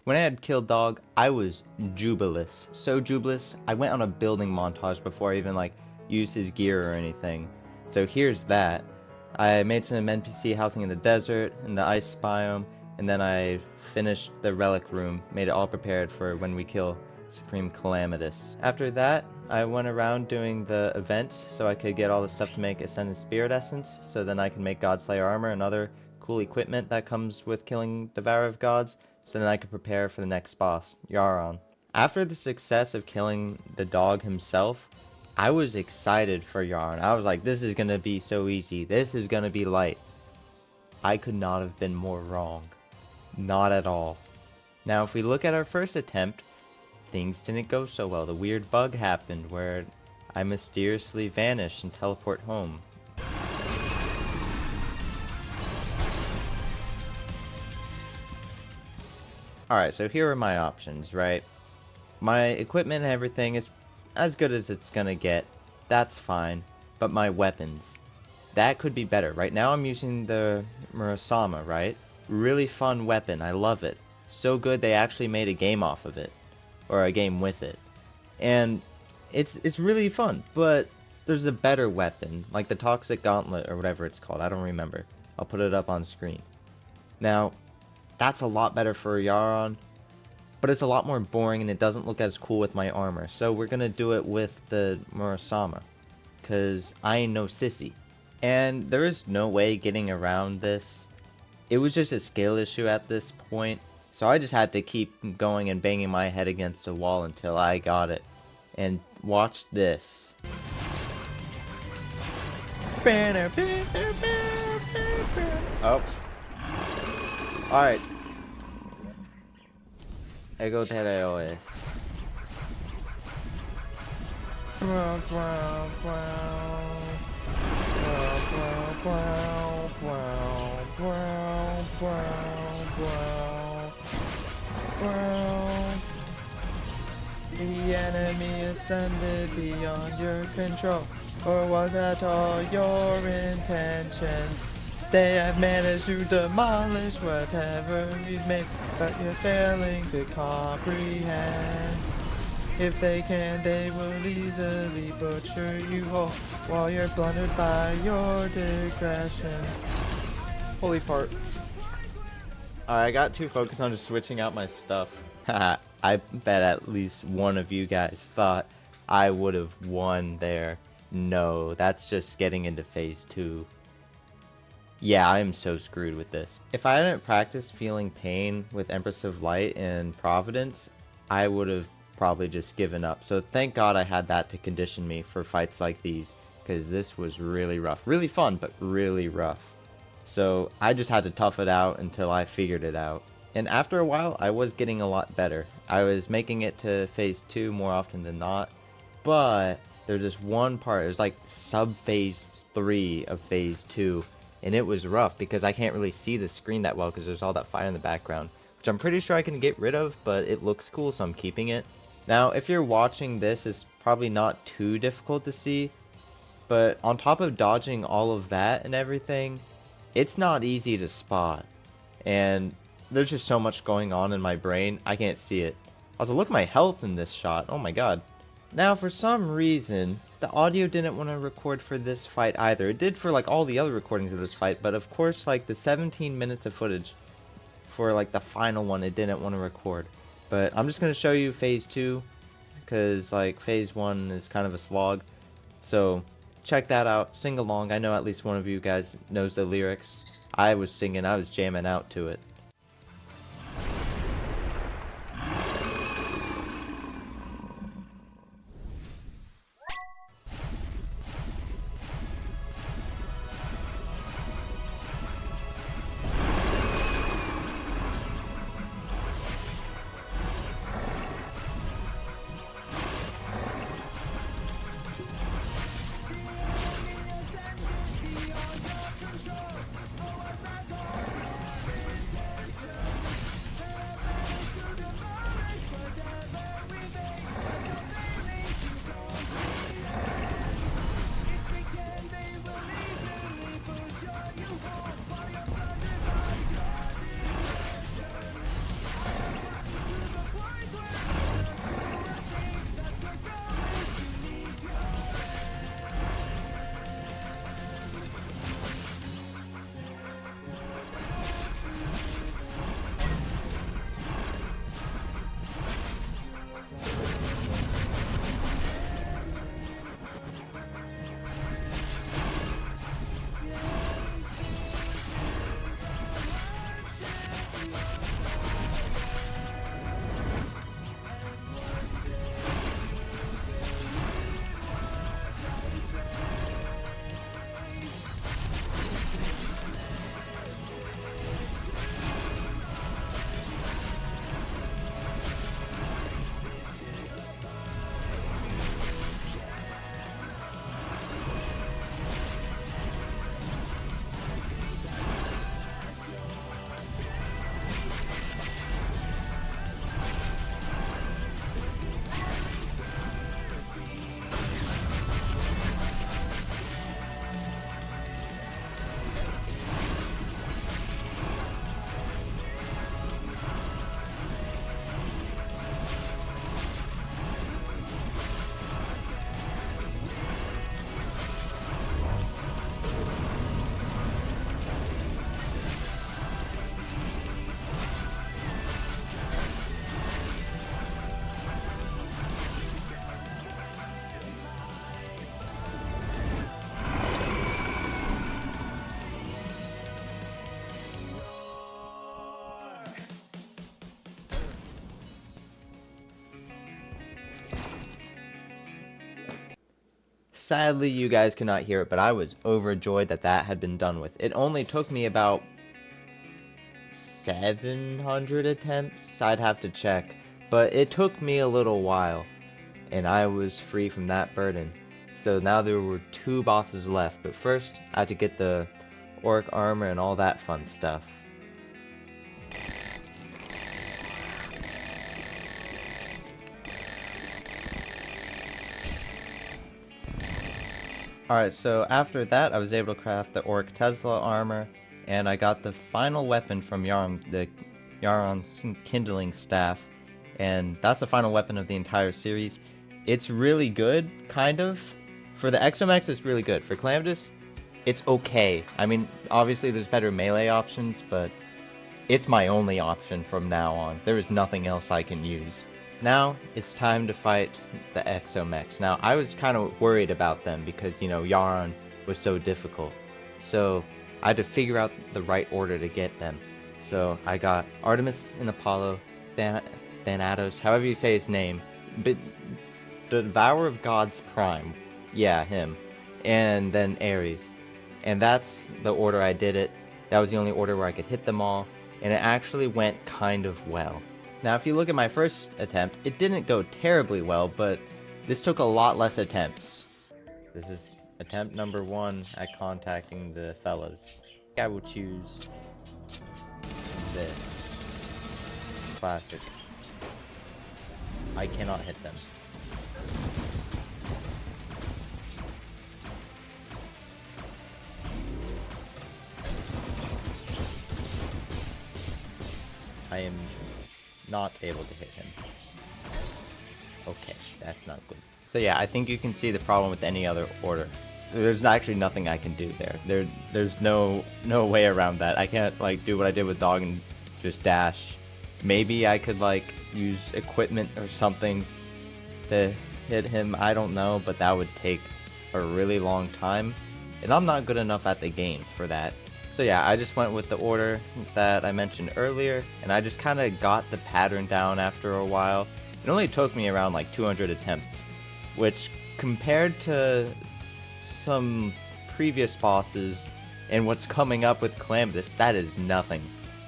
When I had killed Dog, I was jubilous. So jubilous, I went on a building montage before I even used his gear or anything. So here's that. I made some NPC housing in the desert, in the ice biome, and then I finished the relic room, made it all prepared for when we kill Supreme Calamitas. After that, I went around doing the events so I could get all the stuff to make Ascended Spirit Essence, so then I can make Godslayer armor and other cool equipment that comes with killing Devourer of Gods. so then I could prepare for the next boss, Yaron. After the success of killing the dog himself, I was excited for Yaron. I was like, this is gonna be so easy. This is gonna be light. I could not have been more wrong. Not at all. Now, if we look at our first attempt, things didn't go so well. The weird bug happened where I mysteriously vanished and teleport home. Alright, so here are my options, right? My equipment and everything is as good as it's gonna get. That's fine. But my weapons, that could be better. Right now I'm using the Murasama, right? Really fun weapon. I love it. So good they actually made a game off of it. Or a game with it. And it's really fun. But there's a better weapon. Like the Toxic Gauntlet or whatever it's called. I don't remember. I'll put it up on screen. Now, that's a lot better for Yaron. But it's a lot more boring and it doesn't look as cool with my armor. So we're gonna do it with the Murasama. Because I ain't no sissy. And there is no way getting around this. It was just a skill issue at this point. So I just had to keep going and banging my head against the wall until I got it. And watch this. Oh. Alright. Ego Terraria. The enemy ascended beyond your control, or was that all your intention? They have managed to demolish whatever we've made, but you're failing to comprehend. If they can, they will easily butcher you whole, while you're blundered by your digression. Holy fart. I got too focused on just switching out my stuff. Haha, I bet at least one of you guys thought I would have won there. No, that's just getting into phase 2. Yeah, I am so screwed with this. If I hadn't practiced feeling pain with Empress of Light and Providence, I would have probably just given up. So thank God I had that to condition me for fights like these, because this was really rough. Really fun, but really rough. So I just had to tough it out until I figured it out. And after a while, I was getting a lot better. I was making it to phase 2 more often than not. But there's this one part, it was like sub-phase 3 of phase 2. And it was rough because I can't really see the screen that well because there's all that fire in the background. Which I'm pretty sure I can get rid of, but it looks cool, so I'm keeping it. Now, if you're watching this, it's probably not too difficult to see. But on top of dodging all of that and everything, it's not easy to spot. And there's just so much going on in my brain, I can't see it. Also, look at my health in this shot. Oh my god. Now, for some reason, the audio didn't want to record for this fight either. It did for like all the other recordings of this fight, but of course, like the 17 minutes of footage for like the final one, it didn't want to record. But I'm just going to show you phase 2, because like phase 1 is kind of a slog. So check that out, sing along. I know at least one of you guys knows the lyrics. I was singing, I was jamming out to it. Sadly, you guys cannot hear it, but I was overjoyed that that had been done with. It only took me about 700 attempts. I'd have to check, but it took me a little while, and I was free from that burden. So now there were 2 bosses left, but first I had to get the orc armor and all that fun stuff. Alright, so after that I was able to craft the orc Tesla armor, and I got the final weapon from Yaron, the Yaron's kindling staff, and that's the final weapon of the entire series. It's really good, kind of. For the Exomechs, it's really good. For Calamitas, it's okay. I mean, obviously there's better melee options, but it's my only option from now on. There is nothing else I can use. Now, it's time to fight the Exomechs. Now, I was kind of worried about them because, you know, Yaron was so difficult. So, I had to figure out the right order to get them. So, I got Artemis and Apollo, Thanatos, however you say his name, but the Devourer of Gods Prime. Yeah, him. And then Ares. And that's the order I did it. That was the only order where I could hit them all. And it actually went kind of well. Now, if you look at my first attempt, it didn't go terribly well, but this took a lot less attempts. This is attempt number 1 at contacting the fellas. I will choose this. Classic. I cannot hit them. I am not able to hit him. Okay, that's not good. So yeah, I think you can see the problem with any other order. There's actually nothing I can do there. There's no way around that. I can't like do what I did with Dog and just dash. Maybe I could like use equipment or something to hit him. I don't know, but that would take a really long time. And I'm not good enough at the game for that. So yeah, I just went with the order that I mentioned earlier, and I just kind of got the pattern down after a while. It only took me around like 200 attempts, which compared to some previous bosses and what's coming up with Calamitas, that is nothing.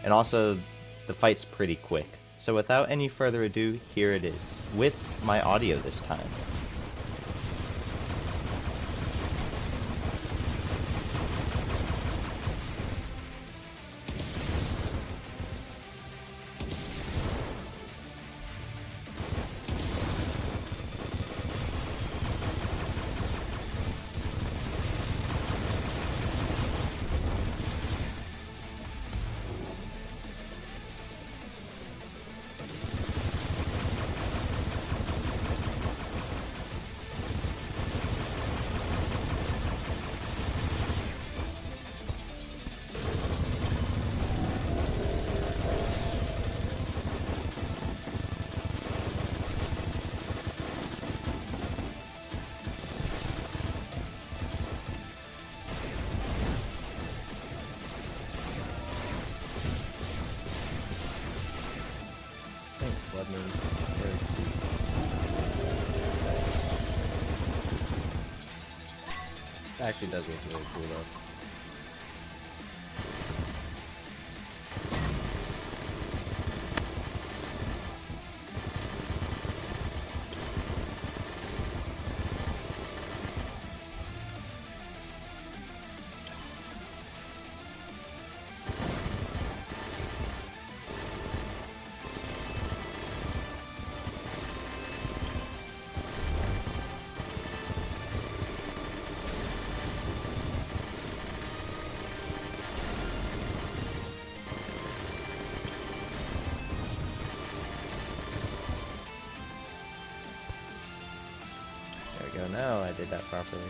And also, the fight's pretty quick. So without any further ado, here it is, with my audio this time. It actually does look really cool though. There we go, now I did that properly.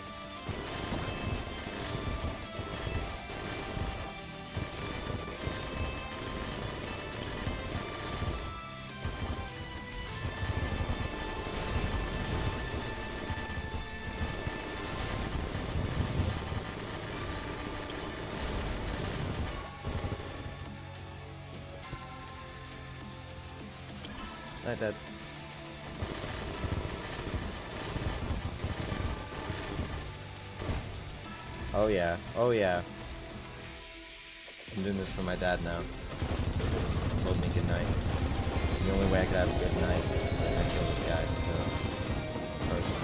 I did. Oh yeah. Oh yeah. I'm doing this for my dad now. He told me good night. The only way I could have a good night is I kill this guy, so... Perfect.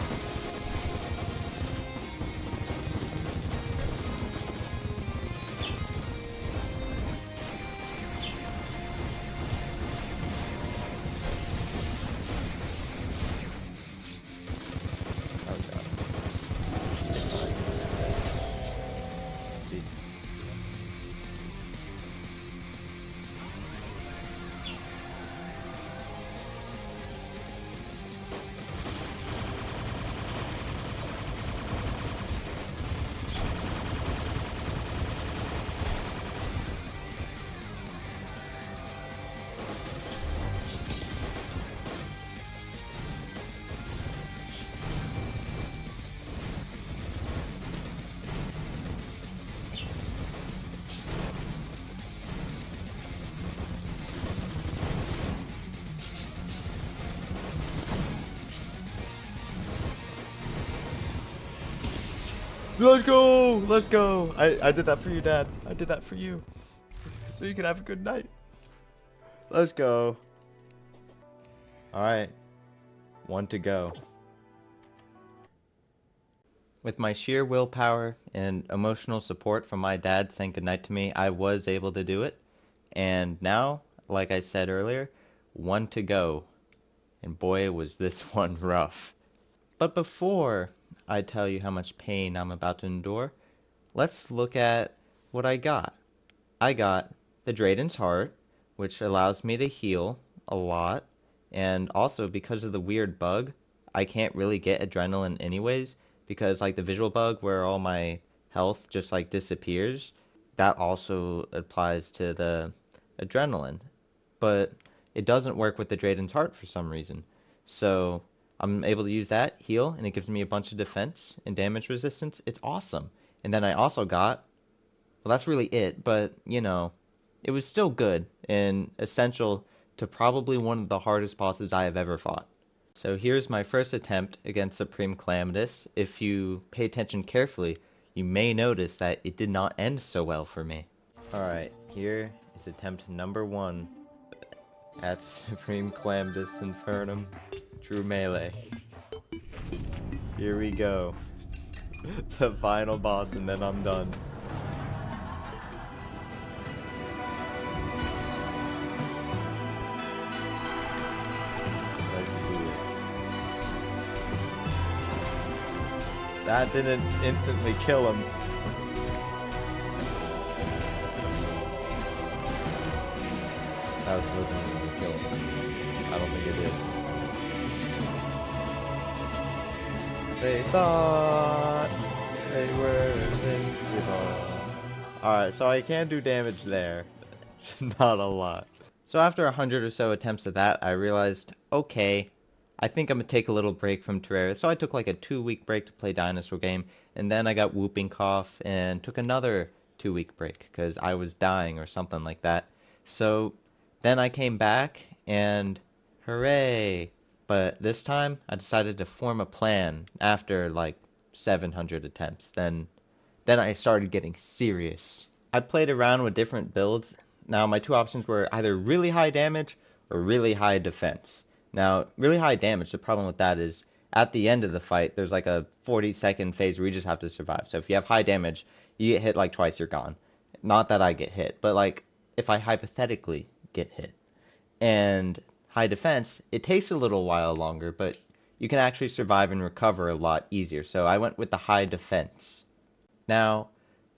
Oh god. See. Let's go! Let's go! I did that for you, Dad. I did that for you. So you can have a good night. Let's go. Alright. 1 to go. With my sheer willpower and emotional support from my dad saying goodnight to me, I was able to do it. And now, like I said earlier, 1 to go. And boy, was this one rough. But before I tell you how much pain I'm about to endure, let's look at what I got. I got the Drayden's Heart, which allows me to heal a lot, and also because of the weird bug, I can't really get adrenaline anyways, because like the visual bug where all my health just like disappears, that also applies to the adrenaline. But it doesn't work with the Drayden's Heart for some reason. So I'm able to use that, heal, and it gives me a bunch of defense and damage resistance. It's awesome. And then I also got, well, that's really it, but, you know, it was still good and essential to probably one of the hardest bosses I have ever fought. So here's my first attempt against Supreme Calamitas. If you pay attention carefully, you may notice that it did not end so well for me. Alright, here is attempt number 1 at Supreme Calamitas Infernum True Melee. Here we go. The final boss, and then I'm done. Let's do it. That didn't instantly kill him. That wasn't going to kill him. I don't think it did. They thought they were invincible. Alright, so I can do damage there. Not a lot. So after 100 or so attempts at that, I realized, okay, I think I'm going to take a little break from Terraria. So I took like a 2-week break to play Dinosaur Game, and then I got whooping cough and took another 2-week break because I was dying or something like that. So then I came back and hooray! But this time I decided to form a plan after like 700 attempts. Then I started getting serious. I played around with different builds. Now my two options were either really high damage or really high defense. Now really high damage, the problem with that is at the end of the fight there's like a 40-second phase where you just have to survive. So if you have high damage, you get hit like twice, you're gone. Not that I get hit, but like if I hypothetically get hit. And high defense, it takes a little while longer, but you can actually survive and recover a lot easier. So I went with the high defense. Now,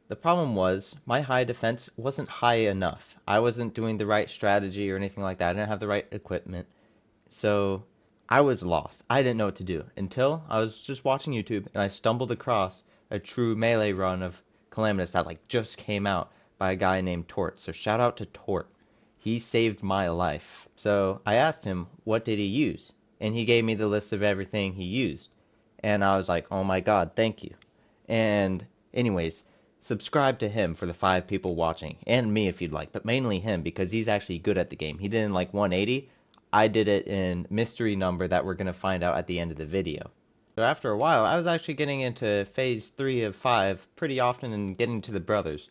the problem was my high defense wasn't high enough. I wasn't doing the right strategy or anything like that. I didn't have the right equipment. So I was lost. I didn't know what to do until I was just watching YouTube and I stumbled across a true melee run of Calamitas that like just came out by a guy named Tort. So shout out to Tort. He saved my life. So I asked him, what did he use? And he gave me the list of everything he used. And I was like, oh my god, thank you. And anyways, subscribe to him for the 5 people watching. And me if you'd like, but mainly him because he's actually good at the game. He did in like 180. I did it in mystery number that we're going to find out at the end of the video. So after a while, I was actually getting into phase 3 of 5 pretty often and getting to the brothers.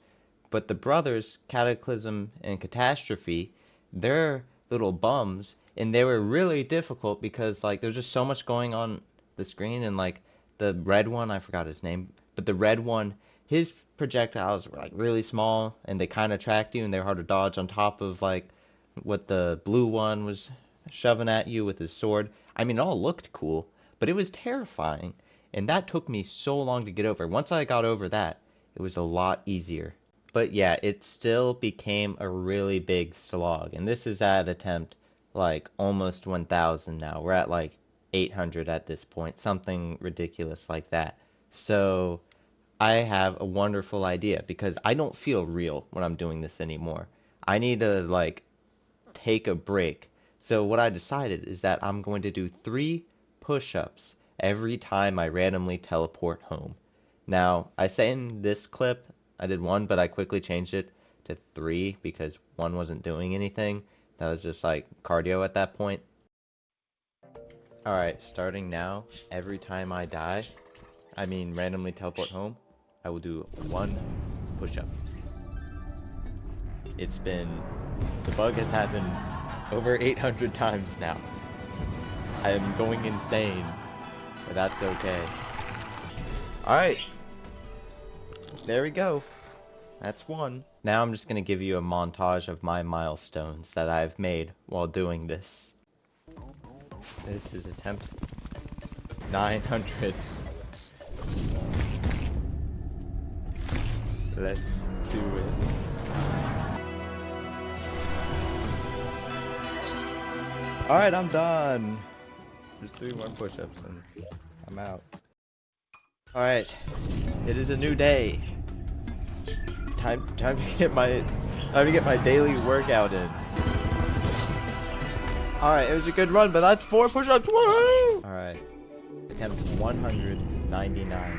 But the brothers, Cataclysm and Catastrophe, they're little bums, and they were really difficult because like there's just so much going on the screen, and like the red one, I forgot his name, but the red one, his projectiles were like really small and they kind of tracked you and they were hard to dodge on top of like what the blue one was shoving at you with his sword. I mean, it all looked cool, but it was terrifying, and that took me so long to get over. Once I got over that, it was a lot easier. But yeah, it still became a really big slog, and this is at attempt like almost 1000 now. We're at like 800 at this point, something ridiculous like that. So I have a wonderful idea because I don't feel real when I'm doing this anymore. I need to like take a break. So what I decided is that I'm going to do 3 push-ups every time I randomly teleport home. Now, I say in this clip I did 1, but I quickly changed it to 3 because 1 wasn't doing anything. That was just like cardio at that point. Alright, starting now, every time I die, randomly teleport home, I will do 1 push-up. The bug has happened over 800 times now. I am going insane, but that's okay. Alright, there we go. That's 1. Now I'm just going to give you a montage of my milestones that I've made while doing this. This is attempt 900. Let's do it. Alright, I'm done. Just 3 more push-ups and I'm out. Alright, it is a new day. Time to get my daily workout in. Alright, it was a good run, but that's 4 push-ups. Alright, attempt 999.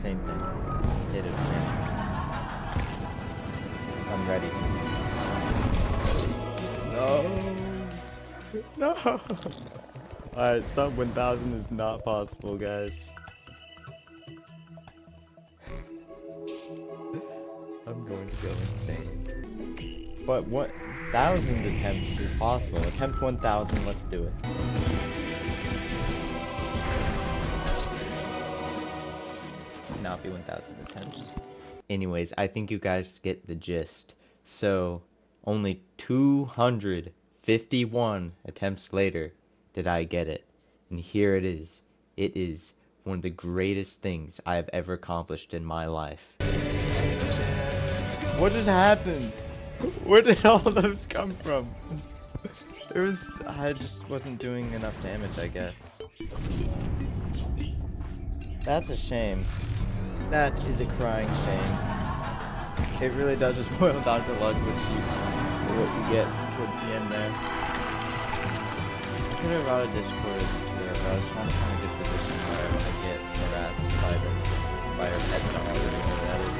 Same thing. Hit it, man. I'm ready. No. Alright, sub 1000 is not possible, guys. I'm going to go insane. But what 1000 attempts is possible? Attempt 1000, let's do it. Not be 1000 attempts. Anyways, I think you guys get the gist. So, only 251 attempts later did I get it. And here it is. It is one of the greatest things I have ever accomplished in my life. What just happened? Where did all those come from? I just wasn't doing enough damage, I guess. That's a shame. That is a crying shame. It really does just boil down to luck, what you get towards the end there. I could have routed Discord to her, but I was trying to find a good position where I want to get harassed by her pet dog or whatever that is.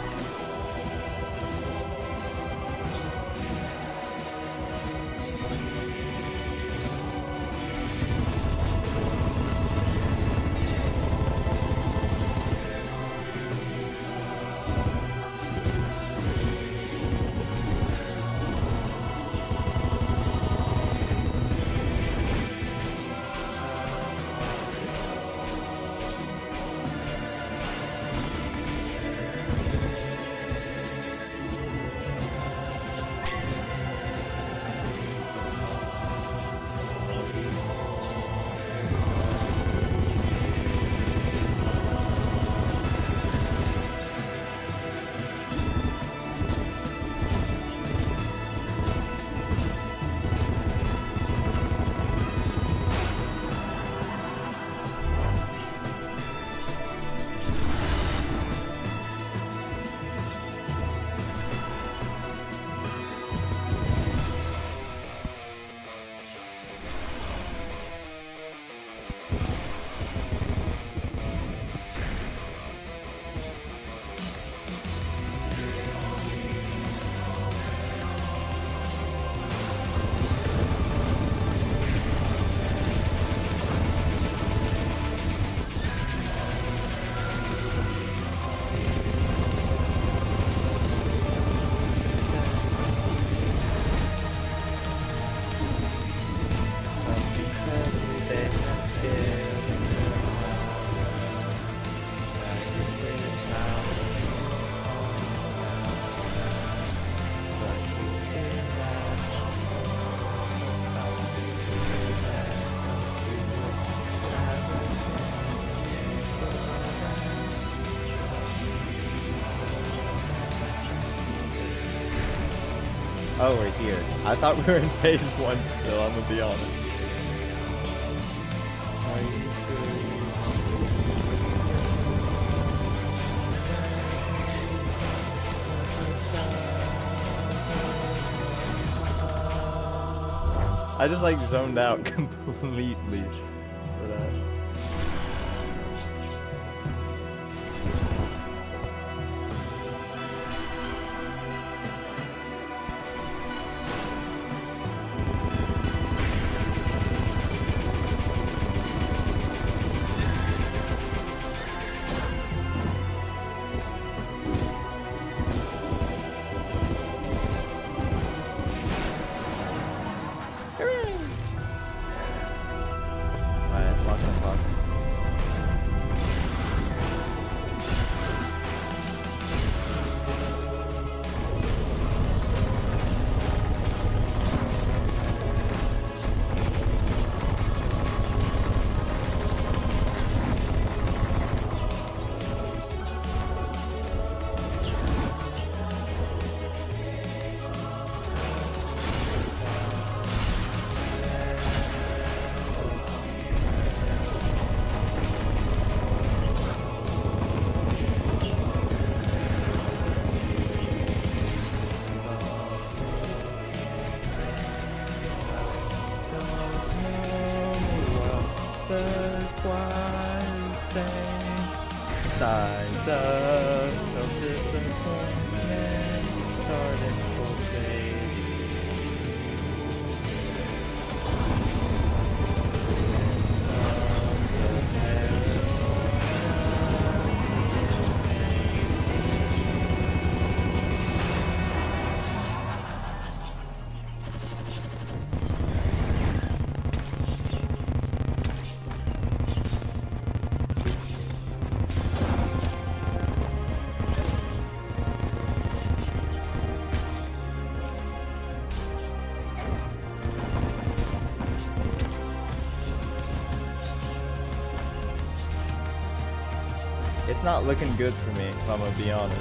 Oh, we're here. I thought we were in phase 1 still, I'm gonna be honest. Are you serious? I just like zoned out completely for that. Alright, lock and lock. Signs of disappointment starting to fade. It's not looking good for me, if I'm gonna be honest.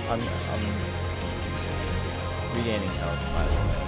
I'm regaining health, by the way.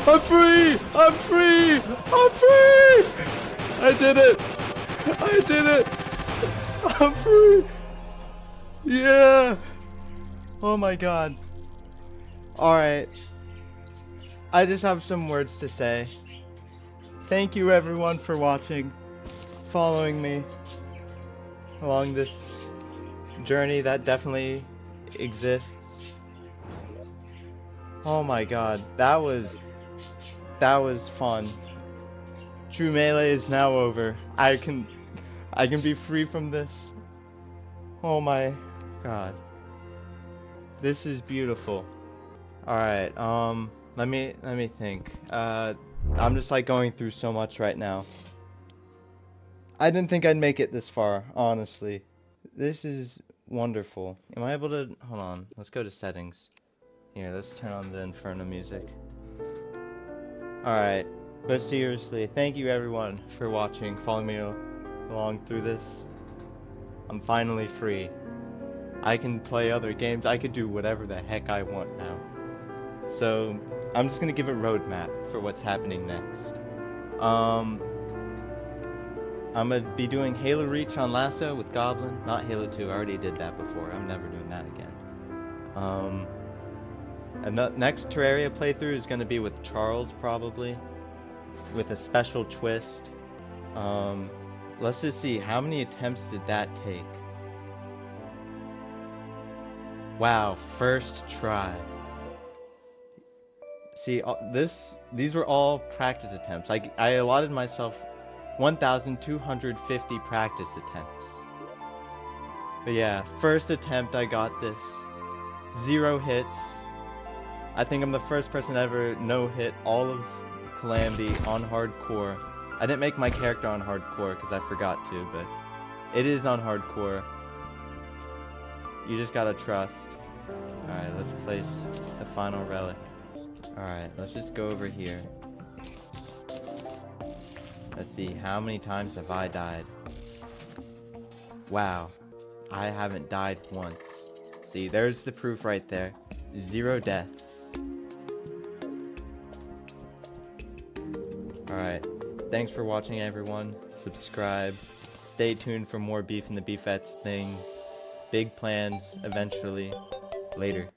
I'm free! I'm free! I'm free! I did it! I did it! I'm free! Yeah! Oh my god. Alright. I just have some words to say. Thank you everyone for watching, following me along this journey that definitely exists. Oh my god, that was fun. True Melee is now over. I can be free from this. Oh my god. This is beautiful. Alright, let me think. I'm just like going through so much right now. I didn't think I'd make it this far, honestly. This is wonderful. Am I able to... Hold on. Let's go to settings. Here, let's turn on the Infernum music. Alright. But seriously, thank you everyone for watching, following me along through this. I'm finally free. I can play other games. I could do whatever the heck I want now. So, I'm just gonna give a roadmap for what's happening next. I'm gonna be doing Halo Reach on Lasso with Goblin, not Halo 2. I already did that before. I'm never doing that again. And the next Terraria playthrough is gonna be with Charles, probably, with a special twist. Let's just see, how many attempts did that take? Wow, first try. See, these were all practice attempts. I allotted myself 1,250 practice attempts. But yeah, first attempt I got this. 0 hits. I think I'm the first person to ever no-hit all of Calamity on hardcore. I didn't make my character on hardcore because I forgot to, but it is on hardcore. You just gotta trust. Alright, let's place the final relic. Alright, let's just go over here. Let's see, how many times have I died? Wow, I haven't died once. See, there's the proof right there. 0 deaths. Alright, thanks for watching everyone. Subscribe. Stay tuned for more Beef and the Beefettes things. Big plans eventually. Later.